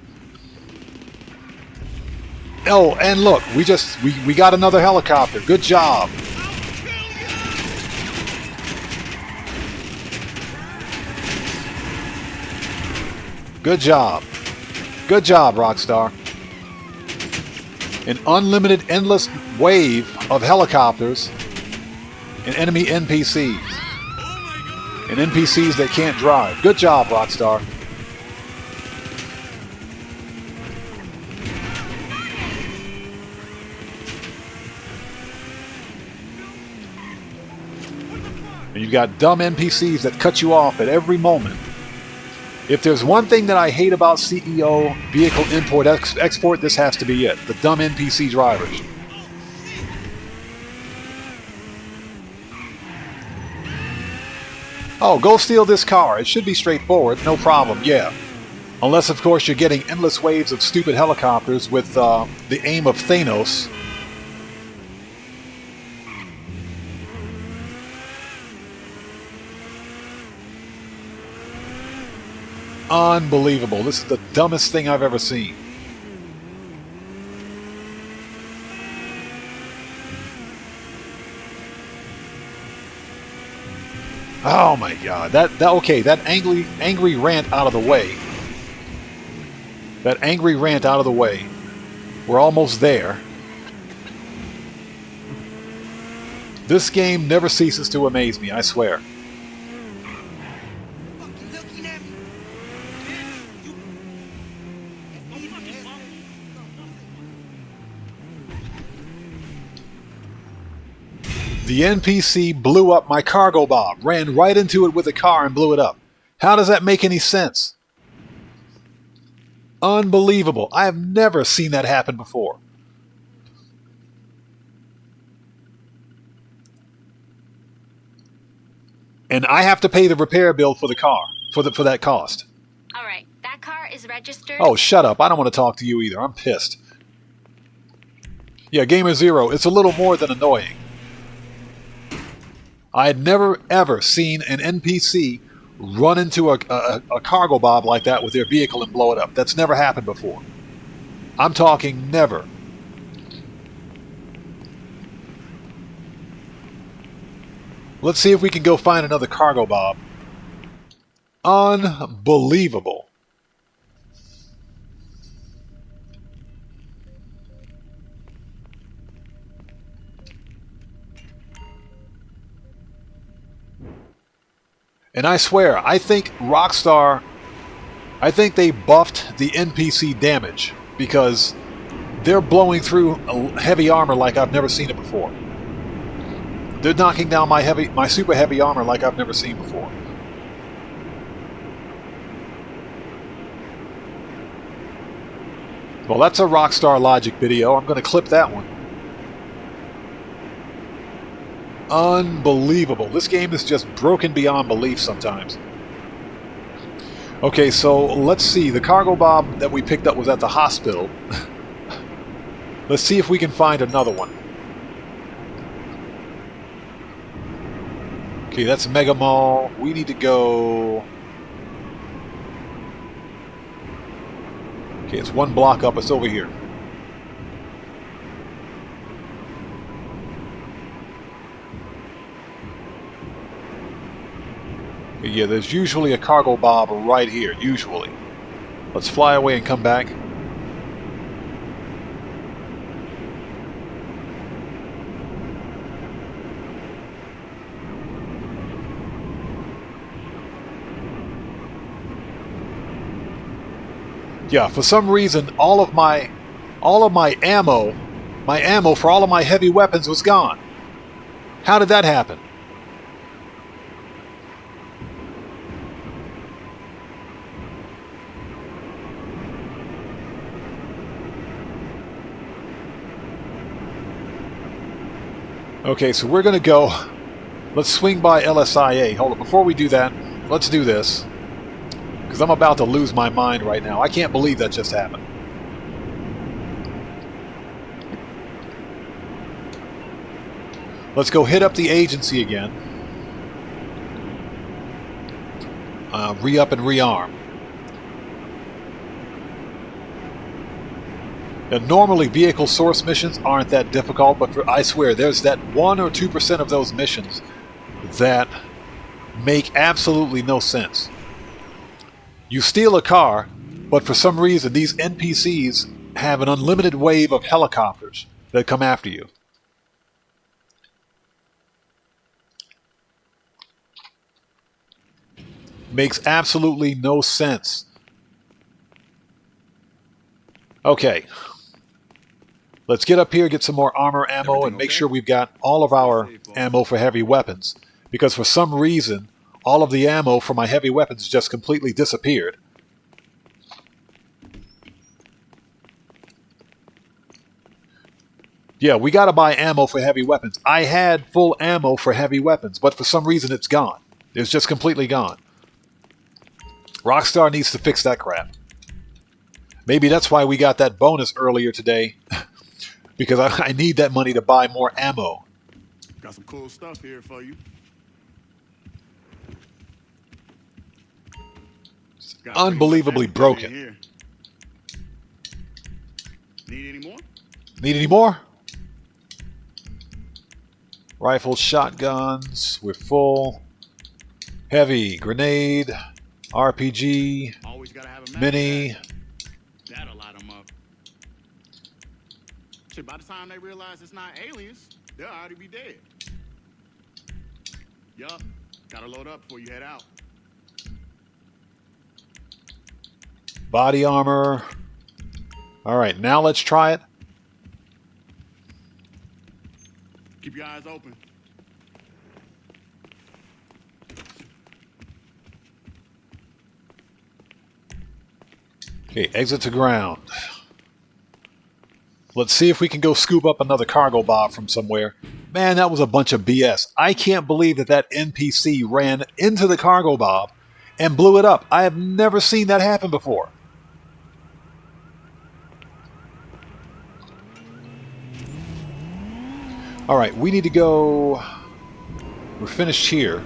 Oh, and look, we got another helicopter. Good job. Good job. Good job, Rockstar. An unlimited, endless wave of helicopters and enemy NPCs. And NPCs that can't drive. Good job, Rockstar. And you've got dumb NPCs that cut you off at every moment. If there's one thing that I hate about CEO, vehicle import-export, this has to be it. The dumb NPC drivers. Oh, go steal this car. It should be straightforward. No problem. Yeah. Unless, of course, you're getting endless waves of stupid helicopters with the aim of Thanos. Unbelievable. This is the dumbest thing I've ever seen. Oh my god. Okay, that angry rant out of the way. That angry rant out of the way. We're almost there. This game never ceases to amaze me, I swear. Fucking looking at me. The NPC blew up my cargo bob, ran right into it with a car and blew it up. How does that make any sense? Unbelievable. I have never seen that happen before. And I have to pay the repair bill for the car, for that cost. All right, that car is registered. Oh, shut up. I don't want to talk to you either. I'm pissed. Yeah, Gamer Zero, it's a little more than annoying. I had never, ever seen an NPC run into a cargo bob like that with their vehicle and blow it up. That's never happened before. I'm talking never. Let's see if we can go find another cargo bob. Unbelievable. And I swear, I think Rockstar, I think they buffed the NPC damage because they're blowing through heavy armor like I've never seen it before. They're knocking down my super heavy armor like I've never seen before. Well, that's a Rockstar Logic video. I'm going to clip that one. Unbelievable. This game is just broken beyond belief sometimes. Okay, so let's see. The cargo bob that we picked up was at the hospital. Let's see if we can find another one. Okay, that's Mega Mall. We need to go... Okay, it's one block up. It's over here. Okay, yeah, there's usually a cargo bob right here. Usually. Let's fly away and come back. Yeah, for some reason, all of my ammo for all of my heavy weapons was gone. How did that happen? Okay, so we're gonna go. Let's swing by LSIA. Hold on, before we do that, let's do this. Because I'm about to lose my mind right now. I can't believe that just happened. Let's go hit up the agency again. Re-up and rearm. And normally vehicle source missions aren't that difficult, but I swear there's that 1 or 2% of those missions that make absolutely no sense. You steal a car, but for some reason these NPCs have an unlimited wave of helicopters that come after you. Makes absolutely no sense. Okay. Let's get up here, get some more armor ammo, and make sure we've got all of our ammo for heavy weapons. Because for some reason, all of the ammo for my heavy weapons just completely disappeared. Yeah, we gotta buy ammo for heavy weapons. I had full ammo for heavy weapons, but for some reason it's gone. It's just completely gone. Rockstar needs to fix that crap. Maybe that's why we got that bonus earlier today. Because I need that money to buy more ammo. Got some cool stuff here for you. Unbelievably broken. Here. Need any more? Need any more? Rifles, shotguns, we're full. Heavy, grenade, RPG, Always gotta have a mag mini. pack. That'll light 'em up. Shit, by the time they realize it's not aliens, they'll already be dead. Yup. Gotta load up before you head out. Body armor. All right, now let's try it. Keep your eyes open. Okay, exit to ground. Let's see if we can go scoop up another cargo bob from somewhere. Man, that was a bunch of BS. I can't believe that that NPC ran into the cargo bob and blew it up. I have never seen that happen before. All right, we need to go... We're finished here.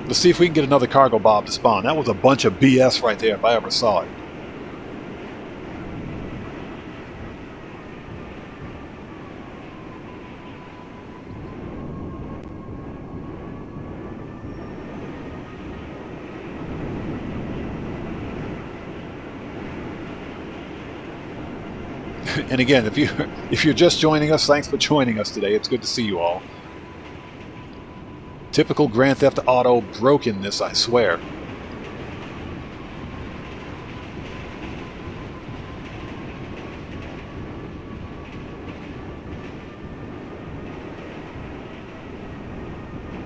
Let's see if we can get another cargo bob to spawn. That was a bunch of BS right there if I ever saw it. And again, if you're just joining us, thanks for joining us today. It's good to see you all. Typical Grand Theft Auto brokenness, I swear.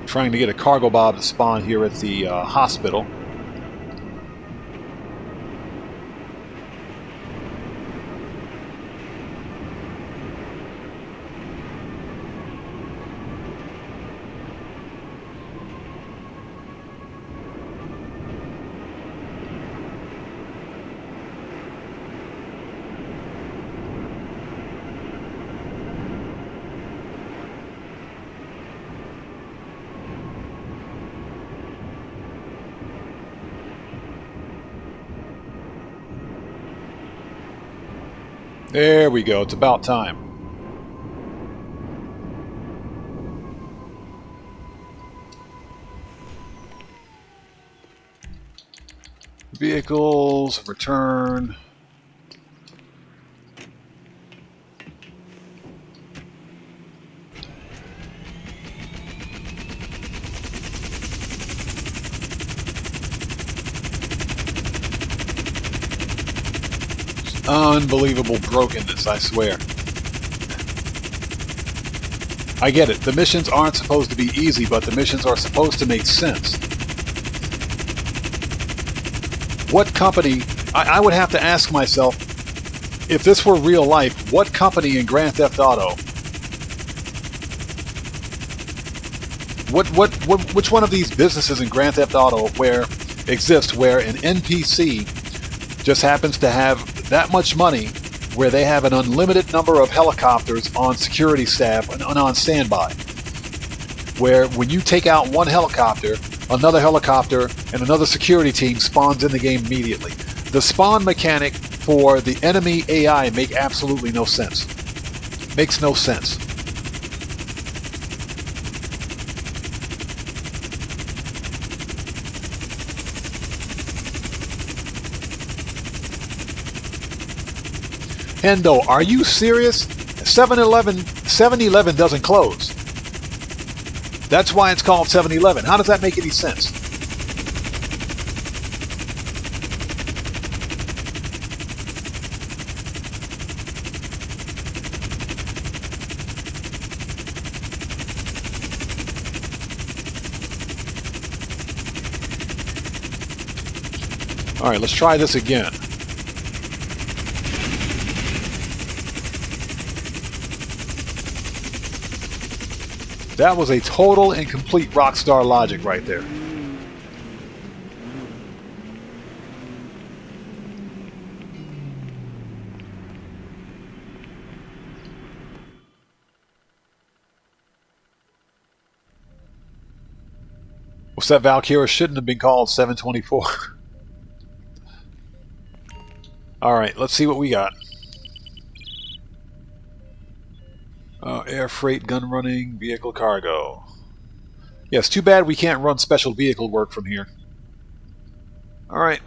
Trying to get a cargo bob to spawn here at the hospital. There we go. It's about time. Vehicles, return. Unbelievable brokenness, I swear. I get it. The missions aren't supposed to be easy, but the missions are supposed to make sense. What company... I would have to ask myself, if this were real life, what company in Grand Theft Auto... Which one of these businesses in Grand Theft Auto exists where an NPC just happens to have that much money where they have an unlimited number of helicopters on security staff and on standby, where when you take out one helicopter, another helicopter and another security team spawns in the game immediately. The spawn mechanic for the enemy AI make absolutely no sense. Makes no sense. Hendo, are you serious? 7-Eleven doesn't close. That's why it's called 7-Eleven. How does that make any sense? All right, let's try this again. That was a total and complete rockstar logic right there. What's that, Valkyra shouldn't have been called 724. Alright, let's see what we got. Air freight, gun running, vehicle cargo. Yes, too bad we can't run special vehicle work from here. Alright.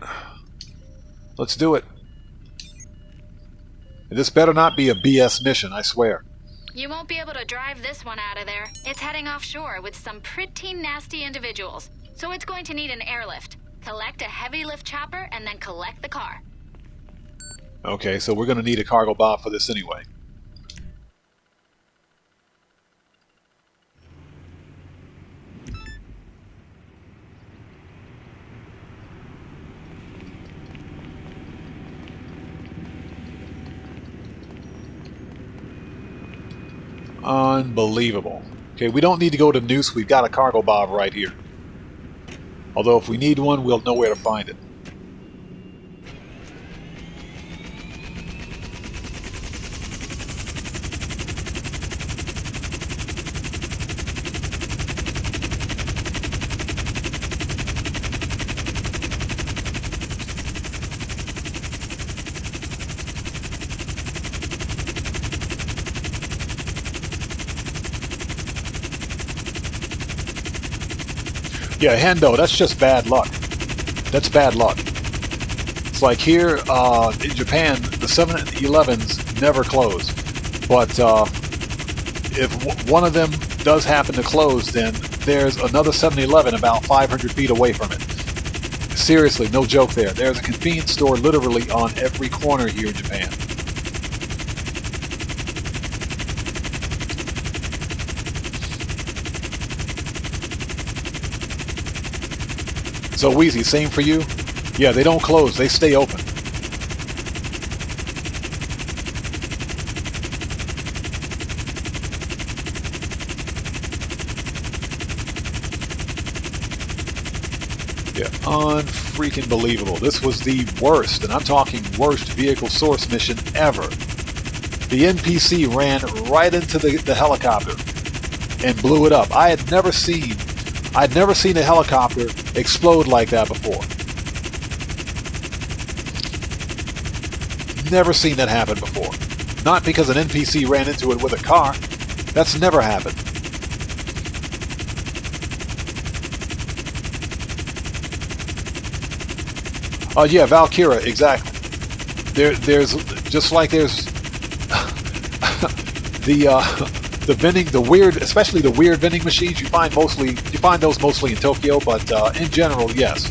Let's do it. This better not be a BS mission, I swear. You won't be able to drive this one out of there. It's heading offshore with some pretty nasty individuals. So it's going to need an airlift. Collect a heavy lift chopper and then collect the car. Okay, so we're going to need a cargo bob for this anyway. Unbelievable. Okay, we don't need to go to Noose. We've got a cargo bob right here. Although if we need one, we'll know where to find it. Yeah, Hendo, that's just bad luck. That's bad luck. It's like here in Japan, the 7-Elevens never close. But if one of them does happen to close, then there's another 7-Eleven about 500 feet away from it. Seriously, no joke there. There's a convenience store literally on every corner here in Japan. So Wheezy, same for you? Yeah, they don't close, they stay open. Yeah, unfreaking believable. This was the worst, and I'm talking worst vehicle source mission ever. The NPC ran right into the helicopter and blew it up. I'd never seen a helicopter explode like that before. Never seen that happen before. Not because an NPC ran into it with a car. That's never happened. Oh yeah, Valkyra, exactly. There's just like there's the vending, the weird, especially the weird vending machines. You find those mostly in Tokyo, but in general, yes.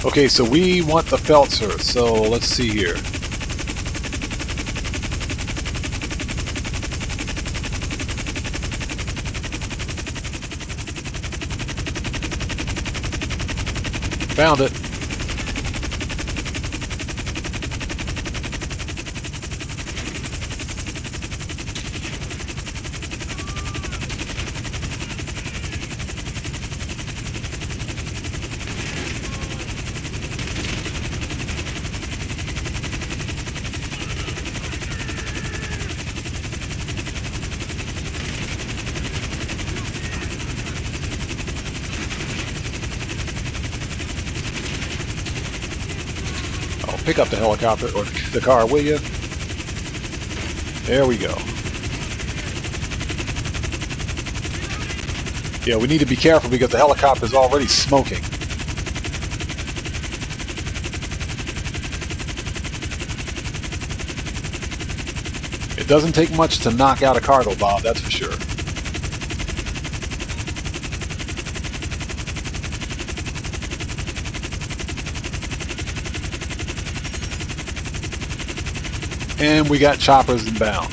Okay, so we want the Feltzer, so let's see here. Found it. Pick up the helicopter, or the car, will you? There we go. Yeah, we need to be careful because the helicopter's already smoking. It doesn't take much to knock out a cargo bomb, that's for sure. And we got choppers inbound.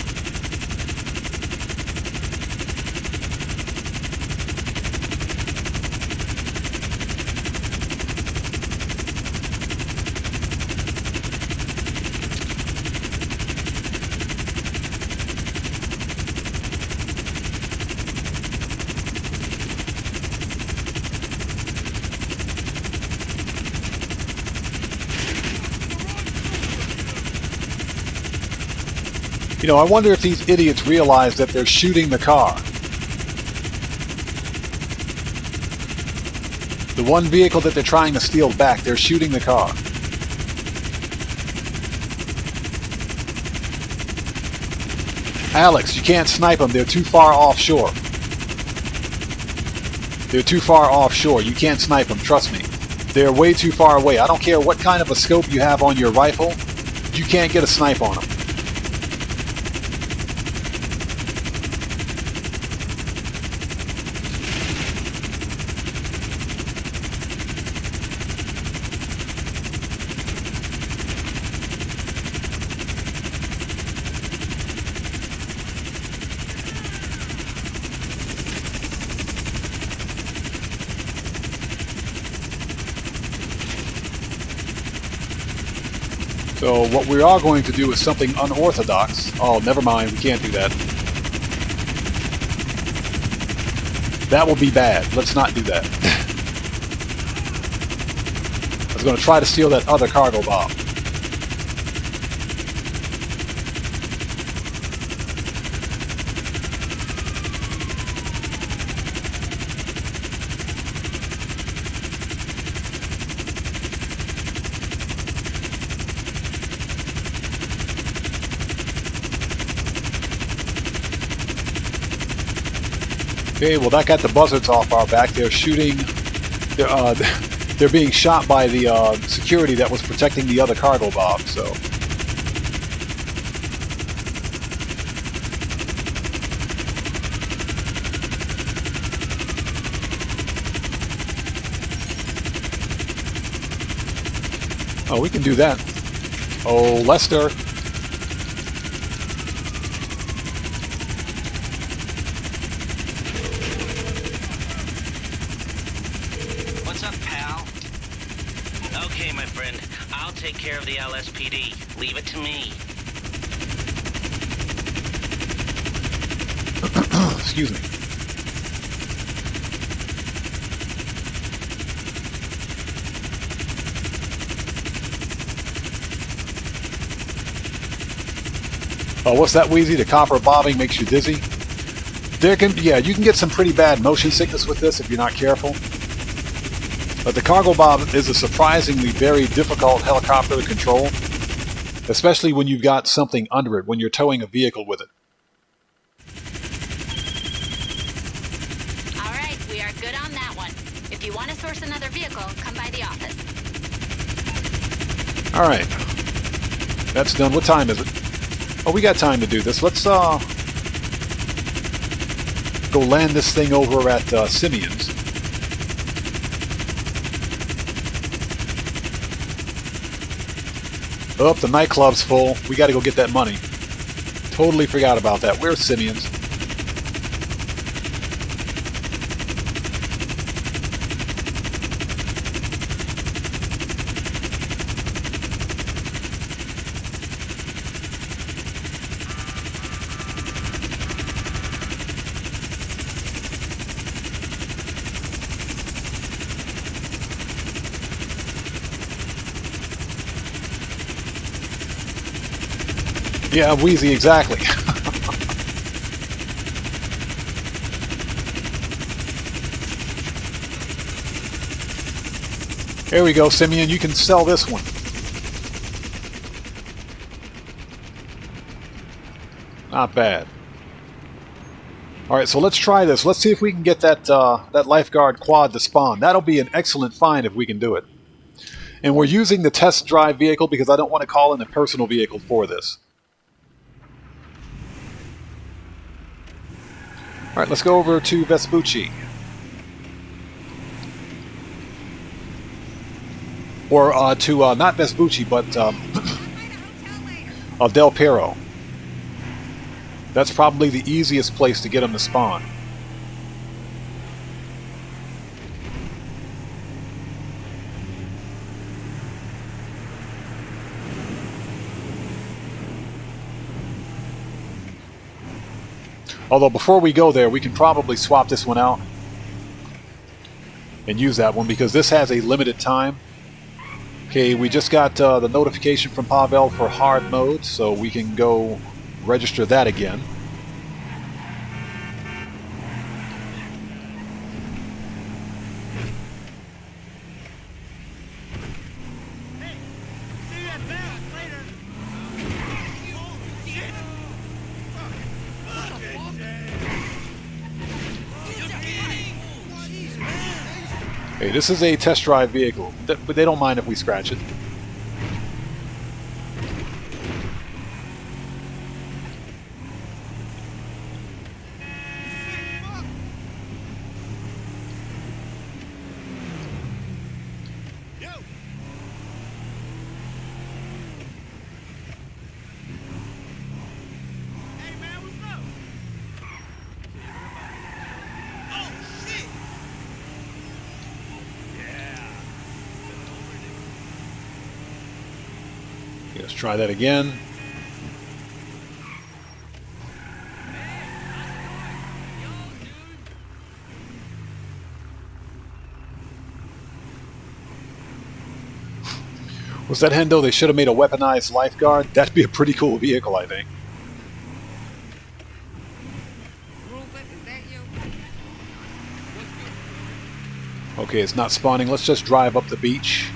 You know, I wonder if these idiots realize that they're shooting the car. The one vehicle that they're trying to steal back, they're shooting the car. Alex, you can't snipe them. They're too far offshore. They're too far offshore. You can't snipe them. Trust me. They're way too far away. I don't care what kind of a scope you have on your rifle. You can't get a snipe on them. So what we are going to do is something unorthodox. Oh, never mind. We can't do that. That will be bad. Let's not do that. I was going to try to steal that other cargo bomb. Okay, well that got the buzzards off our back. They're shooting. They're being shot by the security that was protecting the other cargo bomb. So. Oh, we can do that. Oh, Lester. Okay, my friend. I'll take care of the LSPD. Leave it to me. Excuse me. Oh, what's that, Wheezy? The copper bobbing makes you dizzy? Yeah, you can get some pretty bad motion sickness with this if you're not careful. But the cargo bob is a surprisingly very difficult helicopter to control, especially when you've got something under it, when you're towing a vehicle with it. All right, we are good on that one. If you want to source another vehicle, come by the office. All right. That's done. What time is it? Oh, we got time to do this. Let's go land this thing over at Simeon's. Oh, the nightclub's full. We got to go get that money. Totally forgot about that. Where's Simeon's? Yeah, Wheezy, exactly. There we go, Simeon. You can sell this one. Not bad. All right, so let's try this. Let's see if we can get that that lifeguard quad to spawn. That'll be an excellent find if we can do it. And we're using the test drive vehicle because I don't want to call in a personal vehicle for this. All right, let's go over to Vespucci. Or to, not Vespucci, but Del Perro. That's probably the easiest place to get them to spawn. Although before we go there, we can probably swap this one out and use that one because this has a limited time. Okay, we just got the notification from Pavel for hard mode, so we can go Register that again. Hey, this is a test drive vehicle, but they don't mind if we scratch it. Let's try that again. Was that Hendo? They should have made a weaponized lifeguard. That'd be a pretty cool vehicle, I think. Okay, it's not spawning. Let's just drive up the beach.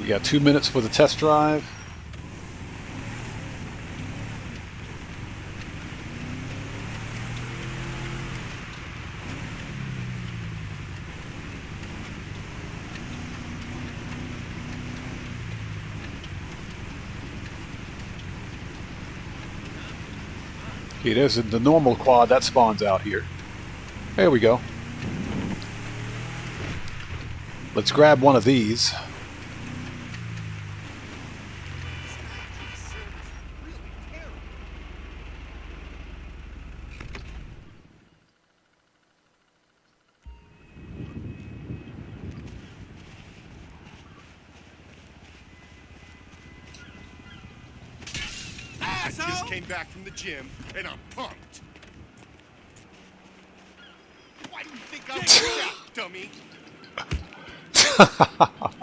We got 2 minutes for the test drive. Okay, there's the normal quad that spawns out here. There we go. Let's grab one of these. I just came back from the gym and I'm pumped. Why do you think I'm out, dummy?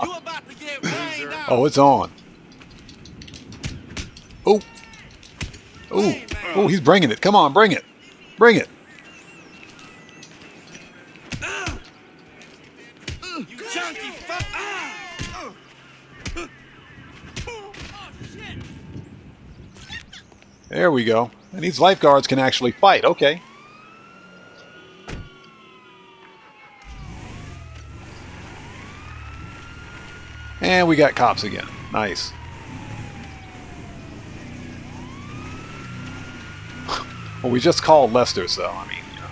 You about to get rained out. Oh, it's on. Oh. Oh. Oh, he's bringing it. Come on, bring it. Bring it. You chunky fuck! There we go. And these lifeguards can actually fight. Okay. And we got cops again. Nice. Well, we just called Lester, so I mean, you know.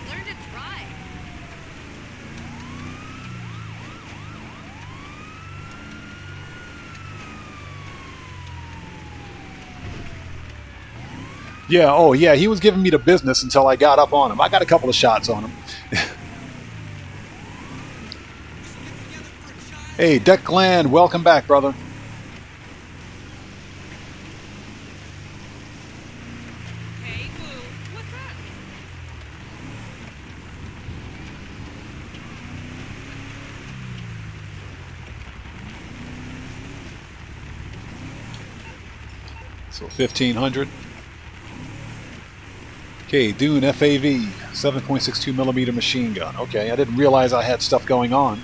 Learn to drive. Yeah, oh yeah, he was giving me the business until I got up on him. I got a couple of shots on him. Hey, Declan, welcome back, brother. Hey, Boo. What's up? So 1500. Okay, Dune FAV, 7.62 millimeter machine gun. Okay, I didn't realize I had stuff going on.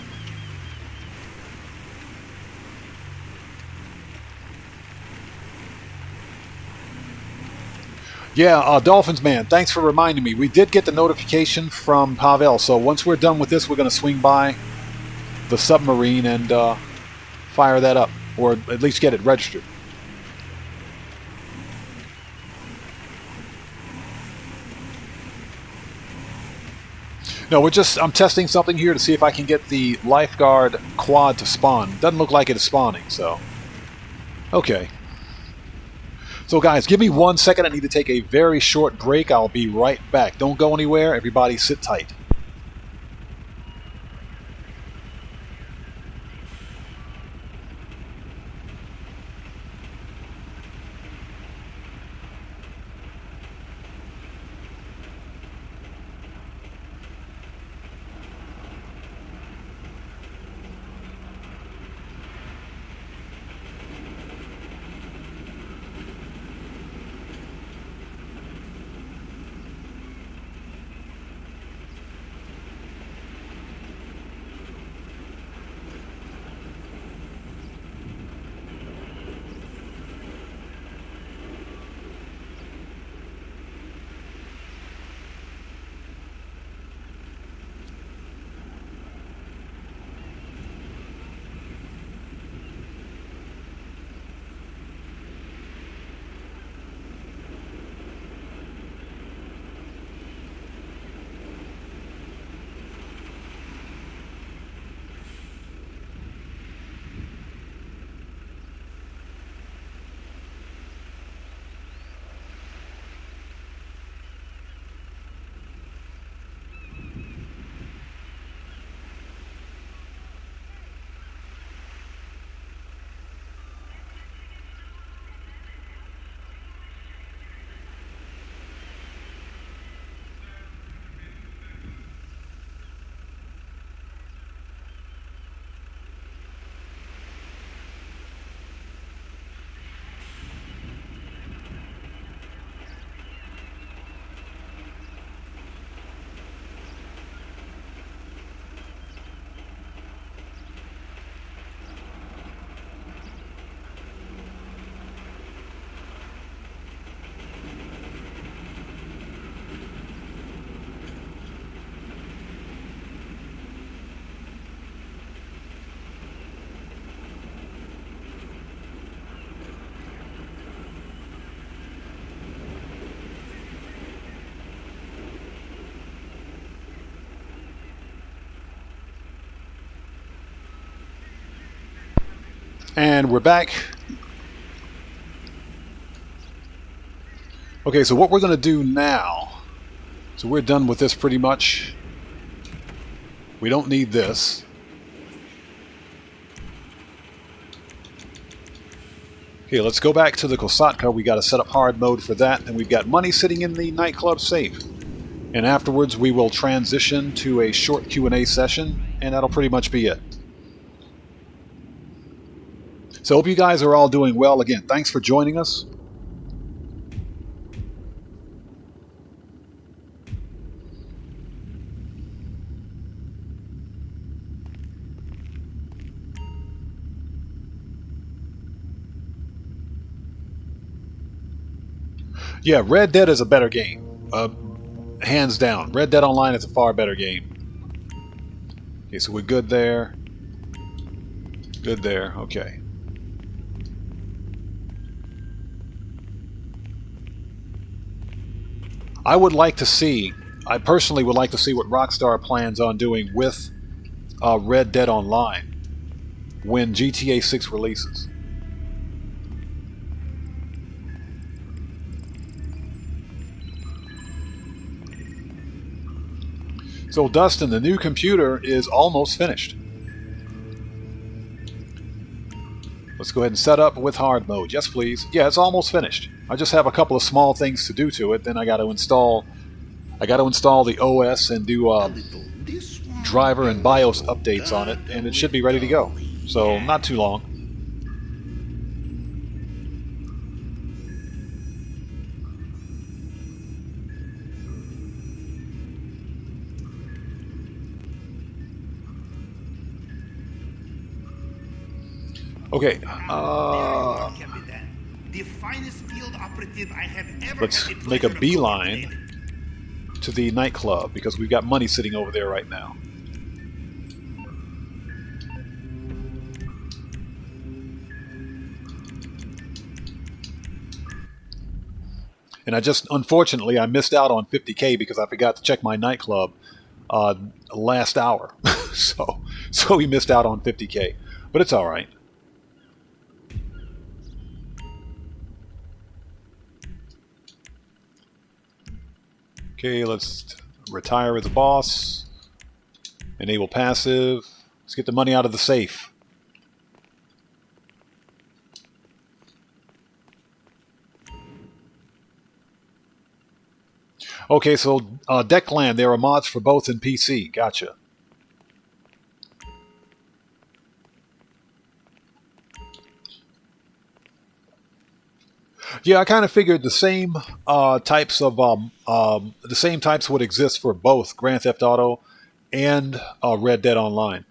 Yeah, Dolphins Man, thanks for reminding me. We did get the notification from Pavel, so once we're done with this, we're going to swing by the submarine and fire that up, or at least get it registered. No, I'm testing something here to see if I can get the lifeguard quad to spawn. Doesn't look like it is spawning, so. Okay. So guys, give me 1 second. I need to take a very short break. I'll be right back. Don't go anywhere. Everybody sit tight. And we're back. Okay, so what we're going to do now, so we're done with this pretty much. We don't need this. Okay, let's go back to the Kosatka. We got to set up hard mode for that, and we've got money sitting in the nightclub safe. And afterwards we will transition to a short Q&A session, and that'll pretty much be it. So hope you guys are all doing well. Again, thanks for joining us. Yeah, Red Dead is a better game. Hands down. Red Dead Online is a far better game. Okay, so we're good there. Good there. Okay. I personally would like to see what Rockstar plans on doing with Red Dead Online when GTA 6 releases. So Dustin, the new computer is almost finished. Let's go ahead and set up with hard mode. Yes, please. Yeah, it's almost finished. I just have a couple of small things to do to it. Then I got to install the OS and do driver and BIOS updates on it, and it should be ready to go. So not too long. Okay. The finest field operative I have ever Let's had the make a pleasure of beeline coordinating. to the nightclub because we've got money sitting over there right now. And unfortunately, I missed out on 50K because I forgot to check my nightclub last hour. so we missed out on 50K. But it's all right. Okay, let's retire as a boss. Enable passive. Let's get the money out of the safe. Okay, so Deckland, there are mods for both in PC. Gotcha. Yeah, I kind of figured the same types would exist for both Grand Theft Auto and Red Dead Online.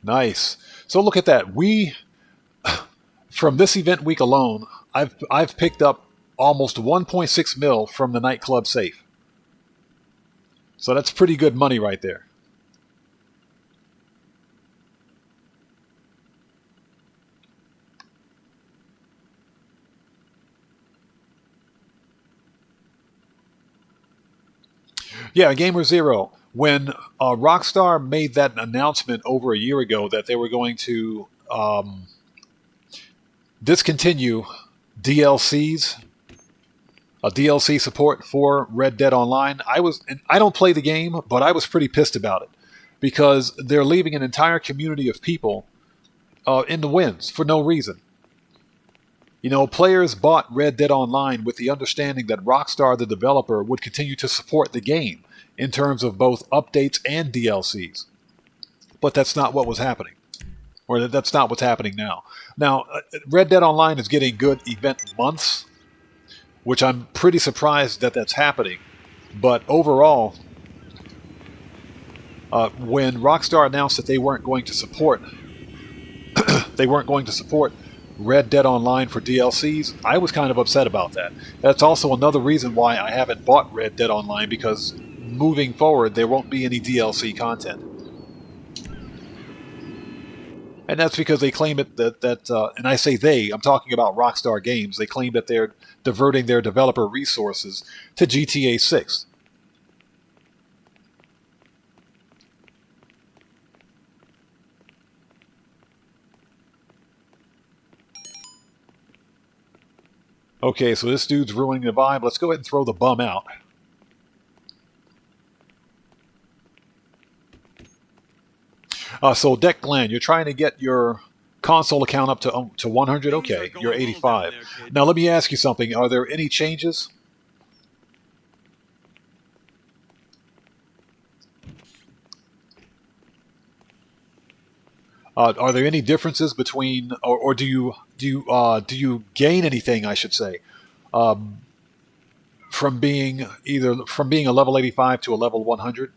Nice. So look at that. From this event week alone, I've picked up almost 1.6 mil from the nightclub safe. So that's pretty good money right there. Yeah, Gamer Zero. When Rockstar made that announcement over a year ago that they were going to discontinue DLCs, DLC support for Red Dead Online, I don't play the game, but I was pretty pissed about it because they're leaving an entire community of people in the winds for no reason. You know, players bought Red Dead Online with the understanding that Rockstar, the developer, would continue to support the game in terms of both updates and DLCs. But that's not what was happening. Or that's not what's happening now. Now, Red Dead Online is getting good event months, which I'm pretty surprised that that's happening. But overall, when Rockstar announced that they weren't going to support Red Dead Online for DLCs, I was kind of upset about that. That's also another reason why I haven't bought Red Dead Online, because moving forward there won't be any DLC content. And that's because they claim it and I say they, I'm talking about Rockstar Games, they claim that they're diverting their developer resources to GTA 6. Okay, so this dude's ruining the vibe. Let's go ahead and throw the bum out. So Deckland, you're trying to get your console account up to 100. Okay, you're 85. Now let me ask you something. Are there any changes? Are there any differences between, or do you gain anything? I should say, from being a level 85 to a level 100.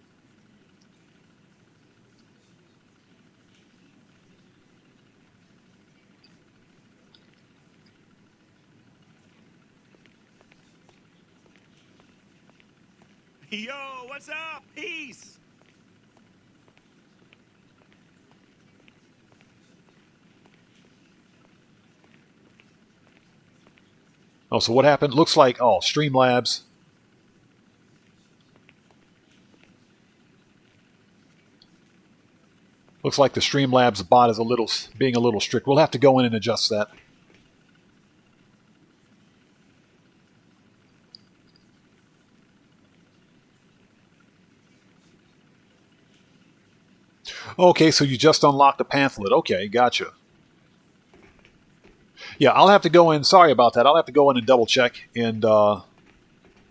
Yo, what's up? Peace. Oh, so what happened? Looks like, Streamlabs. Looks like the Streamlabs bot is being a little strict. We'll have to go in and adjust that. Okay, so you just unlocked the pamphlet. Okay, gotcha. Yeah, I'll have to go in. Sorry about that. I'll have to go in and double check and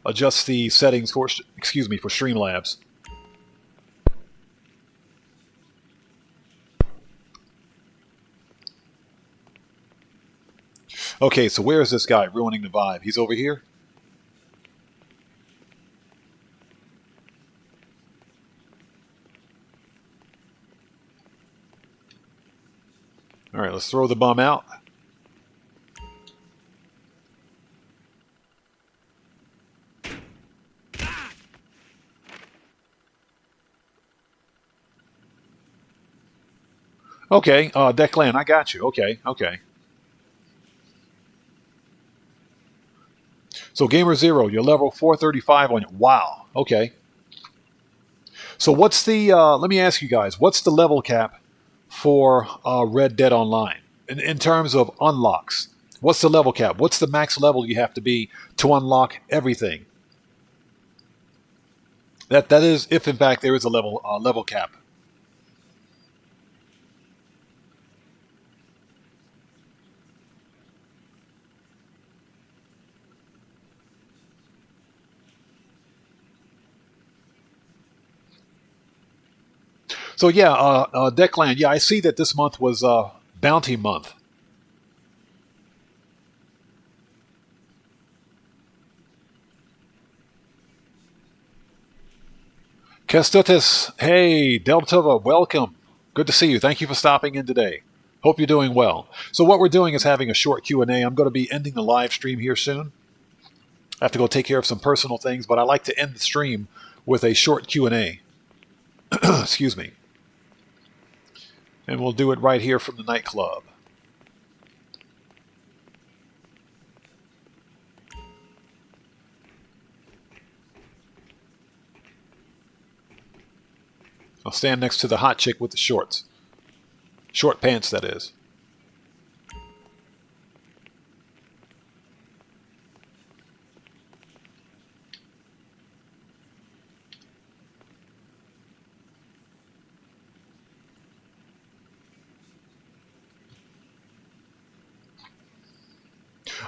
adjust the settings for Streamlabs. Okay, so where is this guy ruining the vibe? He's over here? All right, let's throw the bum out. Okay, Declan, I got you. Okay, okay. So Gamer Zero, you're level 435 on. Wow. Okay. So what's the? Let me ask you guys, what's the level cap for Red Dead Online in terms of unlocks? What's the level cap? What's the max level you have to be to unlock everything? That is, if in fact there is a level cap. So yeah, Declan, yeah, I see that this month was Bounty Month. Kestutis, hey, Deltova, welcome. Good to see you. Thank you for stopping in today. Hope you're doing well. So what we're doing is having a short Q&A. I'm going to be ending the live stream here soon. I have to go take care of some personal things, but I like to end the stream with a short Q&A. Excuse me. And we'll do it right here from the Nightclub. I'll stand next to the hot chick with the shorts. Short pants, that is.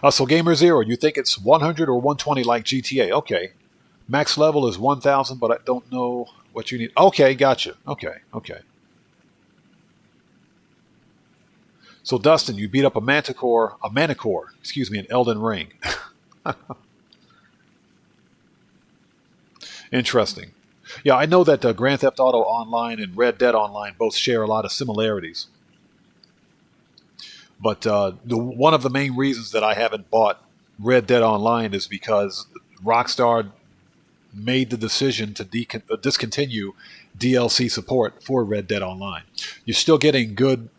So Gamer Zero, you think it's 100 or 120 like GTA? Okay. Max level is 1,000, but I don't know what you need. Okay, gotcha. Okay, okay. So Dustin, you beat up a Manticore, in Elden Ring. Interesting. Yeah, I know that Grand Theft Auto Online and Red Dead Online both share a lot of similarities. But one of the main reasons that I haven't bought Red Dead Online is because Rockstar made the decision to discontinue DLC support for Red Dead Online. You're still getting good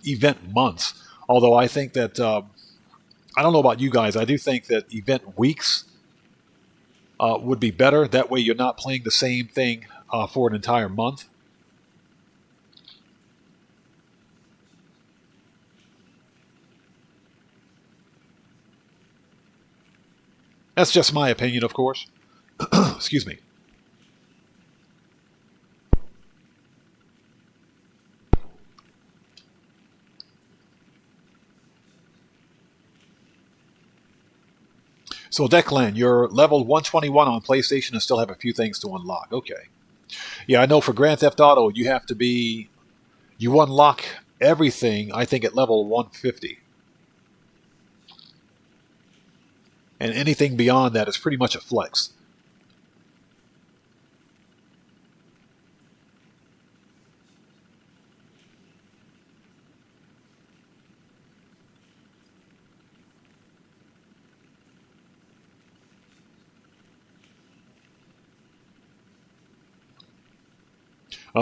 event months, although I think that, I don't know about you guys, I do think that event weeks would be better. That way you're not playing the same thing for an entire month. That's just my opinion, of course. Excuse me. So Declan, you're level 121 on PlayStation and still have a few things to unlock. Okay. Yeah, I know for Grand Theft Auto, you have to be... You unlock everything, I think, at level 150. And anything beyond that is pretty much a flex.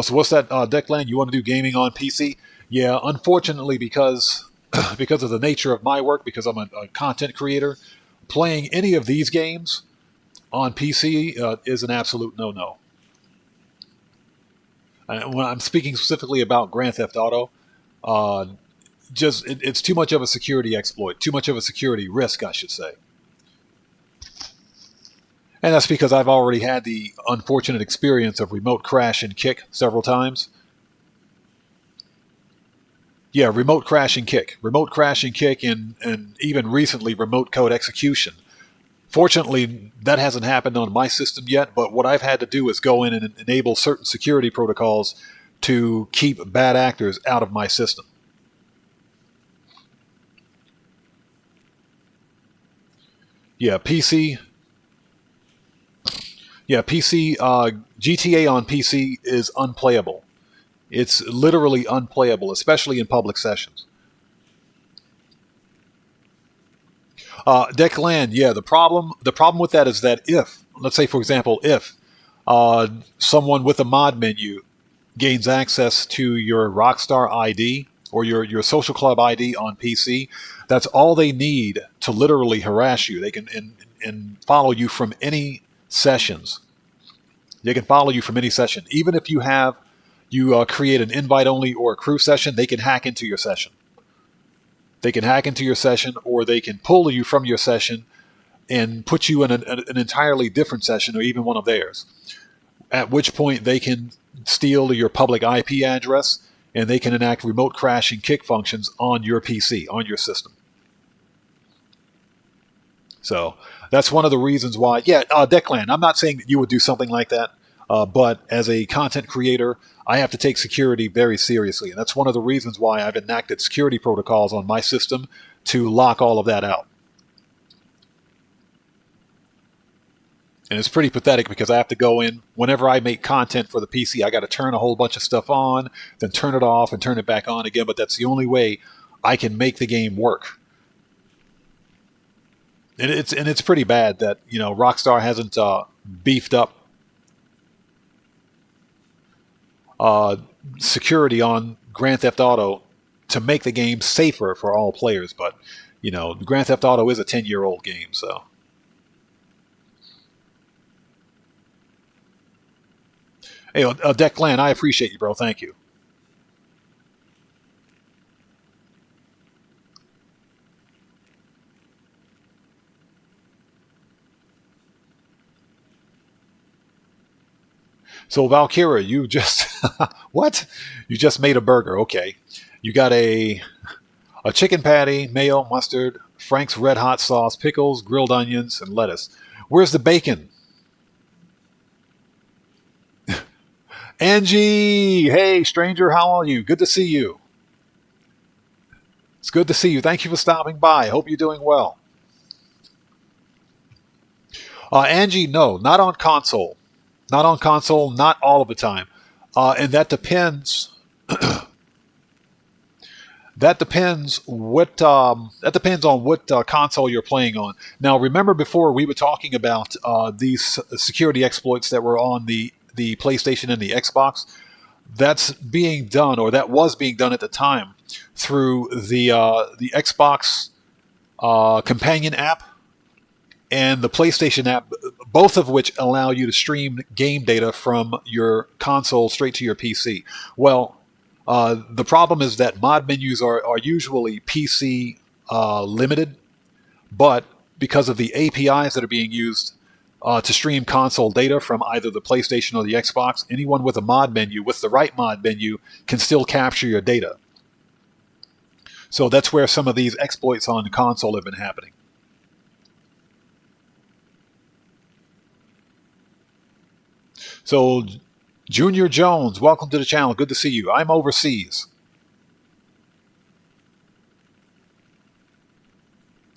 So what's that, Declan? You want to do gaming on PC? Yeah, unfortunately, because of the nature of my work, because I'm a content creator, playing any of these games on PC is an absolute no-no. When I'm speaking specifically about Grand Theft Auto, it's too much of a security exploit, too much of a security risk, I should say. And that's because I've already had the unfortunate experience of remote crash and kick several times. Yeah, remote crash and kick. Remote crash and kick, and even recently remote code execution. Fortunately, that hasn't happened on my system yet, but what I've had to do is go in and enable certain security protocols to keep bad actors out of my system. Yeah, PC... Yeah, PC, GTA on PC is unplayable. It's literally unplayable, especially in public sessions. Declan, yeah, the problem with that is that if, let's say for example, if someone with a mod menu gains access to your Rockstar ID or your social club ID on PC, that's all they need to literally harass you. They can and follow you from any sessions. They can follow you from any session. Even if you create an invite only or a crew session, they can hack into your session. They can hack into your session, or they can pull you from your session and put you in an entirely different session, or even one of theirs. At which point they can steal your public IP address, and they can enact remote crash and kick functions on your PC, on your system. So that's one of the reasons why, Declan, I'm not saying that you would do something like that, but as a content creator, I have to take security very seriously. And that's one of the reasons why I've enacted security protocols on my system to lock all of that out. And it's pretty pathetic because I have to go in, whenever I make content for the PC, I got to turn a whole bunch of stuff on, then turn it off and turn it back on again. But that's the only way I can make the game work. And it's pretty bad that, Rockstar hasn't beefed up security on Grand Theft Auto to make the game safer for all players. But, Grand Theft Auto is a 10-year-old game, so. Hey, Declan, I appreciate you, bro. Thank you. So Valkyra, you just what? You just made a burger. Okay. You got a chicken patty, mayo, mustard, Frank's Red Hot sauce, pickles, grilled onions, and lettuce. Where's the bacon? Angie! Hey, stranger, how are you? Good to see you. It's good to see you. Thank you for stopping by. Hope you're doing well. Angie, no, not on console. Not on console, not all of the time. And that depends. That depends on what console you're playing on. Now, remember before we were talking about these security exploits that were on the PlayStation and the Xbox. That's being done, or that was being done at the time, through the Xbox companion app and the PlayStation app, both of which allow you to stream game data from your console straight to your PC. Well, the problem is that mod menus are usually PC limited, but because of the APIs that are being used to stream console data from either the PlayStation or the Xbox, anyone with a mod menu, with the right mod menu, can still capture your data. So that's where some of these exploits on the console have been happening. So, Junior Jones, welcome to the channel. Good to see you. I'm overseas.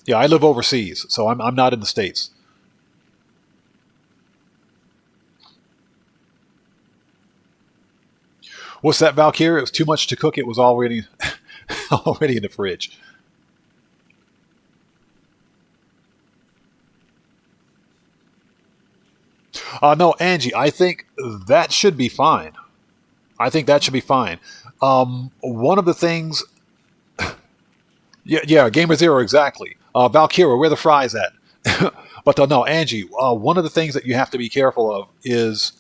Yeah, I live overseas, so I'm not in the States. What's that, Valkyrie? It was too much to cook. It was already in the fridge. No, Angie, I think that should be fine. One of the things... Yeah, Gamer Zero, exactly. Valkyra, where the fries at? But no, Angie, one of the things that you have to be careful of is,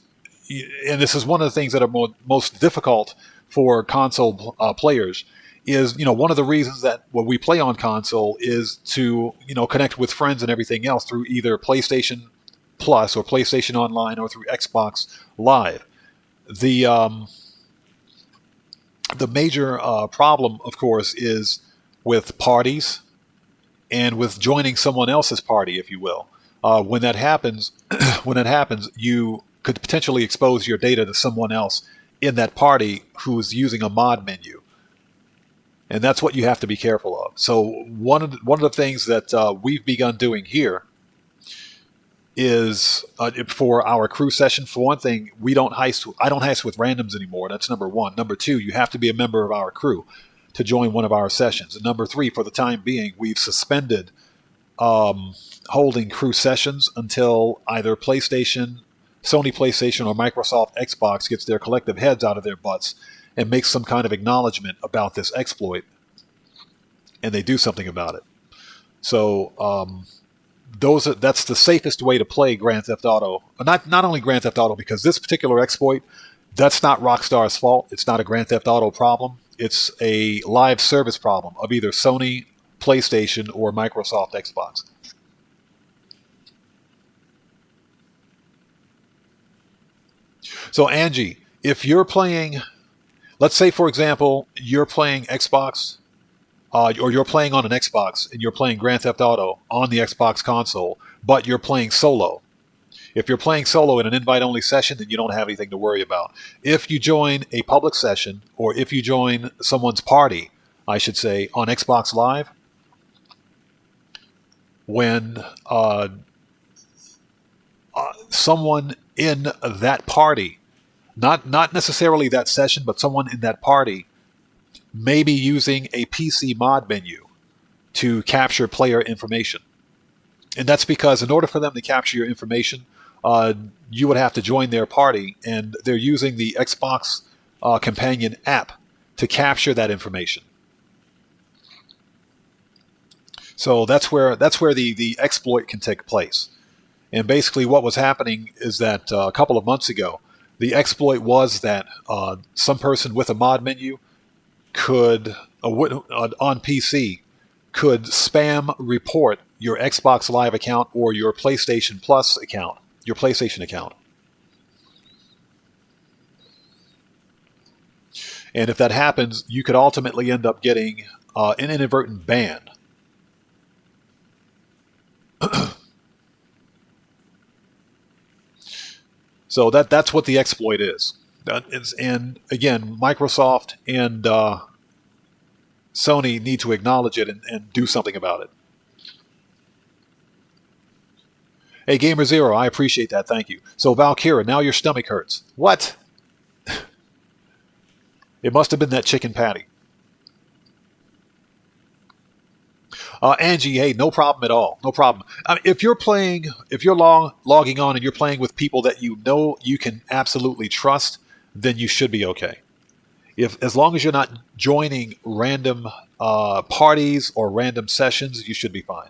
and this is one of the things that are most difficult for console players, is, one of the reasons that when we play on console is to, connect with friends and everything else through either PlayStation Plus or PlayStation Online or through Xbox Live. The major problem, of course, is with parties and with joining someone else's party, if you will. When that happens, you could potentially expose your data to someone else in that party who's using a mod menu, and that's what you have to be careful of. So one of the things that we've begun doing here is for our crew session. For one thing, I don't heist with randoms anymore. That's number one. Number two, you have to be a member of our crew to join one of our sessions. And number three, for the time being, we've suspended holding crew sessions until either Sony PlayStation, or Microsoft Xbox gets their collective heads out of their butts and makes some kind of acknowledgement about this exploit, and they do something about it. So that's the safest way to play Grand Theft Auto. Not only Grand Theft Auto, because this particular exploit, that's not Rockstar's fault. It's not a Grand Theft Auto problem. It's a live service problem of either Sony, PlayStation, or Microsoft Xbox. So Angie, if you're playing, let's say for example, you're playing Xbox, or you're playing on an Xbox and you're playing Grand Theft Auto on the Xbox console, but you're playing solo. If you're playing solo in an invite-only session, then you don't have anything to worry about. If you join a public session, or if you join someone's party, I should say, on Xbox Live, when someone in that party, not necessarily that session, but someone in that party may be using a PC mod menu to capture player information. And that's because in order for them to capture your information, you would have to join their party, and they're using the Xbox companion app to capture that information. So that's where the exploit can take place. And basically what was happening is that a couple of months ago, the exploit was that some person with a mod menu could, on PC, could spam report your Xbox Live account or your PlayStation Plus account, your PlayStation account. And if that happens, you could ultimately end up getting an inadvertent ban. So that's what the exploit is. And again, Microsoft and Sony need to acknowledge it and do something about it. Hey, Gamer Zero, I appreciate that. Thank you. So, Valkyra, now your stomach hurts. What? It must have been that chicken patty. Angie, hey, no problem at all. No problem. If you're logging on and you're playing with people that you know you can absolutely trust, then you should be okay. As long as you're not joining random parties or random sessions, you should be fine.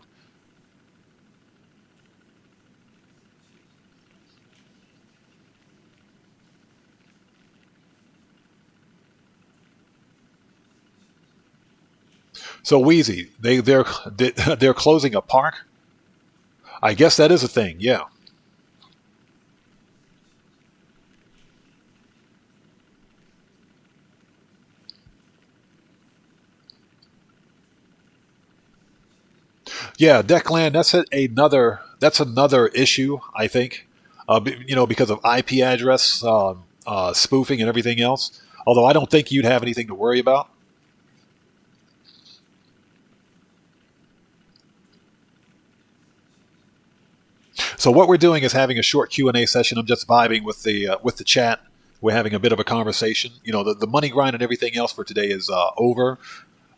So Wheezy, they're closing a park. I guess that is a thing, yeah. Yeah, Declan, that's another issue, I think. Because of IP address spoofing and everything else. Although I don't think you'd have anything to worry about. So what we're doing is having a short Q&A session. I'm just vibing with the chat. We're having a bit of a conversation. The money grind and everything else for today is over.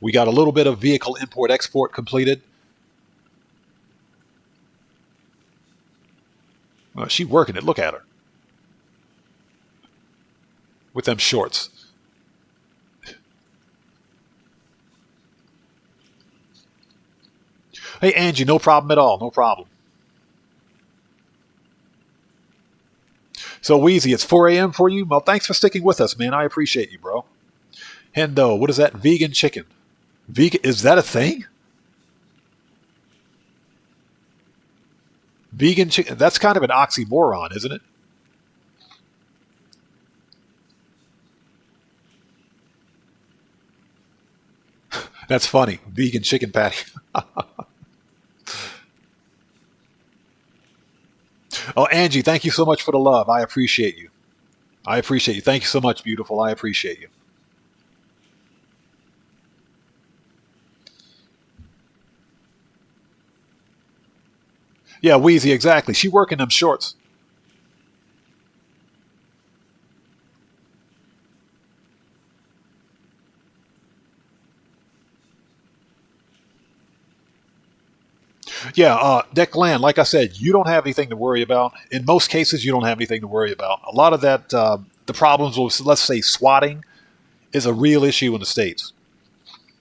We got a little bit of vehicle import-export completed. She working it. Look at her. With them shorts. Hey, Angie, no problem at all. No problem. So, Wheezy, it's 4 a.m. for you? Well, thanks for sticking with us, man. I appreciate you, bro. Hendo, what is that? Vegan chicken. Vegan, is that a thing? Vegan chicken, that's kind of an oxymoron, isn't it? That's funny. Vegan chicken patty. Oh, Angie, thank you so much for the love. I appreciate you. I appreciate you. Thank you so much, beautiful. I appreciate you. Yeah, Wheezy, exactly. She working them shorts. Yeah, Declan, like I said, you don't have anything to worry about. In most cases, you don't have anything to worry about. A lot of that, the problems with, let's say, swatting is a real issue in the States.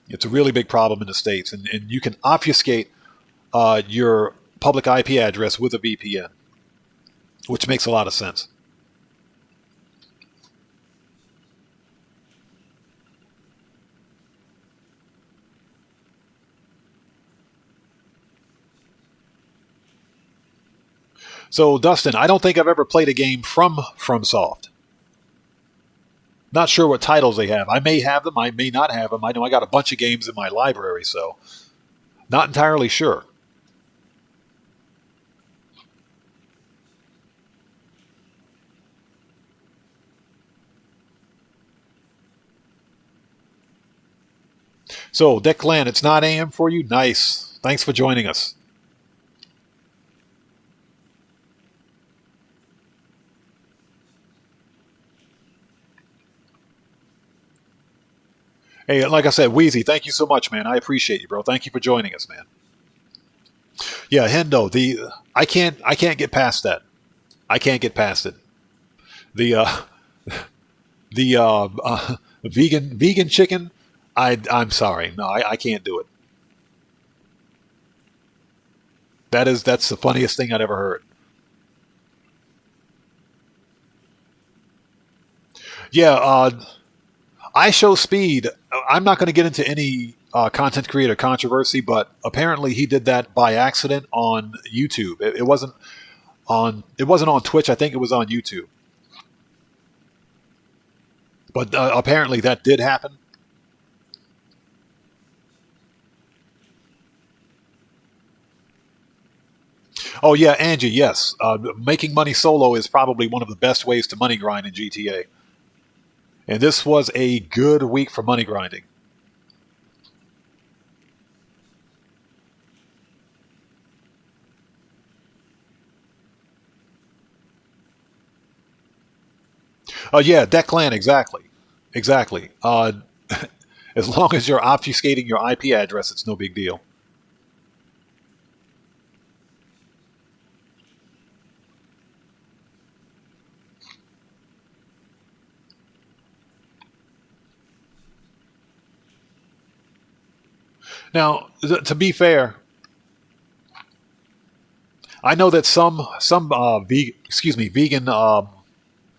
It's a really big problem in the States. And you can obfuscate your public IP address with a VPN, which makes a lot of sense. So, Dustin, I don't think I've ever played a game from FromSoft. Not sure what titles they have. I may have them. I may not have them. I know I got a bunch of games in my library, so not entirely sure. So, Declan, it's 9 a.m. for you? Nice. Thanks for joining us. Hey, like I said, Wheezy, thank you so much, man. I appreciate you, bro. Thank you for joining us, man. Yeah, Hendo, I can't get past that. I can't get past it. The vegan chicken, I'm sorry. No, I can't do it. That's the funniest thing I'd ever heard. Yeah, I show speed. I'm not going to get into any content creator controversy, but apparently he did that by accident on YouTube. It wasn't on Twitch. I think it was on YouTube. But apparently that did happen. Oh yeah, Angie. Yes, making money solo is probably one of the best ways to money grind in GTA. And this was a good week for money grinding. Oh yeah, Declan, exactly. Exactly. As long as you're obfuscating your IP address, it's no big deal. Now, to be fair, I know that some vegan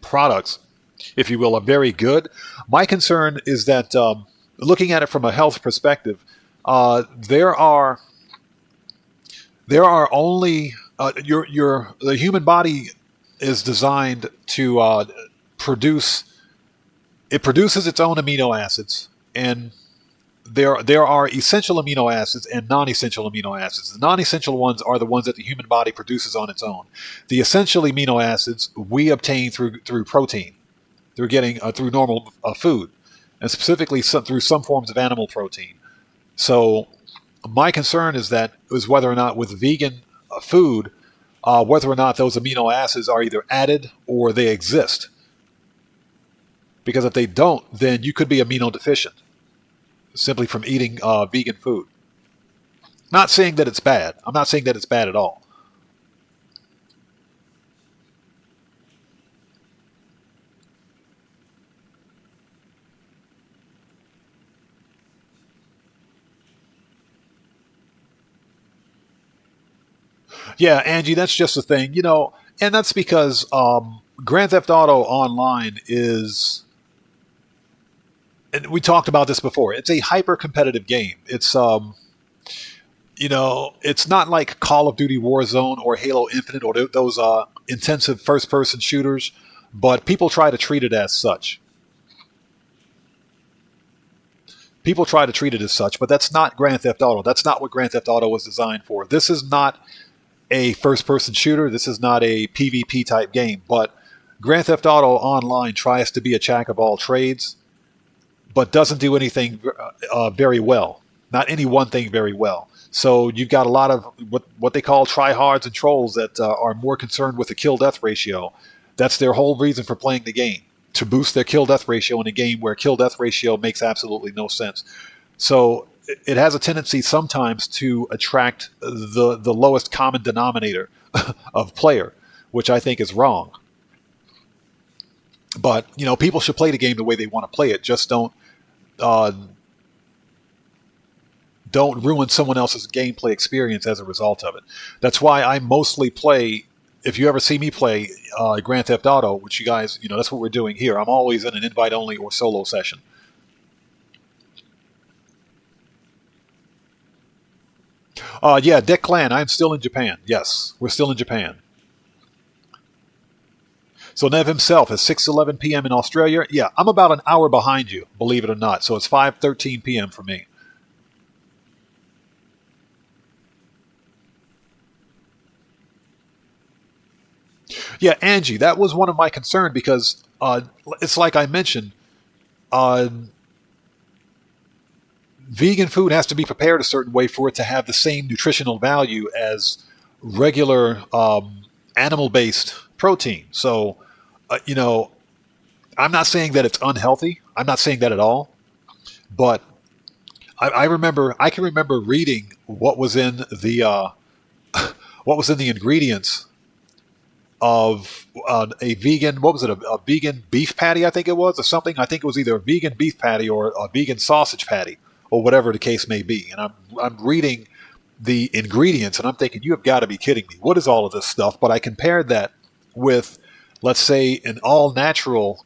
products, if you will, are very good. My concern is that looking at it from a health perspective, there are only the human body is designed to produce. It produces its own amino acids, and there are essential amino acids and non-essential amino acids. The non-essential ones are the ones that the human body produces on its own. The essential amino acids we obtain through protein, through normal food, and specifically through some forms of animal protein. So my concern is whether or not with vegan food, whether or not those amino acids are either added or they exist. Because if they don't, then you could be amino deficient simply from eating vegan food. Not saying that it's bad. I'm not saying that it's bad at all. Yeah, Angie, that's just the thing, and that's because Grand Theft Auto Online is, and we talked about this before, it's a hyper-competitive game. It's, it's not like Call of Duty Warzone or Halo Infinite or those intensive first-person shooters, but people try to treat it as such. People try to treat it as such, but that's not Grand Theft Auto. That's not what Grand Theft Auto was designed for. This is not a first-person shooter. This is not a PvP type game, but Grand Theft Auto Online tries to be a jack of all trades, but doesn't do anything very well. Not any one thing very well. So you've got a lot of what they call tryhards and trolls that are more concerned with the kill-death ratio. That's their whole reason for playing the game, to boost their kill-death ratio in a game where kill-death ratio makes absolutely no sense. So it has a tendency sometimes to attract the lowest common denominator of player, which I think is wrong. But people should play the game the way they want to play it. Just don't ruin someone else's gameplay experience as a result of it. That's why I mostly play. If you ever see me play Grand Theft Auto, which you guys, that's what we're doing here. I'm always in an invite-only or solo session. Yeah, Dick Clan, I'm still in Japan. Yes, we're still in Japan. So Nev himself is 6:11 p.m. in Australia. Yeah, I'm about an hour behind you, believe it or not. So it's 5:13 p.m. for me. Yeah, Angie, that was one of my concerns because it's like I mentioned, vegan food has to be prepared a certain way for it to have the same nutritional value as regular animal-based protein. So, I'm not saying that it's unhealthy. I'm not saying that at all. But I can remember reading what was in the ingredients of a vegan, what was it, a vegan beef patty, I think it was, or something. I think it was either a vegan beef patty or a vegan sausage patty, or whatever the case may be. And I'm reading the ingredients, and I'm thinking, you have got to be kidding me. What is all of this stuff? But I compared that with, let's say, an all-natural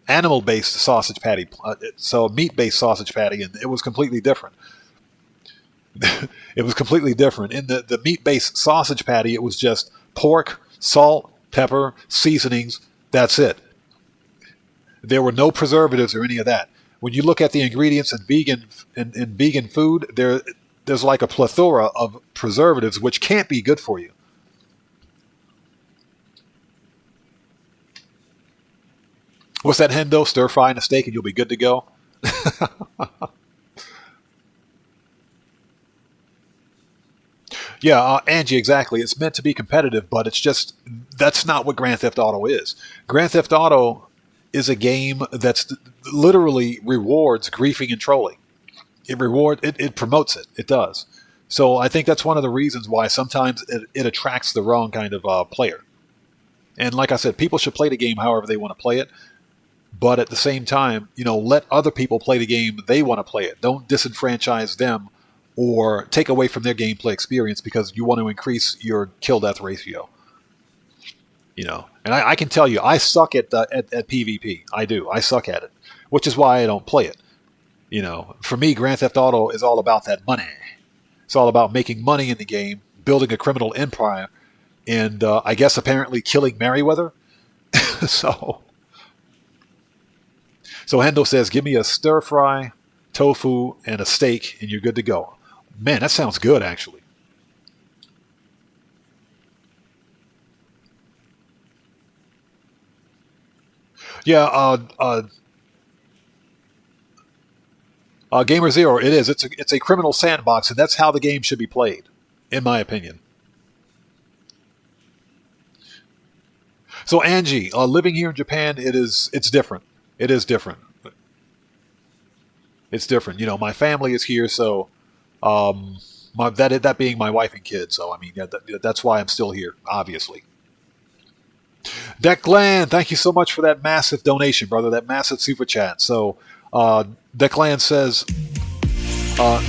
animal-based sausage patty, so a meat-based sausage patty, and it was completely different. It was completely different. In the meat-based sausage patty, it was just pork, salt, pepper, seasonings. That's it. There were no preservatives or any of that. When you look at the ingredients in vegan food, there's like a plethora of preservatives which can't be good for you. What's that, Hendo? Stir fry in a steak and you'll be good to go. Yeah, Angie, exactly. It's meant to be competitive, but that's not what Grand Theft Auto is. Grand Theft Auto is a game that's literally rewards griefing and trolling. It promotes it. It does. So I think that's one of the reasons why sometimes it attracts the wrong kind of player. And like I said, people should play the game however they want to play it. But at the same time, let other people play the game they want to play it. Don't disenfranchise them or take away from their gameplay experience because you want to increase your kill-death ratio. And I can tell you, I suck at PvP. I do. I suck at it, which is why I don't play it. For me, Grand Theft Auto is all about that money. It's all about making money in the game, building a criminal empire, and I guess apparently killing Merryweather. So Hendo says, give me a stir fry, tofu, and a steak, and you're good to go. Man, that sounds good, actually. Yeah, Gamer Zero, it is. It's a criminal sandbox, and that's how the game should be played, in my opinion. So Angie, living here in Japan, it's different. It is different. It's different. My family is here, so that being my wife and kids. So I mean, that's why I'm still here, obviously. Declan, thank you so much for that massive donation, brother. That massive super chat. So Declan says,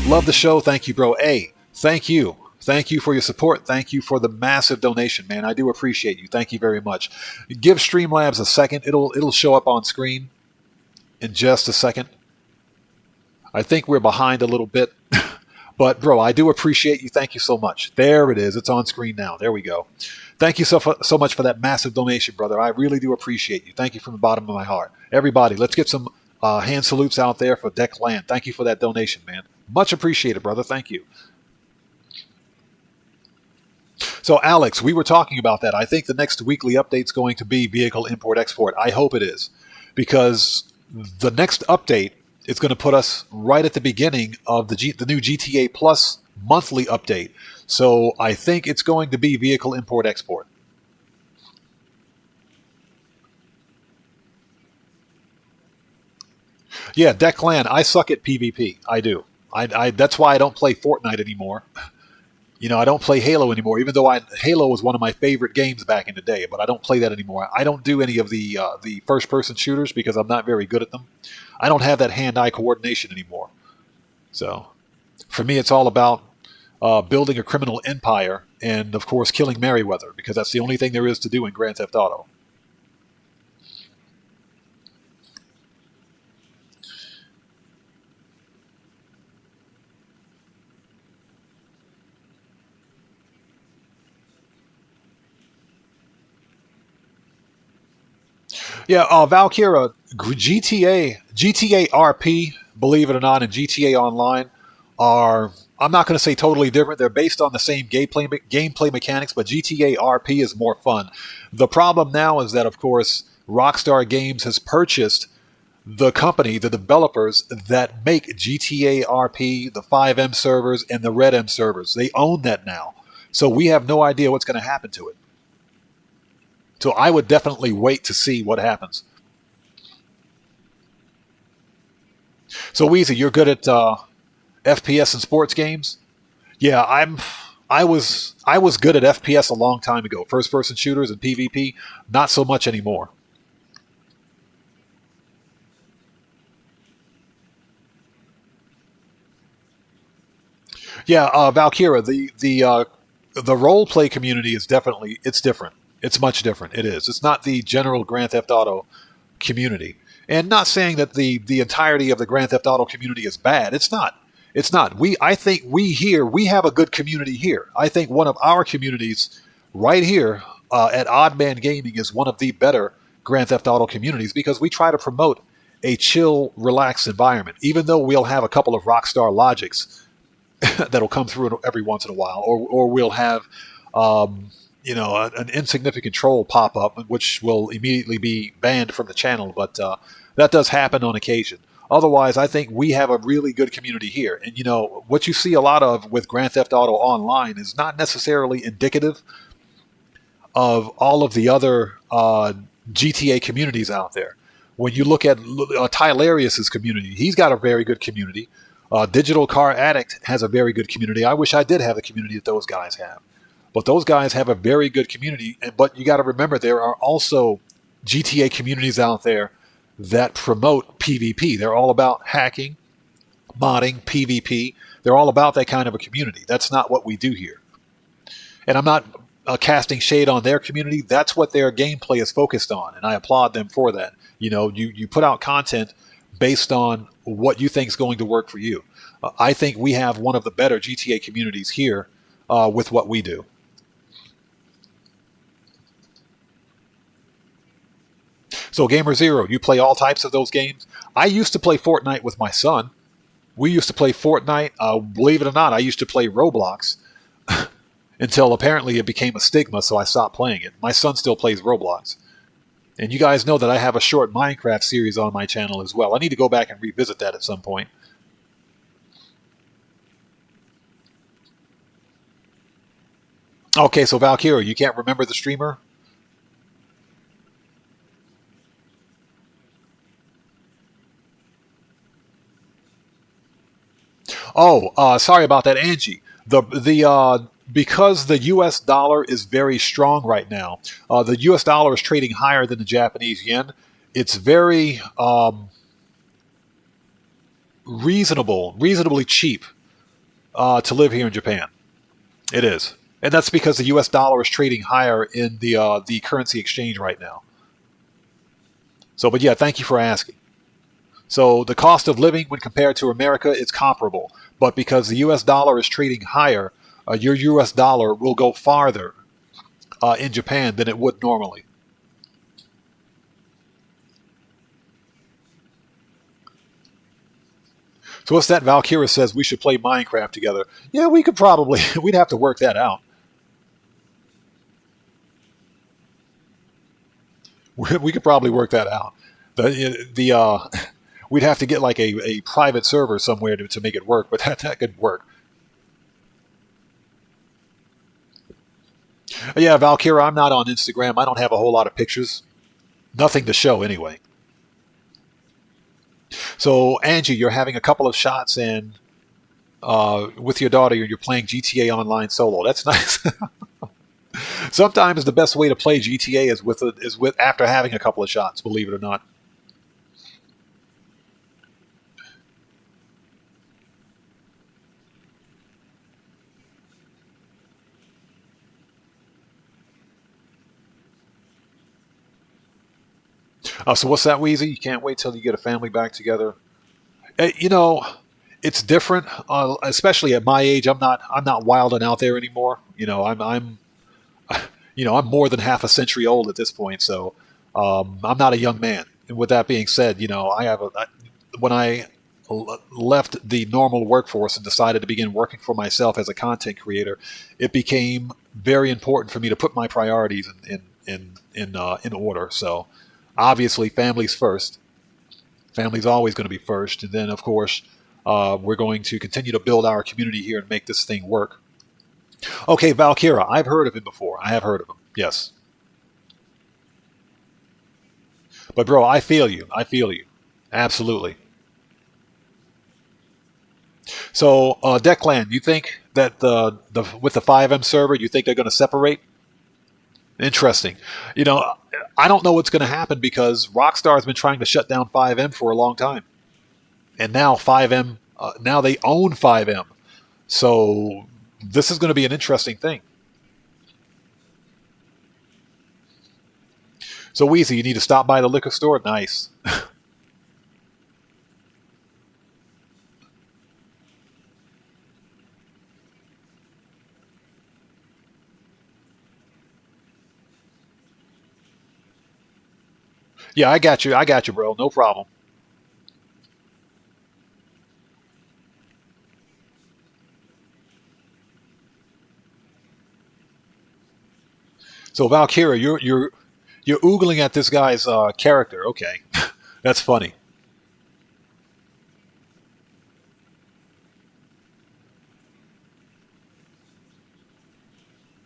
love the show. Thank you, bro. Hey, thank you. Thank you for your support. Thank you for the massive donation, man. I do appreciate you. Thank you very much. Give Streamlabs a second. It'll show up on screen in just a second. I think we're behind a little bit. But, bro, I do appreciate you. Thank you so much. There it is. It's on screen now. There we go. Thank you so much for that massive donation, brother. I really do appreciate you. Thank you from the bottom of my heart. Everybody, let's get some hand salutes out there for Declan. Thank you for that donation, man. Much appreciated, brother. Thank you. So, Alex, we were talking about that. I think the next weekly update is going to be vehicle import-export. I hope it is. Because the next update is going to put us right at the beginning of the new GTA Plus monthly update. So I think it's going to be vehicle import-export. Yeah, Declan, I suck at PvP. I do. That's why I don't play Fortnite anymore. I don't play Halo anymore, even though Halo was one of my favorite games back in the day, but I don't play that anymore. I don't do any of the first-person shooters because I'm not very good at them. I don't have that hand-eye coordination anymore. So, for me, it's all about building a criminal empire and, of course, killing Merryweather, because that's the only thing there is to do in Grand Theft Auto. Yeah, Valkyra, GTA RP, believe it or not, and GTA Online are, I'm not going to say totally different. They're based on the same gameplay mechanics, but GTA RP is more fun. The problem now is that, of course, Rockstar Games has purchased the company, the developers that make GTA RP, the 5M servers, and the Red M servers. They own that now. So we have no idea what's going to happen to it. So I would definitely wait to see what happens. So Weezy, you're good at FPS and sports games? Yeah, I was good at FPS a long time ago. First person shooters and PvP, not so much anymore. Yeah, Valkyra, the role play community is definitely, it's different. It's much different. It is. It's not the general Grand Theft Auto community. And not saying that the entirety of the Grand Theft Auto community is bad. It's not. It's not. I think we have a good community here. I think one of our communities right here at OddManGaming is one of the better Grand Theft Auto communities because we try to promote a chill, relaxed environment. Even though we'll have a couple of Rockstar logics that'll come through every once in a while. Or we'll have... an insignificant troll pop up, which will immediately be banned from the channel, but that does happen on occasion. Otherwise, I think we have a really good community here. And, what you see a lot of with Grand Theft Auto Online is not necessarily indicative of all of the other GTA communities out there. When you look at Tylarius's community, he's got a very good community. Digital Car Addict has a very good community. I wish I did have the community that those guys have. But those guys have a very good community. But you got to remember, there are also GTA communities out there that promote PvP. They're all about hacking, modding, PvP. They're all about that kind of a community. That's not what we do here. And I'm not casting shade on their community. That's what their gameplay is focused on, and I applaud them for that. You put out content based on what you think is going to work for you. I think we have one of the better GTA communities here with what we do. So Gamer Zero, you play all types of those games? I used to play Fortnite with my son. We used to play Fortnite. Believe it or not, I used to play Roblox until apparently it became a stigma, so I stopped playing it. My son still plays Roblox. And you guys know that I have a short Minecraft series on my channel as well. I need to go back and revisit that at some point. Okay, so Valkyra, you can't remember the streamer? Oh, sorry about that, Angie. Because the U.S. dollar is very strong right now, the U.S. dollar is trading higher than the Japanese yen. It's very reasonably cheap to live here in Japan. It is. And that's because the U.S. dollar is trading higher in the currency exchange right now. So, but yeah, thank you for asking. So the cost of living when compared to America is comparable. But because the U.S. dollar is trading higher, your U.S. dollar will go farther in Japan than it would normally. So what's that? Valkyra says we should play Minecraft together. Yeah, we could probably. We'd have to work that out. We could probably work that out. We'd have to get like a private server somewhere to make it work, but that could work. Yeah, Valkyra, I'm not on Instagram. I don't have a whole lot of pictures. Nothing to show anyway. So, Angie, you're having a couple of shots, and with your daughter, you're playing GTA Online solo. That's nice. Sometimes the best way to play GTA is with after having a couple of shots, believe it or not. So what's that, Wheezy? You can't wait till you get a family back together. You know, it's different, especially at my age. I'm not wilding out there anymore. You know, I'm more than half a century old at this point, so I'm not a young man. And with that being said, you know, when I left the normal workforce and decided to begin working for myself as a content creator, it became very important for me to put my priorities in order. So obviously, family's first. Family's always going to be first, and then of course we're going to continue to build our community here and make this thing work. Okay, Valkyra, I've heard of him before. I have heard of him, yes. But bro, I feel you. Absolutely. So, Declan, you think that with the 5M server, you think they're going to separate? Interesting. You know, I don't know what's going to happen because Rockstar has been trying to shut down 5M for a long time. And now 5M, now they own 5M. So this is going to be an interesting thing. So Weezy, you need to stop by the liquor store? Nice. Yeah, I got you, bro. No problem. So Valkyria, you're oogling at this guy's character. Okay, that's funny.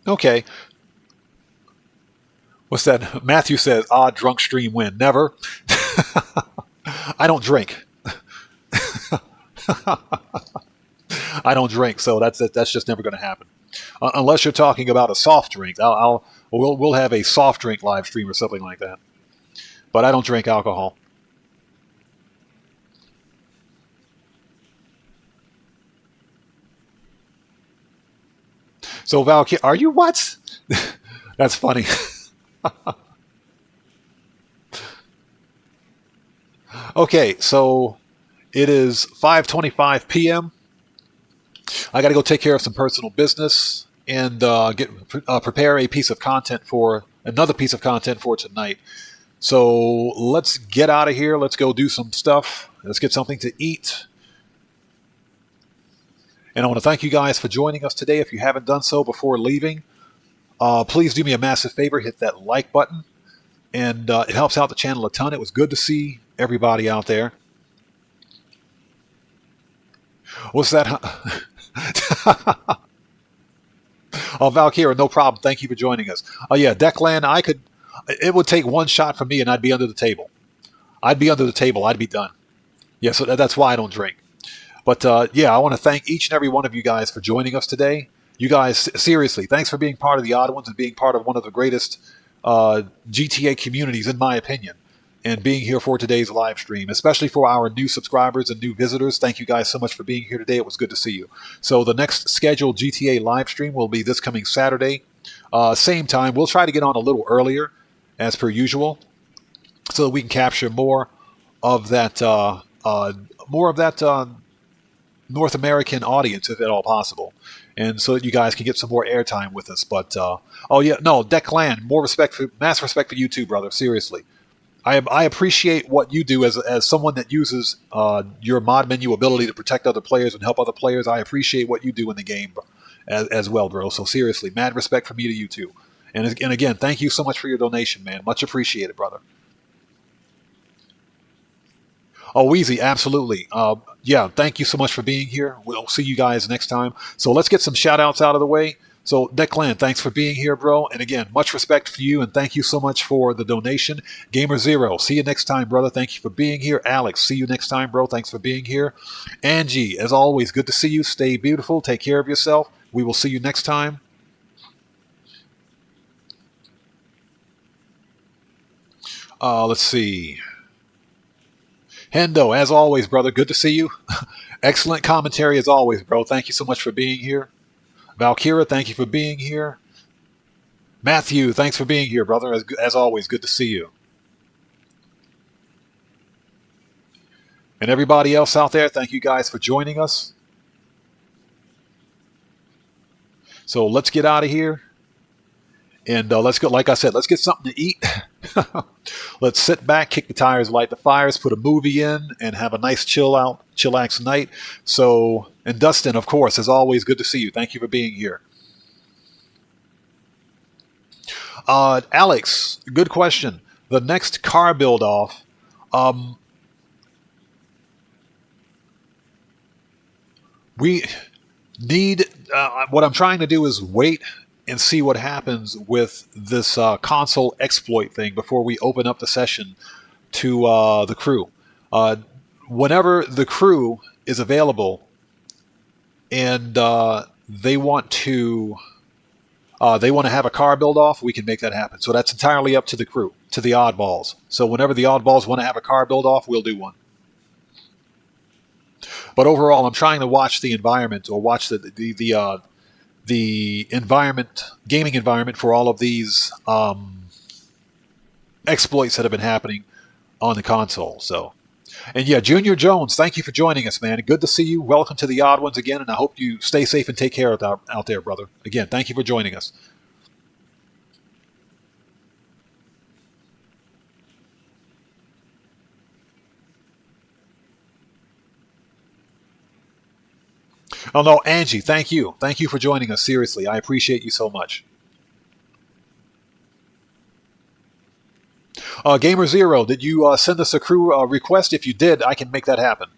Okay. What's that? Matthew says, drunk stream win. Never. I don't drink. I don't drink, so that's just never going to happen. Unless you're talking about a soft drink. We'll have a soft drink live stream or something like that. But I don't drink alcohol. So Valkyrie, are you what? That's funny. Okay, so it is 5:25 p.m. I got to go take care of some personal business and prepare another piece of content for tonight. So let's get out of here. Let's go do some stuff. Let's get something to eat. And I want to thank you guys for joining us today. If you haven't done so before leaving, please do me a massive favor. Hit that like button. And it helps out the channel a ton. It was good to see everybody out there. What's that? Oh, Valkyra, no problem. Thank you for joining us. Oh, yeah, Declan, it would take one shot from me and I'd be under the table. I'd be done. Yeah, so that's why I don't drink. But, yeah, I want to thank each and every one of you guys for joining us today. You guys, seriously, thanks for being part of the Odd Ones and being part of one of the greatest GTA communities, in my opinion, and being here for today's live stream, especially for our new subscribers and new visitors. Thank you guys so much for being here today. It was good to see you. So the next scheduled GTA live stream will be this coming Saturday, same time. We'll try to get on a little earlier, as per usual, so that we can capture more of that North American audience, if at all possible, and so that you guys can get some more airtime with us. But oh yeah, no, Declan, mass respect for you too, brother. Seriously, I appreciate what you do as someone that uses your mod menu ability to protect other players and help other players. I appreciate what you do in the game as well, bro. So seriously, mad respect from me to you too. And again, thank you so much for your donation, man. Much appreciated, brother. Oh, Weezy, absolutely. Yeah, thank you so much for being here. We'll see you guys next time. So let's get some shout-outs out of the way. So, Declan, thanks for being here, bro. And again, much respect for you, and thank you so much for the donation. Gamer Zero, see you next time, brother. Thank you for being here. Alex, see you next time, bro. Thanks for being here. Angie, as always, good to see you. Stay beautiful. Take care of yourself. We will see you next time. Let's see. Hendo, as always, brother, good to see you. Excellent commentary as always, bro. Thank you so much for being here. Valkyra, thank you for being here. Matthew, thanks for being here, brother. As always, good to see you. And everybody else out there, thank you guys for joining us. So let's get out of here. And let's go, like I said, let's get something to eat. Let's sit back, kick the tires, light the fires, put a movie in, and have a nice chillax night. So, and Dustin, of course, as always, good to see you. Thank you for being here. Alex, good question. The next car build-off, we need, what I'm trying to do is wait and see what happens with this console exploit thing before we open up the session to the crew. Whenever the crew is available and they want to have a car build off, we can make that happen. So that's entirely up to the crew, to the oddballs. So whenever the oddballs want to have a car build off, we'll do one. But overall, I'm trying to watch the environment, or watch the environment, gaming environment, for all of these exploits that have been happening on the console. So, and yeah, Junior Jones, thank you for joining us, man. Good to see you. Welcome to the Odd Ones again, and I hope you stay safe and take care out there, brother. Again, thank you for joining us. Oh no, Angie, thank you. Thank you for joining us. Seriously, I appreciate you so much. Gamer Zero, did you send us a crew request? If you did, I can make that happen.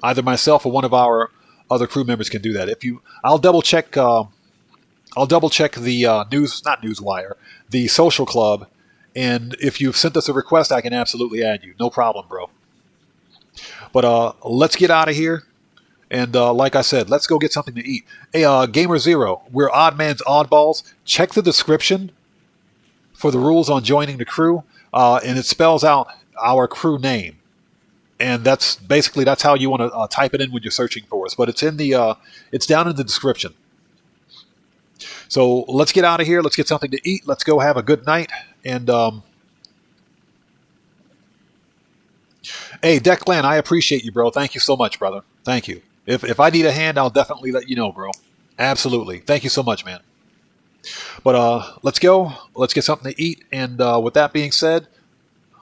Either myself or one of our other crew members can do that. I'll double check. I'll double check the not Newswire, the social club, and if you've sent us a request, I can absolutely add you. No problem, bro. But let's get out of here. And like I said, let's go get something to eat. Hey, Gamer Zero, we're Odd Man's Oddballs. Check the description for the rules on joining the crew, and it spells out our crew name. And that's how you want to type it in when you're searching for us. But it's it's down in the description. So let's get out of here. Let's get something to eat. Let's go have a good night. And hey, Declan, I appreciate you, bro. Thank you so much, brother. Thank you. If I need a hand, I'll definitely let you know, bro. Absolutely. Thank you so much, man. But let's go. Let's get something to eat. And with that being said,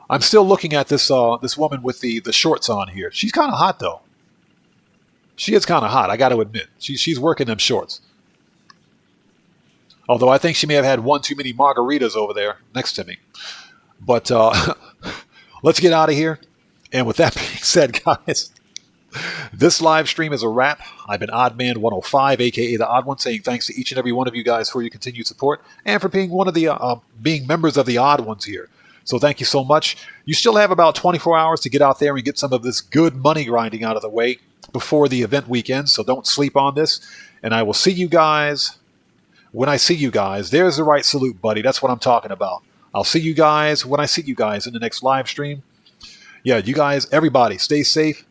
I'm still looking at this woman with the shorts on here. She's kind of hot, though. She is kind of hot, I got to admit. She's working them shorts. Although I think she may have had one too many margaritas over there next to me. But let's get out of here. And with that being said, guys, this live stream is a wrap. I've been OddMan105, aka the Odd One, saying thanks to each and every one of you guys for your continued support and for being one of the being members of the Odd Ones here. So thank you so much. You still have about 24 hours to get out there and get some of this good money grinding out of the way before the event weekend. So don't sleep on this. And I will see you guys when I see you guys. There's the right salute, buddy. That's what I'm talking about. I'll see you guys when I see you guys in the next live stream. Yeah, you guys, everybody, stay safe.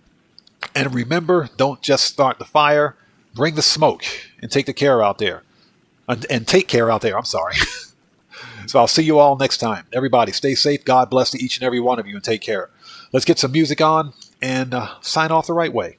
And remember, don't just start the fire. Bring the smoke and take the care out there. And take care out there, I'm sorry. So I'll see you all next time. Everybody, stay safe. God bless to each and every one of you and take care. Let's get some music on and sign off the right way.